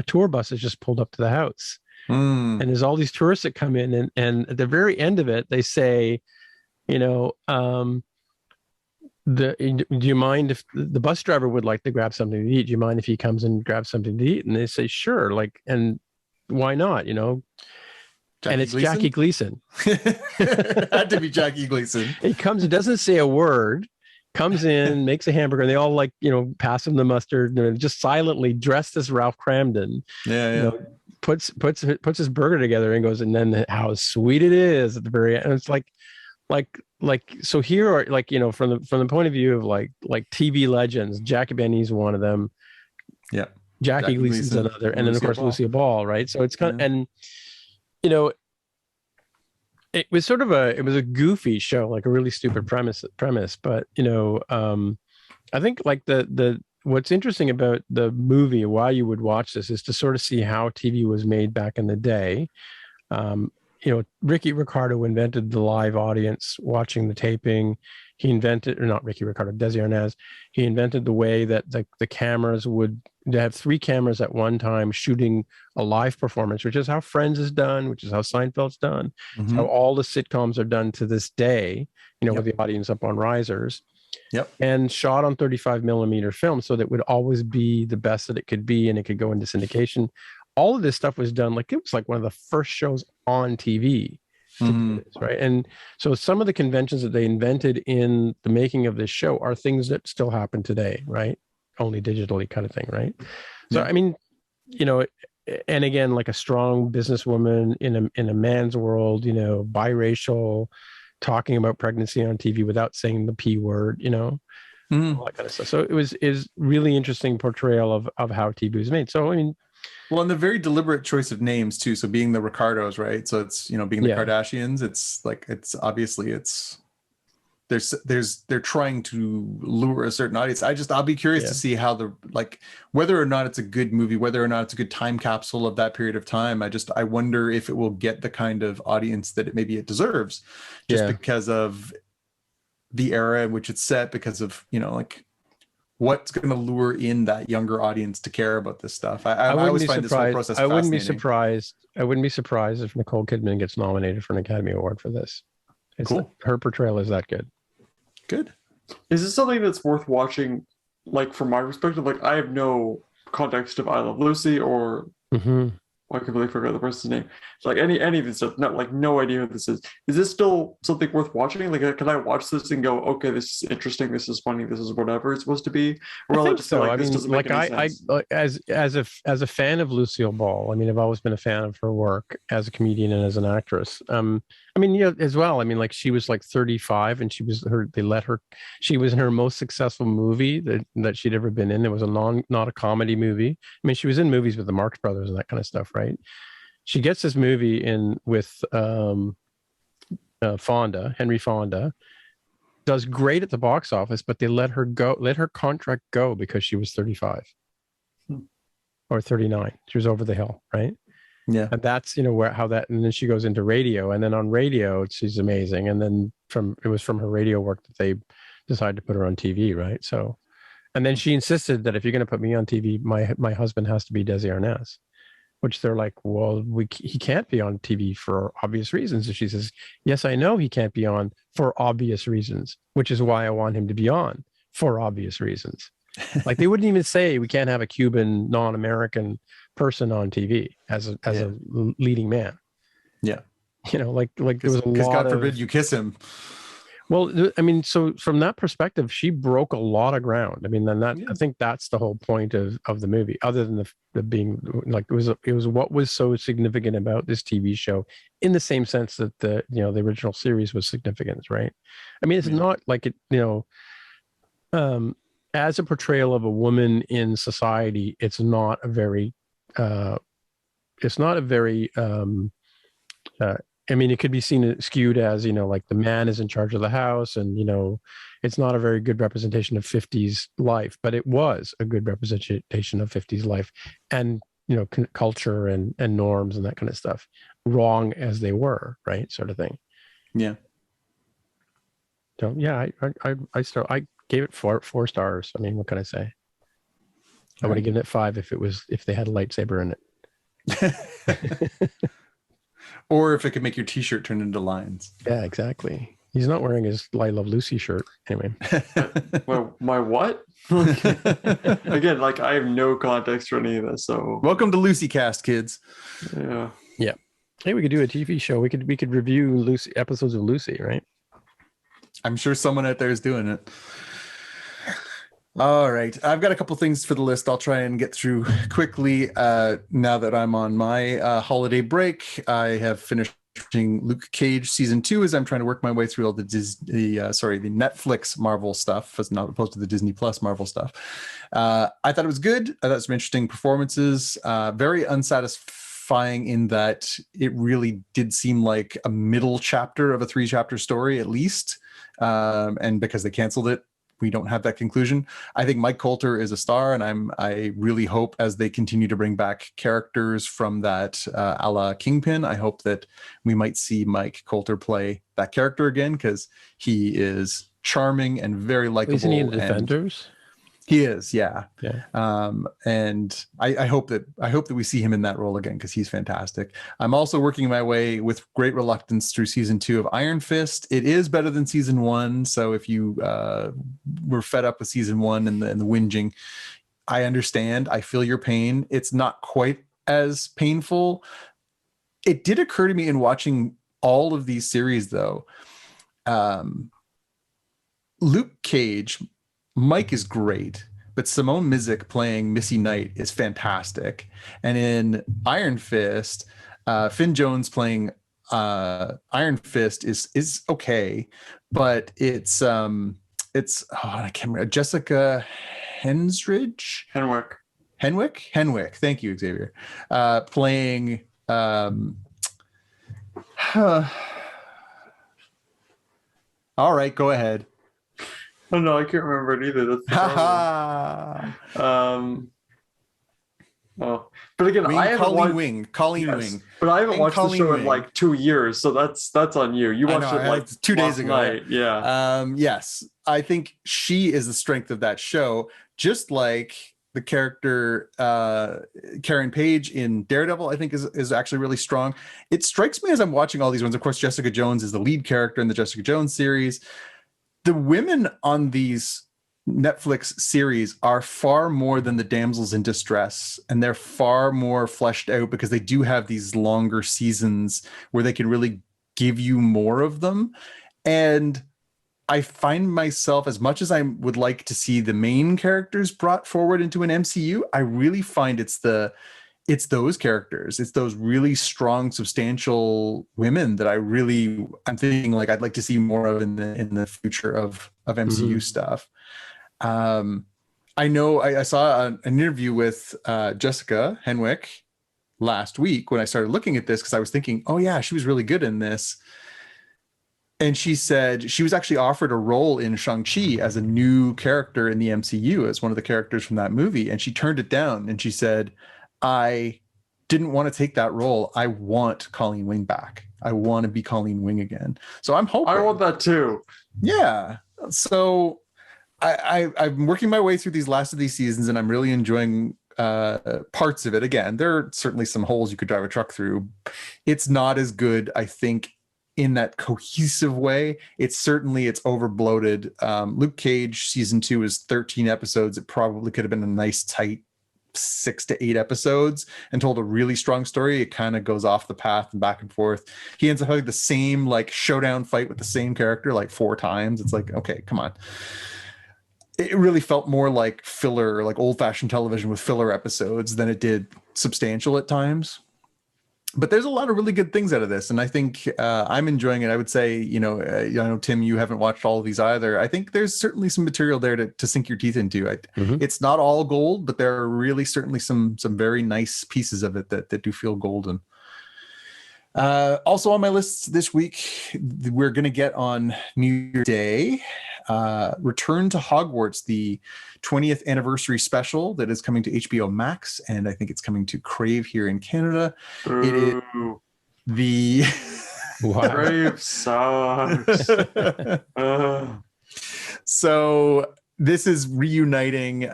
tour bus that's just pulled up to the house. And there's all these tourists that come in, and at the very end of it, they say, do you mind if the bus driver would like to grab something to eat? Do you mind if he comes and grabs something to eat? And they say, sure. Like, and why not? And it's Gleason? Jackie Gleason. Had to be Jackie Gleason. He comes and doesn't say a word, comes in, makes a hamburger, and they all pass him the mustard, just silently dressed as Ralph Cramden. Yeah. Puts his burger together and goes, and then how sweet it is at the very end. And it's like so here are from the point of view of like TV legends, Jackie Benny's one of them. Yeah. Jackie Gleason's another, and then of course Lucille Ball, right? So it's kind of, and it was sort of a goofy show, like a really stupid premise, but I think like the what's interesting about the movie, why you would watch this, is to sort of see how TV was made back in the day. Ricky Ricardo invented the live audience watching the taping. He invented, or not Ricky Ricardo, Desi Arnaz. He invented the way that the cameras would have 3 cameras at one time shooting a live performance, which is how Friends is done, which is how Seinfeld's done, how all the sitcoms are done to this day, with the audience up on risers. Yep. And shot on 35 millimeter film, so that it would always be the best that it could be, and it could go into syndication. All of this stuff was done, like it was like one of the first shows on TV to do this, right? And so some of the conventions that they invented in the making of this show are things that still happen today, right? Only digitally, kind of thing, right? So I mean, and again, like a strong businesswoman in a man's world, biracial, talking about pregnancy on TV without saying the P word, all that kind of stuff. So is really interesting portrayal of how TV was made. So I mean, well, and the very deliberate choice of names too. So being the Ricardos, right? So it's being the Kardashians. It's like they're trying to lure a certain audience. I'll be curious to see how whether or not it's a good movie, whether or not it's a good time capsule of that period of time. I wonder if it will get the kind of audience that maybe it deserves, just because of the era in which it's set, because of what's going to lure in that younger audience to care about this stuff. I always find this whole process fascinating. I wouldn't be surprised if Nicole Kidman gets nominated for an Academy Award for this. Cool. Her portrayal is that good. Good. Is this something that's worth watching? Like from my perspective, like I have no context of I Love Lucy or I completely forgot the person's name. Like any of this stuff, no idea what this is. Is this still something worth watching? Like, can I watch this and go, okay, this is interesting, this is funny, this is whatever it's supposed to be? Or will it just so. this doesn't make any sense? As a fan of Lucille Ball, I mean, I've always been a fan of her work as a comedian and as an actress. I mean, as well. I mean, like she was like 35, and she was in her most successful movie that she'd ever been in. It was not a comedy movie. I mean, she was in movies with the Marx Brothers and that kind of stuff, right? She gets this movie in with Henry Fonda, does great at the box office, but they let her contract go because she was 35 or 39. She was over the hill, right? Yeah. And that's, and then she goes into radio, and then on radio, she's amazing. And then it was from her radio work that they decided to put her on TV, right? So, and then she insisted that if you're going to put me on TV, my husband has to be Desi Arnaz, which they're like, well, he can't be on TV for obvious reasons. And she says, yes, I know he can't be on for obvious reasons, which is why I want him to be on for obvious reasons. Like they wouldn't even say we can't have a Cuban non-American person on TV as a leading man. Yeah. Like there was a lot, because God forbid you kiss him. Well, I mean, so from that perspective, she broke a lot of ground. I mean, I think that's the whole point of the movie, other than the being like, it was what was so significant about this TV show, in the same sense that the original series was significant, right? I mean, it's not like it, as a portrayal of a woman in society, it's not a very I mean, it could be skewed as, like the man is in charge of the house, and, it's not a very good representation of 50s life, but it was a good representation of 50s life and, culture and norms and that kind of stuff, wrong as they were, right? Sort of thing. Yeah. So, yeah, I gave it four stars. I mean, what can I say? I would have given it 5 if they had a lightsaber in it. Or if it could make your t-shirt turn into lines. Yeah, exactly. He's not wearing his I Love Lucy shirt anyway. My what? Again, like I have no context for any of this. So welcome to Lucy Cast, kids. Yeah. Hey, we could do a TV show. We could review Lucy episodes of Lucy, right? I'm sure someone out there is doing it. All right. I've got a couple things for the list. I'll try and get through quickly. Now that I'm on my holiday break, I have finished Luke Cage season 2 as I'm trying to work my way through all the Netflix Marvel stuff, as not opposed to the Disney Plus Marvel stuff. I thought it was good. I thought some interesting performances. Very unsatisfying in that it really did seem like a middle chapter of a 3-chapter story at least. And because they canceled it, we don't have that conclusion. I think Mike Coulter is a star, and I really hope as they continue to bring back characters from that a la Kingpin, I hope that we might see Mike Coulter play that character again, because he is charming and very likable. Isn't he in Defenders? He is, yeah. Yeah. And I hope that we see him in that role again, because he's fantastic. I'm also working my way with great reluctance through season 2 of Iron Fist. It is better than season 1, so if you were fed up with season 1 and the whinging, I understand. I feel your pain. It's not quite as painful. It did occur to me in watching all of these series, though. Luke Cage, Mike is great, but Simone Mizik playing Missy Knight is fantastic. And in Iron Fist, Finn Jones playing Iron Fist is okay, but it's I can't remember, Jessica Henwick. Thank you, Xavier. Playing all right, go ahead. Oh no, I can't remember it either. That's the problem. But again, I haven't watched Colleen Wing. But I haven't watched the show Wing. in like 2 years, so that's on you. You watched it like 2 days ago. Night. Yeah. Yes, I think she is the strength of that show, just like the character Karen Page in Daredevil, I think is actually really strong. It strikes me as I'm watching all these ones. Of course, Jessica Jones is the lead character in the Jessica Jones series. The women on these Netflix series are far more than the damsels in distress, and they're far more fleshed out because they do have these longer seasons where they can really give you more of them. And I find myself, as much as I would like to see the main characters brought forward into an MCU, I really find it's those characters. It's those really strong, substantial women that I'm thinking like I'd like to see more of in the future of MCU stuff. I know I saw an interview with Jessica Henwick last week when I started looking at this, because I was thinking, oh yeah, she was really good in this. And she said she was actually offered a role in Shang-Chi as a new character in the MCU, as one of the characters from that movie. And she turned it down, and she said, I didn't want to take that role. I want Colleen Wing back. I want to be Colleen Wing again. So I'm hoping. I want that too. Yeah. So I'm working my way through these last of these seasons, and I'm really enjoying parts of it. Again, there are certainly some holes you could drive a truck through. It's not as good, I think, in that cohesive way. It's over bloated. Luke Cage season 2 is 13 episodes. It probably could have been a nice tight 6 to 8 episodes and told a really strong story. It kind of goes off the path and back and forth. He ends up having the same like showdown fight with the same character like 4 times. It's like, okay, come on. It really felt more like filler, like old-fashioned television with filler episodes than it did substantial at times. But there's a lot of really good things out of this, and I think I'm enjoying it. I would say, I know, Tim, you haven't watched all of these either. I think there's certainly some material there to sink your teeth into. It's not all gold, but there are really certainly some very nice pieces of it that do feel golden. Also on my list this week, we're going to get on New Year's Day, Return to Hogwarts, the 20th anniversary special that is coming to HBO Max, and I think it's coming to Crave here in Canada. Ooh. It is the Crave sucks. So this is reuniting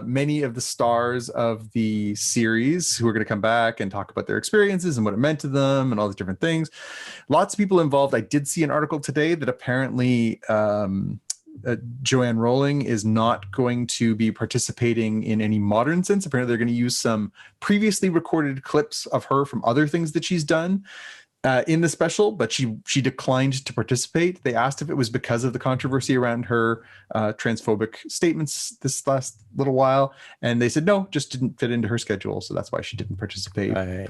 many of the stars of the series who are going to come back and talk about their experiences and what it meant to them and all these different things. Lots of people involved. I did see an article today that apparently Joanne Rowling is not going to be participating in any modern sense. Apparently they're going to use some previously recorded clips of her from other things that she's done in the special, but she declined to participate. They asked if it was because of the controversy around her transphobic statements this last little while, and they said no, just didn't fit into her schedule, so that's why she didn't participate. Right.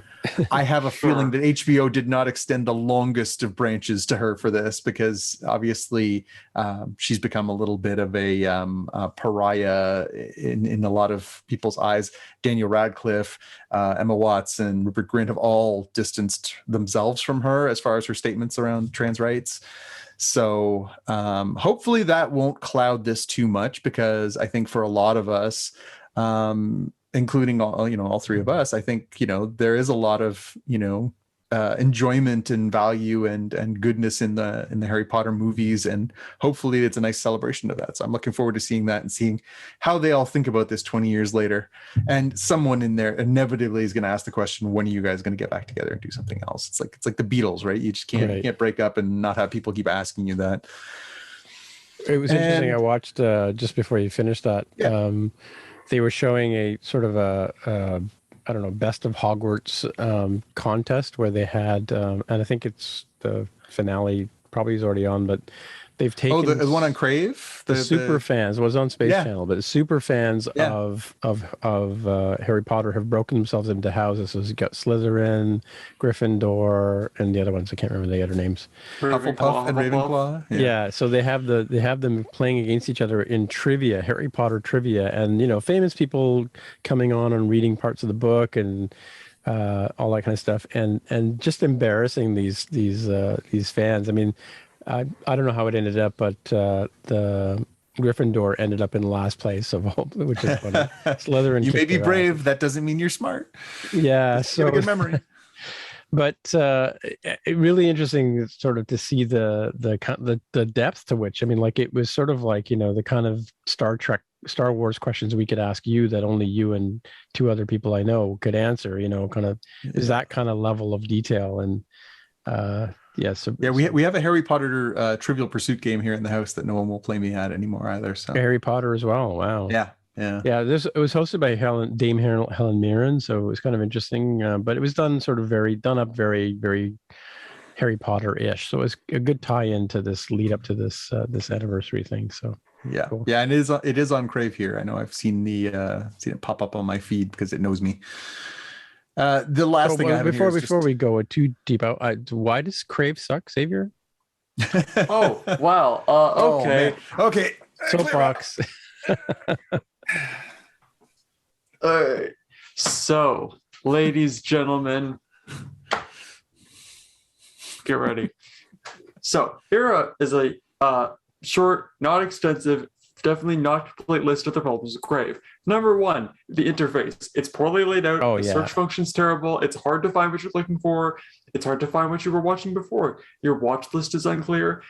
I have a feeling that HBO did not extend the longest of branches to her for this, because obviously she's become a little bit of a pariah in a lot of people's eyes. Daniel Radcliffe, Emma Watson, Rupert Grint have all distanced themselves from her as far as her statements around trans rights. So hopefully that won't cloud this too much, because I think for a lot of us, including all three of us, I think there is a lot of enjoyment and value and goodness in the Harry Potter movies, and hopefully it's a nice celebration of that. So I'm looking forward to seeing that and seeing how they all think about this 20 years later. And someone in there inevitably is going to ask the question, when are you guys going to get back together and do something else? It's like the Beatles, right? You just can't break up and not have people keep asking you that. It was interesting. I watched just before you finished that. Yeah. They were showing a sort of a best of Hogwarts contest where they had, and I think it's the finale probably is already on, but they've taken the one on Crave, the super fans. It was on Space Channel, but the super fans of Harry Potter have broken themselves into houses. So you've got Slytherin, Gryffindor, and the other ones I can't remember the other names. Hufflepuff and Ravenclaw. Yeah, so they have them playing against each other in trivia, Harry Potter trivia, and famous people coming on and reading parts of the book and all that kind of stuff, and just embarrassing these fans. I mean, I don't know how it ended up, but the Gryffindor ended up in last place of all, which is funny. Slytherin. You may be brave. That doesn't mean you're smart. Yeah, so good memory. But really interesting, sort of to see the depth to which, I mean, like it was sort of like the kind of Star Wars questions we could ask you that only you and two other people I know could answer. Kind of is that kind of level of detail. And we have a Harry Potter Trivial Pursuit game here in the house that no one will play me at anymore either. So Harry Potter as well. Wow. Yeah. It was hosted by Dame Helen Mirren, so it was kind of interesting. But it was done very, very Harry Potter-ish. So it was a good tie-in to this lead up to this anniversary thing. So yeah, cool. Yeah, and it is on Crave here. I know I've seen it pop up on my feed because it knows me. The last thing I have before we go too deep out, why does Crave suck, Xavier? Oh wow. Okay. Okay. Soapbox. All right. So, ladies, gentlemen, get ready. So, here is a short, not extensive, definitely not complete list of the problems with Crave. Number one, the interface. It's poorly laid out. The search function's terrible. It's hard to find what you're looking for. It's hard to find what you were watching before. Your watch list is unclear.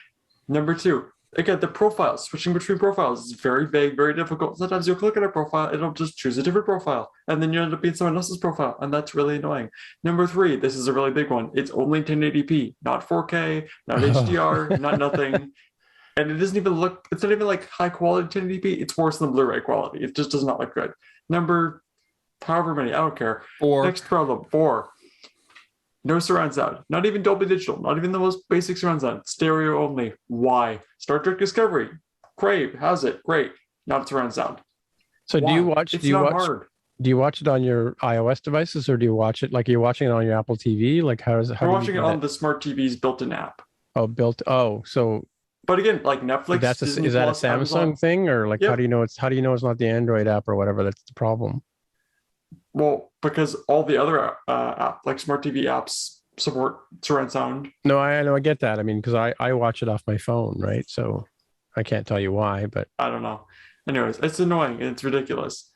Number two, again, the profiles, switching between profiles is very vague, very difficult. Sometimes you'll click on a profile, it'll just choose a different profile, and then you end up being someone else's profile, and that's really annoying. Number three, this is a really big one. It's only 1080p, not 4K, not HDR, not nothing. And it doesn't even look, it's not even like high quality 1080p. It's worse than Blu-ray quality. It just does not look good. Number, however many, I don't care. 4. Next problem, 4. No surround sound. Not even Dolby Digital. Not even the most basic surround sound. Stereo only. Why? Star Trek Discovery. Crave has it. Great. Not surround sound. So why? Do you watch it on your iOS devices, or do you watch it like you're watching it on your Apple TV? Like how is it? We're watching it on the smart TV's built-in app. So. But again, like Netflix. Is that a Samsung thing, or like how do you know it's not the Android app or whatever that's the problem? Well, because all the other like smart TV apps support surround sound. No, I know, I get that. I mean, because I watch it off my phone, right? So I can't tell you why, but I don't know. Anyways, it's annoying and it's ridiculous.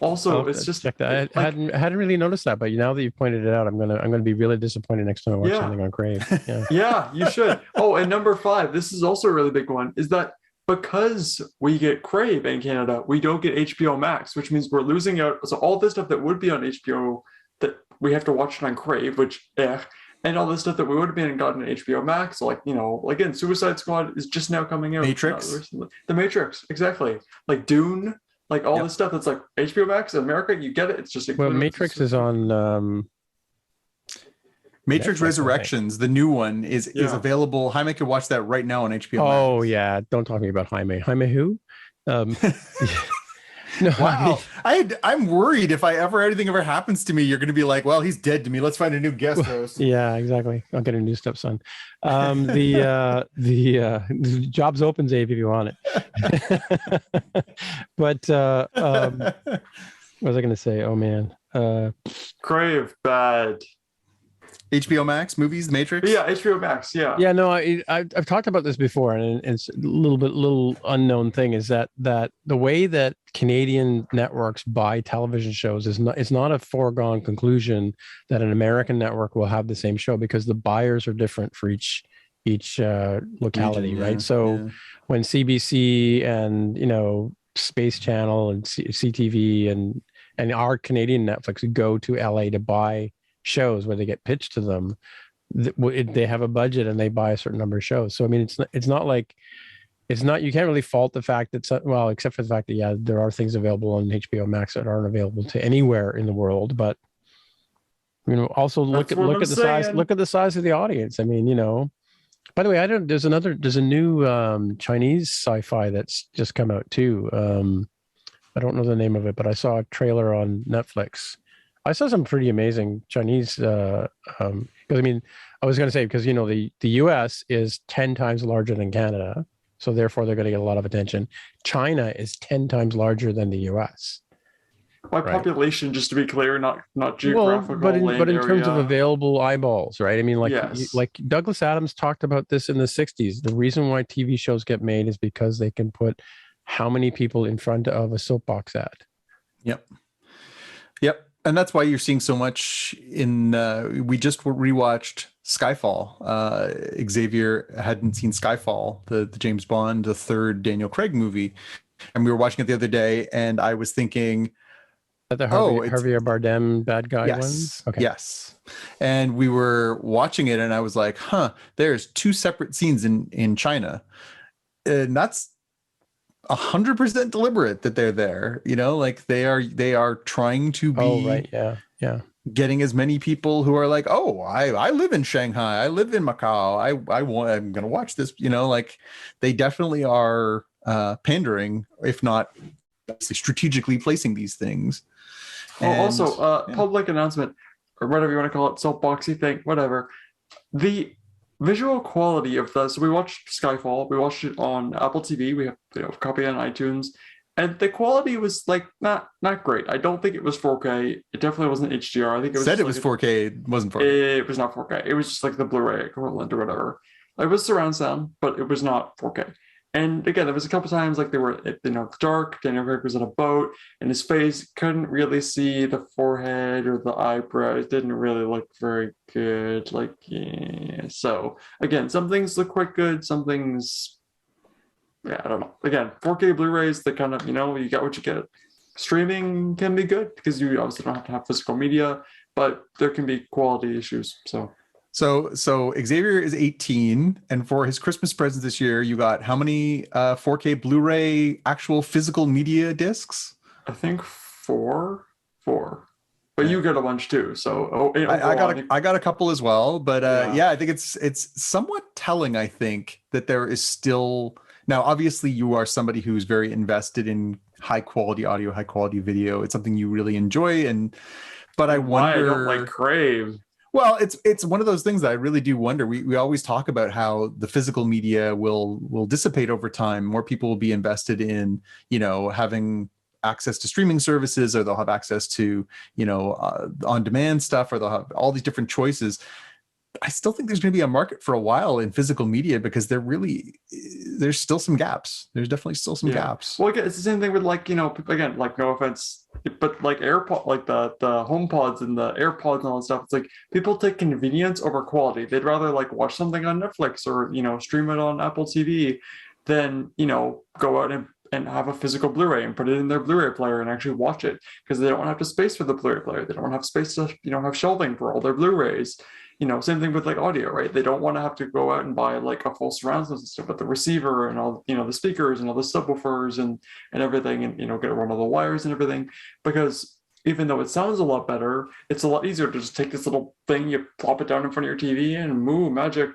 Also, it's just check that. I hadn't really noticed that, but now that you've pointed it out, I'm gonna be really disappointed next time I watch something on Crave. Yeah, yeah, you should. Oh, and number 5, this is also a really big one, is that because we get Crave in Canada, we don't get HBO Max, which means we're losing out. So all this stuff that would be on HBO that we have to watch it on Crave, which and all this stuff that we would have been gotten on HBO Max, so like, you know, again, Suicide Squad is just now coming out. Matrix, the Matrix, exactly. Like Dune, like all this stuff that's like HBO Max in America, you get it. It's just well, Matrix is on. Matrix Netflix, Resurrections, the new one, is available. Jaime can watch that right now on HBO. Oh yeah, don't talk to me about Jaime. Jaime who? No, wow. I'm worried if anything ever happens to me, you're going to be like, well, he's dead to me. Let's find a new guest host. Yeah, exactly. I'll get a new stepson. The job's open, Dave, if you want it. But what was I going to say? Oh man, Crave bad. HBO Max movies, The Matrix. Yeah, HBO Max. Yeah. Yeah. No, I've talked about this before, and it's a little unknown thing is that the way that Canadian networks buy television shows it's not a foregone conclusion that an American network will have the same show, because the buyers are different for each locality, region, right? So when CBC and, you know, Space Channel and CTV and our Canadian Netflix go to LA to buy shows where they get pitched to them, they have a budget and they buy a certain number of shows. So I mean, it's not you can't really fault the fact that, well, except for the fact that there are things available on HBO Max that aren't available to anywhere in the world. But you know, also look at the size of the audience. I mean, you know, by the way, there's a new Chinese sci-fi that's just come out too. I don't know the name of it, but I saw a trailer on Netflix. I saw some pretty amazing Chinese, because I mean, I was going to say, because, you know, the US is 10 times larger than Canada, so therefore they're going to get a lot of attention. China is 10 times larger than the US. By population, just to be clear, not geographical. Well, but in terms of available eyeballs, right? I mean, like Douglas Adams talked about this in the 60s. The reason why TV shows get made is because they can put how many people in front of a soapbox ad. Yep. And that's why you're seeing so much in, we just rewatched Skyfall. Xavier hadn't seen Skyfall, the James Bond, the third Daniel Craig movie. And we were watching it the other day, and I was thinking, the Javier Bardem bad guy one? Okay. Yes. And we were watching it, and I was like, there's two separate scenes in China. And that's 100% deliberate that they're there, you know, like they are trying to be getting as many people who are like, oh, I live in Shanghai, I live in Macau, I'm gonna watch this, you know, like they definitely are pandering, if not strategically placing these things. Public announcement, or whatever you want to call it, soapboxy thing, whatever. The visual quality of this, so we watched Skyfall, we watched it on Apple TV, we have a copy on iTunes, and the quality was like not great. I don't think it was 4K. It definitely wasn't HDR. I think it was 4K. It wasn't 4K. It was not 4K. It was just like the Blu-ray equivalent or whatever. It was surround sound, but it was not 4K. And again, there was a couple times like they were, you know, dark. Daniel Craig was in a boat, and his face couldn't really see the forehead or the eyebrows. It didn't really look very good. Like, yeah. So again, some things look quite good. Some things, I don't know. Again, 4K Blu-rays, they kind of, you know, you got what you get. Streaming can be good because you obviously don't have to have physical media, but there can be quality issues. So Xavier is 18, and for his Christmas present this year, you got how many 4K Blu-ray actual physical media discs? I think four. But you got a bunch too. So I got a couple as well. But I think it's somewhat telling, I think, that there is still, now obviously you are somebody who's very invested in high quality audio, high quality video. It's something you really enjoy, but I wonder, I don't like Crave. Well, it's one of those things that I really do wonder. We always talk about how the physical media will dissipate over time. More people will be invested in, you know, having access to streaming services, or they'll have access to, you know, on-demand stuff, or they'll have all these different choices. I still think there's going to be a market for a while in physical media because there's still some gaps. There's definitely still some gaps. Well, again, it's the same thing with, like, you know, again, like, no offense, but like AirPod, like the HomePods and the AirPods and all that stuff. It's like people take convenience over quality. They'd rather like watch something on Netflix or, you know, stream it on Apple TV. then, go out and have a physical Blu-ray and put it in their Blu-ray player and actually watch it, because they don't have to space for the Blu-ray player. They don't have space to, have shelving for all their Blu-rays. Same thing with like audio, right? They don't want to have to go out and buy like a full surround system with the receiver and all, the speakers and all the subwoofers and everything, and, get run all the wires and everything, because even though it sounds a lot better, it's a lot easier to just take this little thing, you plop it down in front of your TV and magic,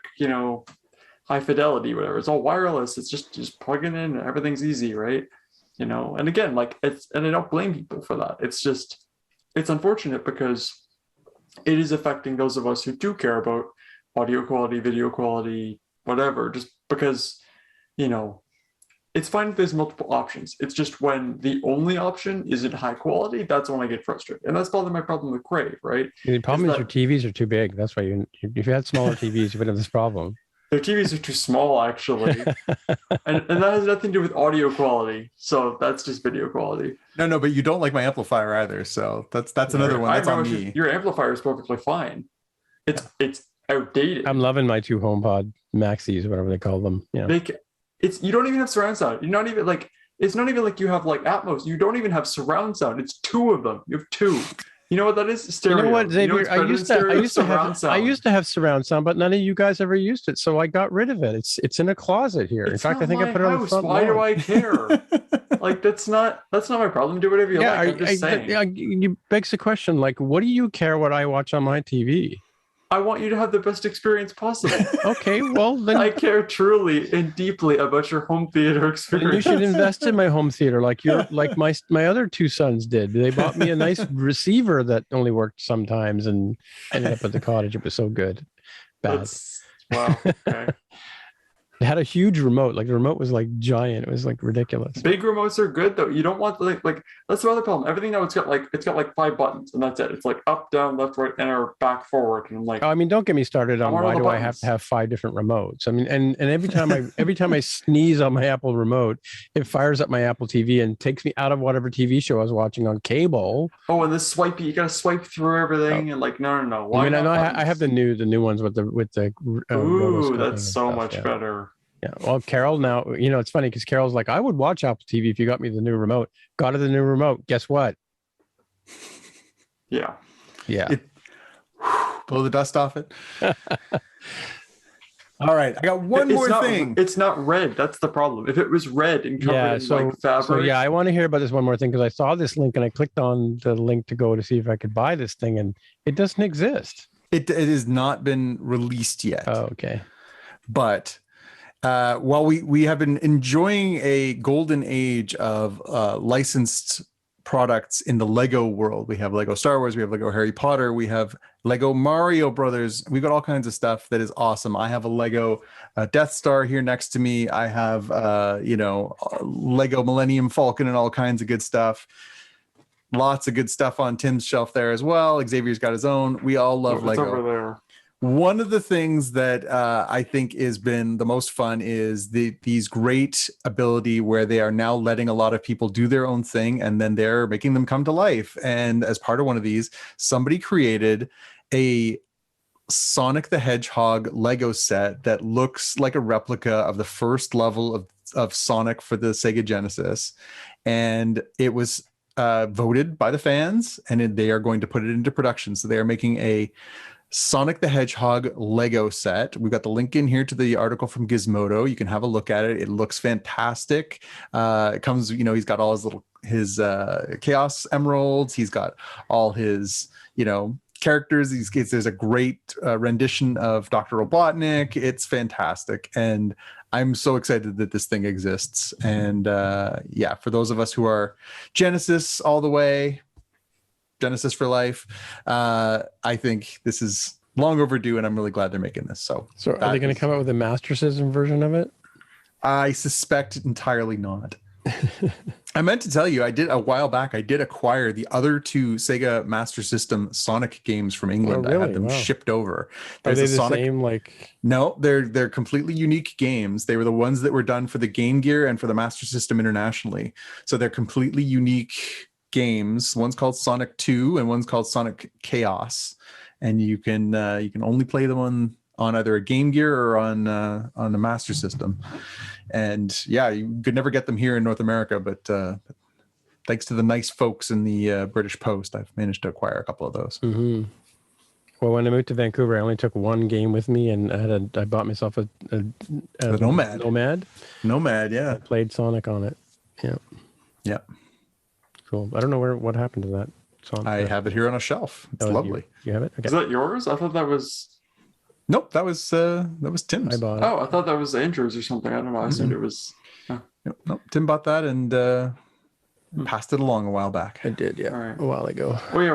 high fidelity, whatever. It's all wireless. It's just plug it in and everything's easy, right? And again, like and I don't blame people for that. It's unfortunate because it is affecting those of us who do care about audio quality, video quality, whatever, just because, it's fine if there's multiple options. It's just when the only option isn't high quality, that's when I get frustrated. And that's probably my problem with Crave, right? The problem is your TVs are too big. That's why if you had smaller TVs, you would have this problem. Their TVs are too small, actually. and that has nothing to do with audio quality. So that's just video quality. No, but you don't like my amplifier either. So that's another one. That's on me. Your amplifier is perfectly fine. It's outdated. I'm loving my 2 HomePod Maxis, whatever they call them. Yeah. You don't even have surround sound. You're not even like, it's not even like you have like Atmos. You don't even have surround sound. It's 2 of them. You have 2. You know what that is? Stereo. You know what, Xavier? I used to have surround sound, but none of you guys ever used it, so I got rid of it. It's in a closet here. In fact, I think I put it on the front lawn. Why do I care? Like that's not my problem. Do whatever you like. I'm just saying. You begs the question, like, what do you care what I watch on my TV? I want you to have the best experience possible. Okay, well then I care truly and deeply about your home theater experience. You should invest in my home theater, like my other 2 sons did. They bought me a nice receiver that only worked sometimes, and ended up at the cottage. It was so good. Bad. Wow. Okay. It had a huge remote. Like the remote was like giant. It was like ridiculous. Big remotes are good though. You don't want like that's the other problem. Everything now it's got like 5 buttons and that's it. It's like up, down, left, right, enter, back, forward. And I'm like, oh, I mean, don't get me started on why do I have to have 5 different remotes? I mean, and every time I sneeze on my Apple remote, it fires up my Apple TV and takes me out of whatever TV show I was watching on cable. Oh, and this swipe, you gotta swipe through everything and like no. Why? I mean, I have the new ones with the. Ooh, that's so much better. Yeah. Well, Carol, now, it's funny because Carol's like, I would watch Apple TV if you got me the new remote. Got her the new remote. Guess what? Yeah. Blow the dust off it. All right. I got one more thing. It's not red. That's the problem. If it was red and covered in like fabric. So I want to hear about this one more thing because I saw this link and I clicked on the link to go to see if I could buy this thing and it doesn't exist. It has not been released yet. Oh, okay. But while we have been enjoying a golden age of licensed products in the Lego world, we have Lego Star Wars, we have Lego Harry Potter, we have Lego Mario Brothers, we've got all kinds of stuff that is awesome. I have a Lego Death Star here next to me. I have Lego Millennium Falcon and all kinds of good stuff. Lots of good stuff on Tim's shelf there as well. Xavier's got his own. We all love Lego. Over there. One of the things that I think has been the most fun is these great ability where they are now letting a lot of people do their own thing and then they're making them come to life. And as part of one of these, somebody created a Sonic the Hedgehog Lego set that looks like a replica of the first level of Sonic for the Sega Genesis. And it was voted by the fans and they are going to put it into production. So they are making a Sonic the Hedgehog Lego set. We've got the link in here to the article from Gizmodo. You can have a look at it. It looks fantastic. It comes, he's got all his Chaos Emeralds. He's got all his, characters. There's a great rendition of Dr. Robotnik. It's fantastic. And I'm so excited that this thing exists. And for those of us who are Genesis all the way, Genesis for life, I think this is long overdue and I'm really glad they're making this. So are they going to come out with a Master System version of it? I suspect entirely not. I meant to tell you, I did a while back, I did acquire the other 2 Sega Master System Sonic games from England. Oh, really? I had them shipped over. Are they the same? No, they're completely unique games. They were the ones that were done for the Game Gear and for the Master System internationally. So they're completely unique games. One's called Sonic 2 and one's called Sonic Chaos. And you can only play them on either a Game Gear or on the Master System. And yeah, you could never get them here in North America, but thanks to the nice folks in the British Post, I've managed to acquire a couple of those. Mm-hmm. Well, when I moved to Vancouver, I only took one game with me, and I bought myself a Nomad. Nomad, yeah. I played Sonic on it. Yeah. Yeah. Cool. I don't know what happened to that Sonic. I have it here on a shelf. It's lovely. You have it? Okay. Is that yours? I thought that was. Nope, that was Tim's. I bought it. Oh, I thought that was Andrew's or something. I don't know. I assumed it was. Nope, Tim bought that and passed it along a while back. I did, yeah, Right. a while ago. Oh yeah,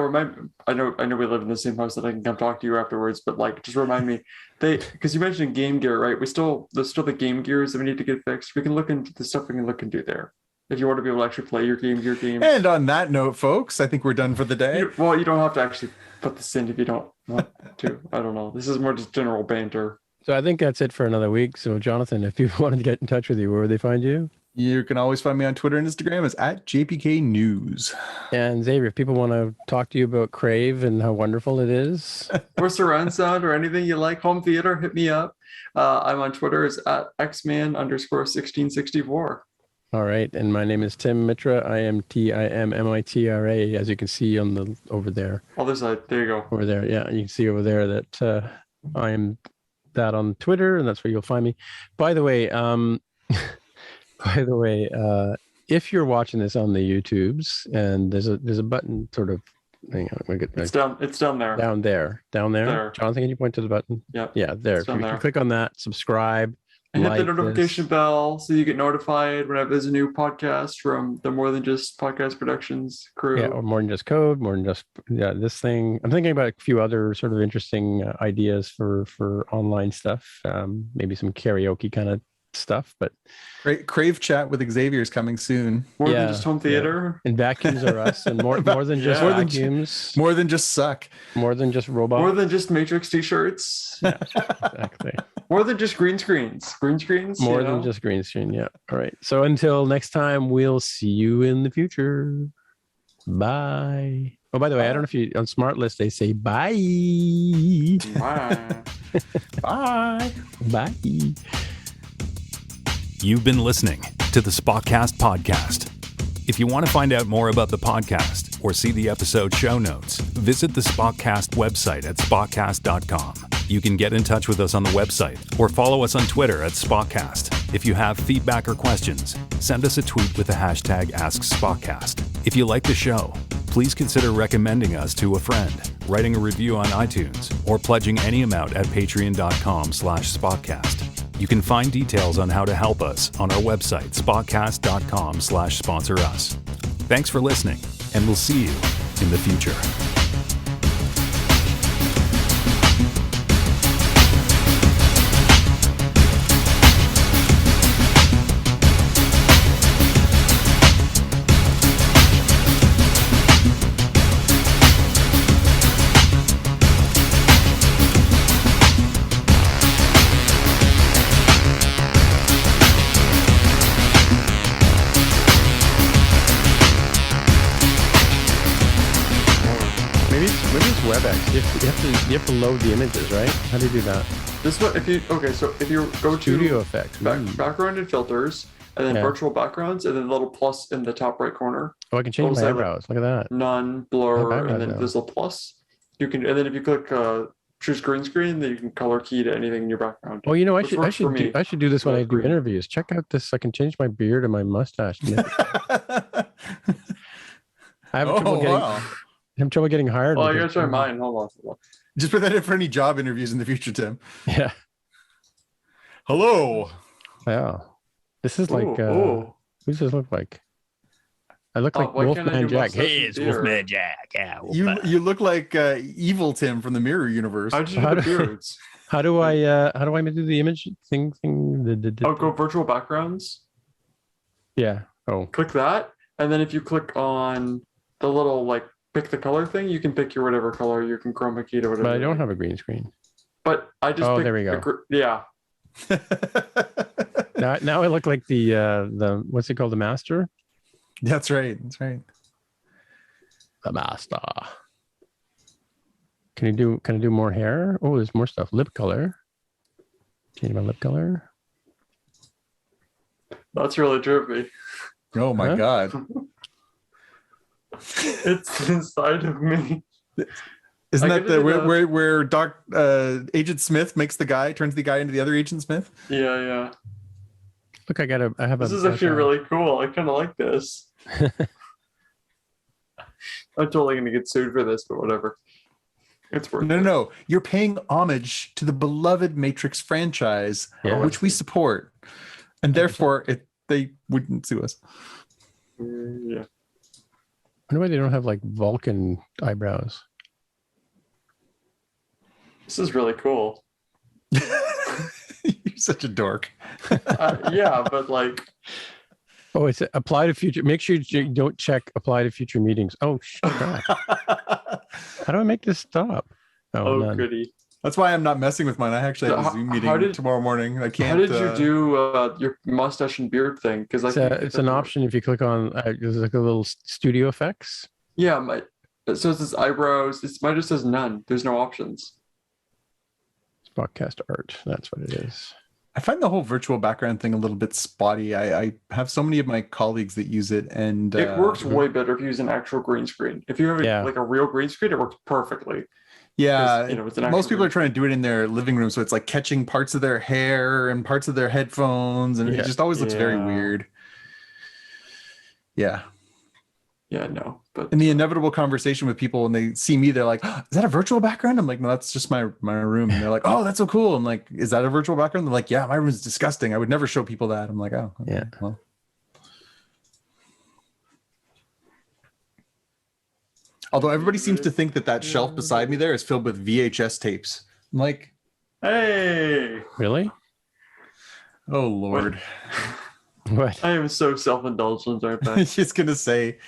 I know we live in the same house that I can come talk to you afterwards, but like just remind me because you mentioned Game Gear, right? There's still the Game Gears that we need to get fixed. We can look into the stuff we can look into there. If you want to be able to actually play your Game Gear games. And on that note, folks, I think we're done for the day. You don't have to actually put this in if you don't want to. I don't know. This is more just general banter. So I think that's it for another week. So Jonathan, if people wanted to get in touch with you, where would they find you? You can always find me on Twitter and Instagram as @JPK News. And Xavier, if people want to talk to you about Crave and how wonderful it is. Or surround sound or anything you like, home theater, hit me up. I'm on Twitter as @xman_1664. All right. And my name is Tim Mitra. I am TIMMITRA, as you can see on over there. Other side. There you go. Over there. Yeah. You can see over there that I am that on Twitter, and that's where you'll find me. By the way, if you're watching this on the YouTubes, and there's a button sort of, hang on, it's down there. Down there. There. Jonathan, can you point to the button? Yeah. Yeah, there. If you can click on that, subscribe, and hit like the notification bell so you get notified whenever there's a new podcast from the More Than Just Podcast Productions crew. Yeah, or More Than Just Code, More Than Just this thing. I'm thinking about a few other sort of interesting ideas for online stuff. Maybe some karaoke kind of stuff, but Crave chat with Xavier is coming soon. More than just home theater. And vacuums are us, and more than just vacuums. More than just suck. More than just robots. More than just Matrix t-shirts. Yeah, exactly. More than just green screens. More than just green screen. Yeah. All right. So until next time, we'll see you in the future. Bye. Oh, by the way, I don't know if you on Smart List they say bye. Bye. Bye. Bye. You've been listening to the Spockcast podcast. If you want to find out more about the podcast or see the episode show notes, visit the Spockcast website at spockcast.com. You can get in touch with us on the website or follow us on Twitter at Spockcast. If you have feedback or questions, send us a tweet with the hashtag AskSpockcast. If you like the show, please consider recommending us to a friend, writing a review on iTunes, or pledging any amount at patreon.com/Spockcast. You can find details on how to help us on our website, spockcast.com/sponsor us. Thanks for listening, and we'll see you in the future. WebEx. You have to load the images, right? How do you do that? This one, if you go to Studio Effects, background and filters, and then virtual backgrounds, and then the little plus in the top right corner. Oh, I can change my eyebrows. Look at that. None, blur, and then there's a plus. You can, and then if you click choose green screen, then you can color key to anything in your background. Oh, you know, I should do this when I do interviews. Check out this. I can change my beard and my mustache. I have trouble getting hired. Oh, I gotta try mine. Hold on. Just put that in for any job interviews in the future, Tim. Yeah. Hello. Yeah. This is like. Who does this look like? I look like Wolfman Jack. Hey, it's Wolfman Jack. Yeah. You look like evil Tim from the Mirror Universe. How do I do the image thing? Oh, go virtual backgrounds. Yeah. Oh. Click that, and then if you click on the little pick the color thing, you can pick your whatever color. You can chroma key to whatever. But I don't have a green screen. But I just there we go. Yeah. now I look like the what's it called, the master? That's right. The master. Can I do more hair? Oh, there's more stuff. Lip color. Change my lip color. That's really trippy. Oh my God. It's inside of me. Isn't I that gotta the do where Agent Smith turns the guy into the other Agent Smith? Yeah. Look, I have This is actually really cool. I kind of like this. I'm totally going to get sued for this, but whatever. It's worth it. No. You're paying homage to the beloved Matrix franchise, which we support. And therefore, they wouldn't sue us. Yeah. I wonder why they don't have like Vulcan eyebrows. This is really cool. You're such a dork. Yeah, but like... Oh, it's apply to future. Make sure you don't check apply to future meetings. Oh, crap. How do I make this stop? Oh, goody. That's why I'm not messing with mine. I actually have a Zoom meeting tomorrow morning. I can't. How did you do your mustache and beard thing? Because it's an option if you click on. There's like a little studio effects. Yeah, so it says eyebrows. Mine just says none. There's no options. Spockcast art. That's what it is. I find the whole virtual background thing a little bit spotty. I have so many of my colleagues that use it, and it works way better if you use an actual green screen. If you have like a real green screen, it works perfectly. Yeah, most people green. are trying to do it in their living room, so it's like catching parts of their hair and parts of their headphones, and it just always looks very weird. Yeah. Yeah, no. But in the inevitable conversation with people when they see me, they're like, oh, is that a virtual background? I'm like, no, that's just my room. And they're like, oh, that's so cool. I'm like, is that a virtual background? They're like, yeah, my room is disgusting. I would never show people that. I'm like, oh, okay, yeah. Well. Although everybody seems to think that shelf beside me there is filled with VHS tapes. I'm like, hey. Really? Oh, Lord. What? I am so self-indulgent, aren't I? I was just going to say,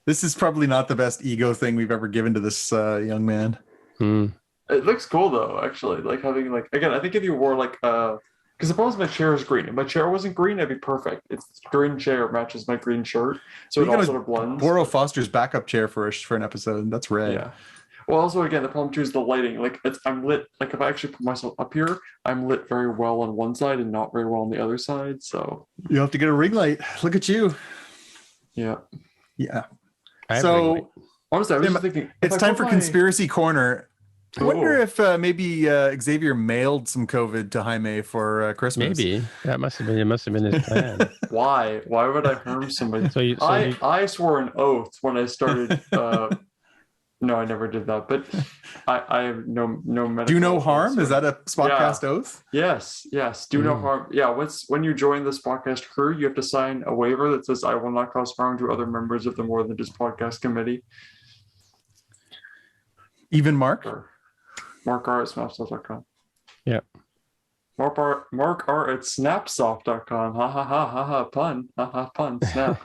this is probably not the best ego thing we've ever given to this young man. It looks cool, though, actually. Like having, like, again, I think if you wore, like, because the problem is my chair is green. If my chair wasn't green, it'd be perfect. It's green chair matches my green shirt, so it all sort of blends. Borrow Foster's backup chair for an episode. That's red. Yeah. Well, also, again, the problem too is the lighting. Like, I'm lit. Like, if I actually put myself up here, I'm lit very well on one side and not very well on the other side. So you have to get a ring light. Look at you. Yeah. Yeah. So honestly, I was just thinking, it's time for Conspiracy Corner. I wonder if maybe Xavier mailed some COVID to Jaime for Christmas. Maybe it must have been his plan. Why would I harm somebody? I swore an oath when I started. No, I never did that. But I have no medical. Do no harm? Is that a Spockcast oath? Yes. Do no harm. Yeah. When you join the Spockcast crew, you have to sign a waiver that says I will not cause harm to other members of the More Than Just Podcast committee. Even Mark? Mark R at snapsoft.com. Yeah. Mark R at snapsoft.com. Ha ha ha ha ha. Pun. Ha ha pun. Snap.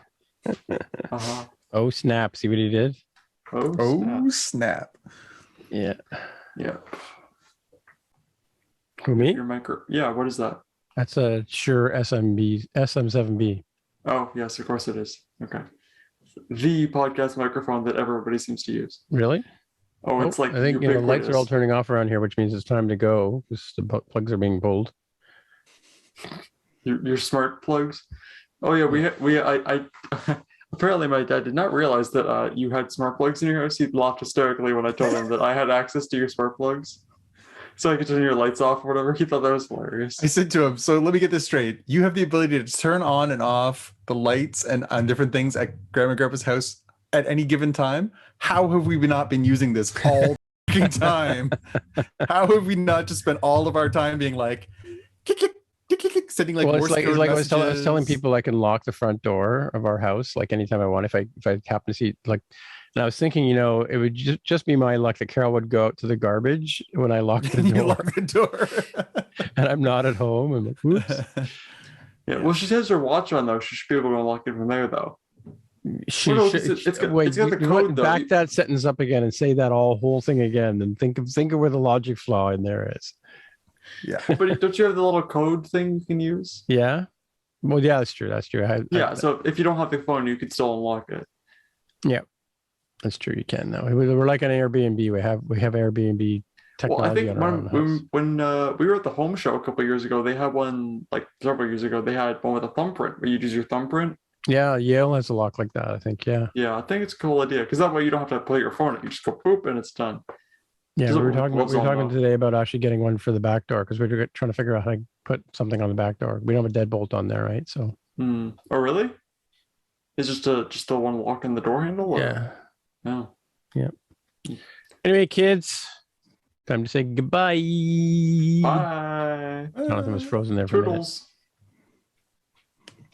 Oh, snap. See what he did? Oh, snap. Yeah. Yeah. Who, me? Your micro. Yeah, what is that? That's a Shure SM7B. Oh, yes, of course it is. Okay. The podcast microphone that everybody seems to use. Really? Oh, it's like I think the lights are all turning off around here, which means it's time to go because the plugs are being pulled. Your smart plugs. Oh yeah, I apparently my dad did not realize that you had smart plugs in your house. He laughed hysterically when I told him that I had access to your smart plugs, so I could turn your lights off or whatever. He thought that was hilarious. I said to him, "So let me get this straight. You have the ability to turn on and off the lights and on different things at Grandma and Grandpa's house at any given time. How have we not been using this all the time? How have we not just spent all of our time being like, sending like it's like I was telling people I can lock the front door of our house like anytime I want if I happen to see like, and I was thinking, it would just be my luck that Carol would go out to the garbage when I lock the door. You lock the door. And I'm not at home. I'm like, oops. Yeah, well, she has her watch on though. She should be able to unlock it from there though. It's got the code though. Back that sentence up again and say that whole thing again, and think of where the logic flaw in there is. Yeah, but don't you have the little code thing you can use? Yeah. Well, yeah, that's true. So if you don't have the phone, you could still unlock it. Yeah, that's true. You can now. We're like an Airbnb. We have Airbnb technology. Well, I think on our own house. when we were at the home show a couple of years ago, they had one like several years ago. They had one with a thumbprint where you use your thumbprint. Yeah, Yale has a lock like that, I think. Yeah. Yeah, I think it's a cool idea because that way you don't have to play your phone. You just go poop and it's done. Yeah, Just we were what talking. We were goes on, talking though. today about actually getting one for the back door because we were trying to figure out how to put something on the back door. We don't have a deadbolt on there, right? So. Oh, really? It's just a one lock in the door handle? Or? Yeah. No. Yeah. Anyway, kids, time to say goodbye. Bye. Jonathan was frozen there for a minute. Toodles.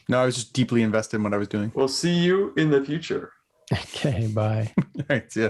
No, I was just deeply invested in what I was doing. We'll see you in the future. Okay, bye. All right, yeah.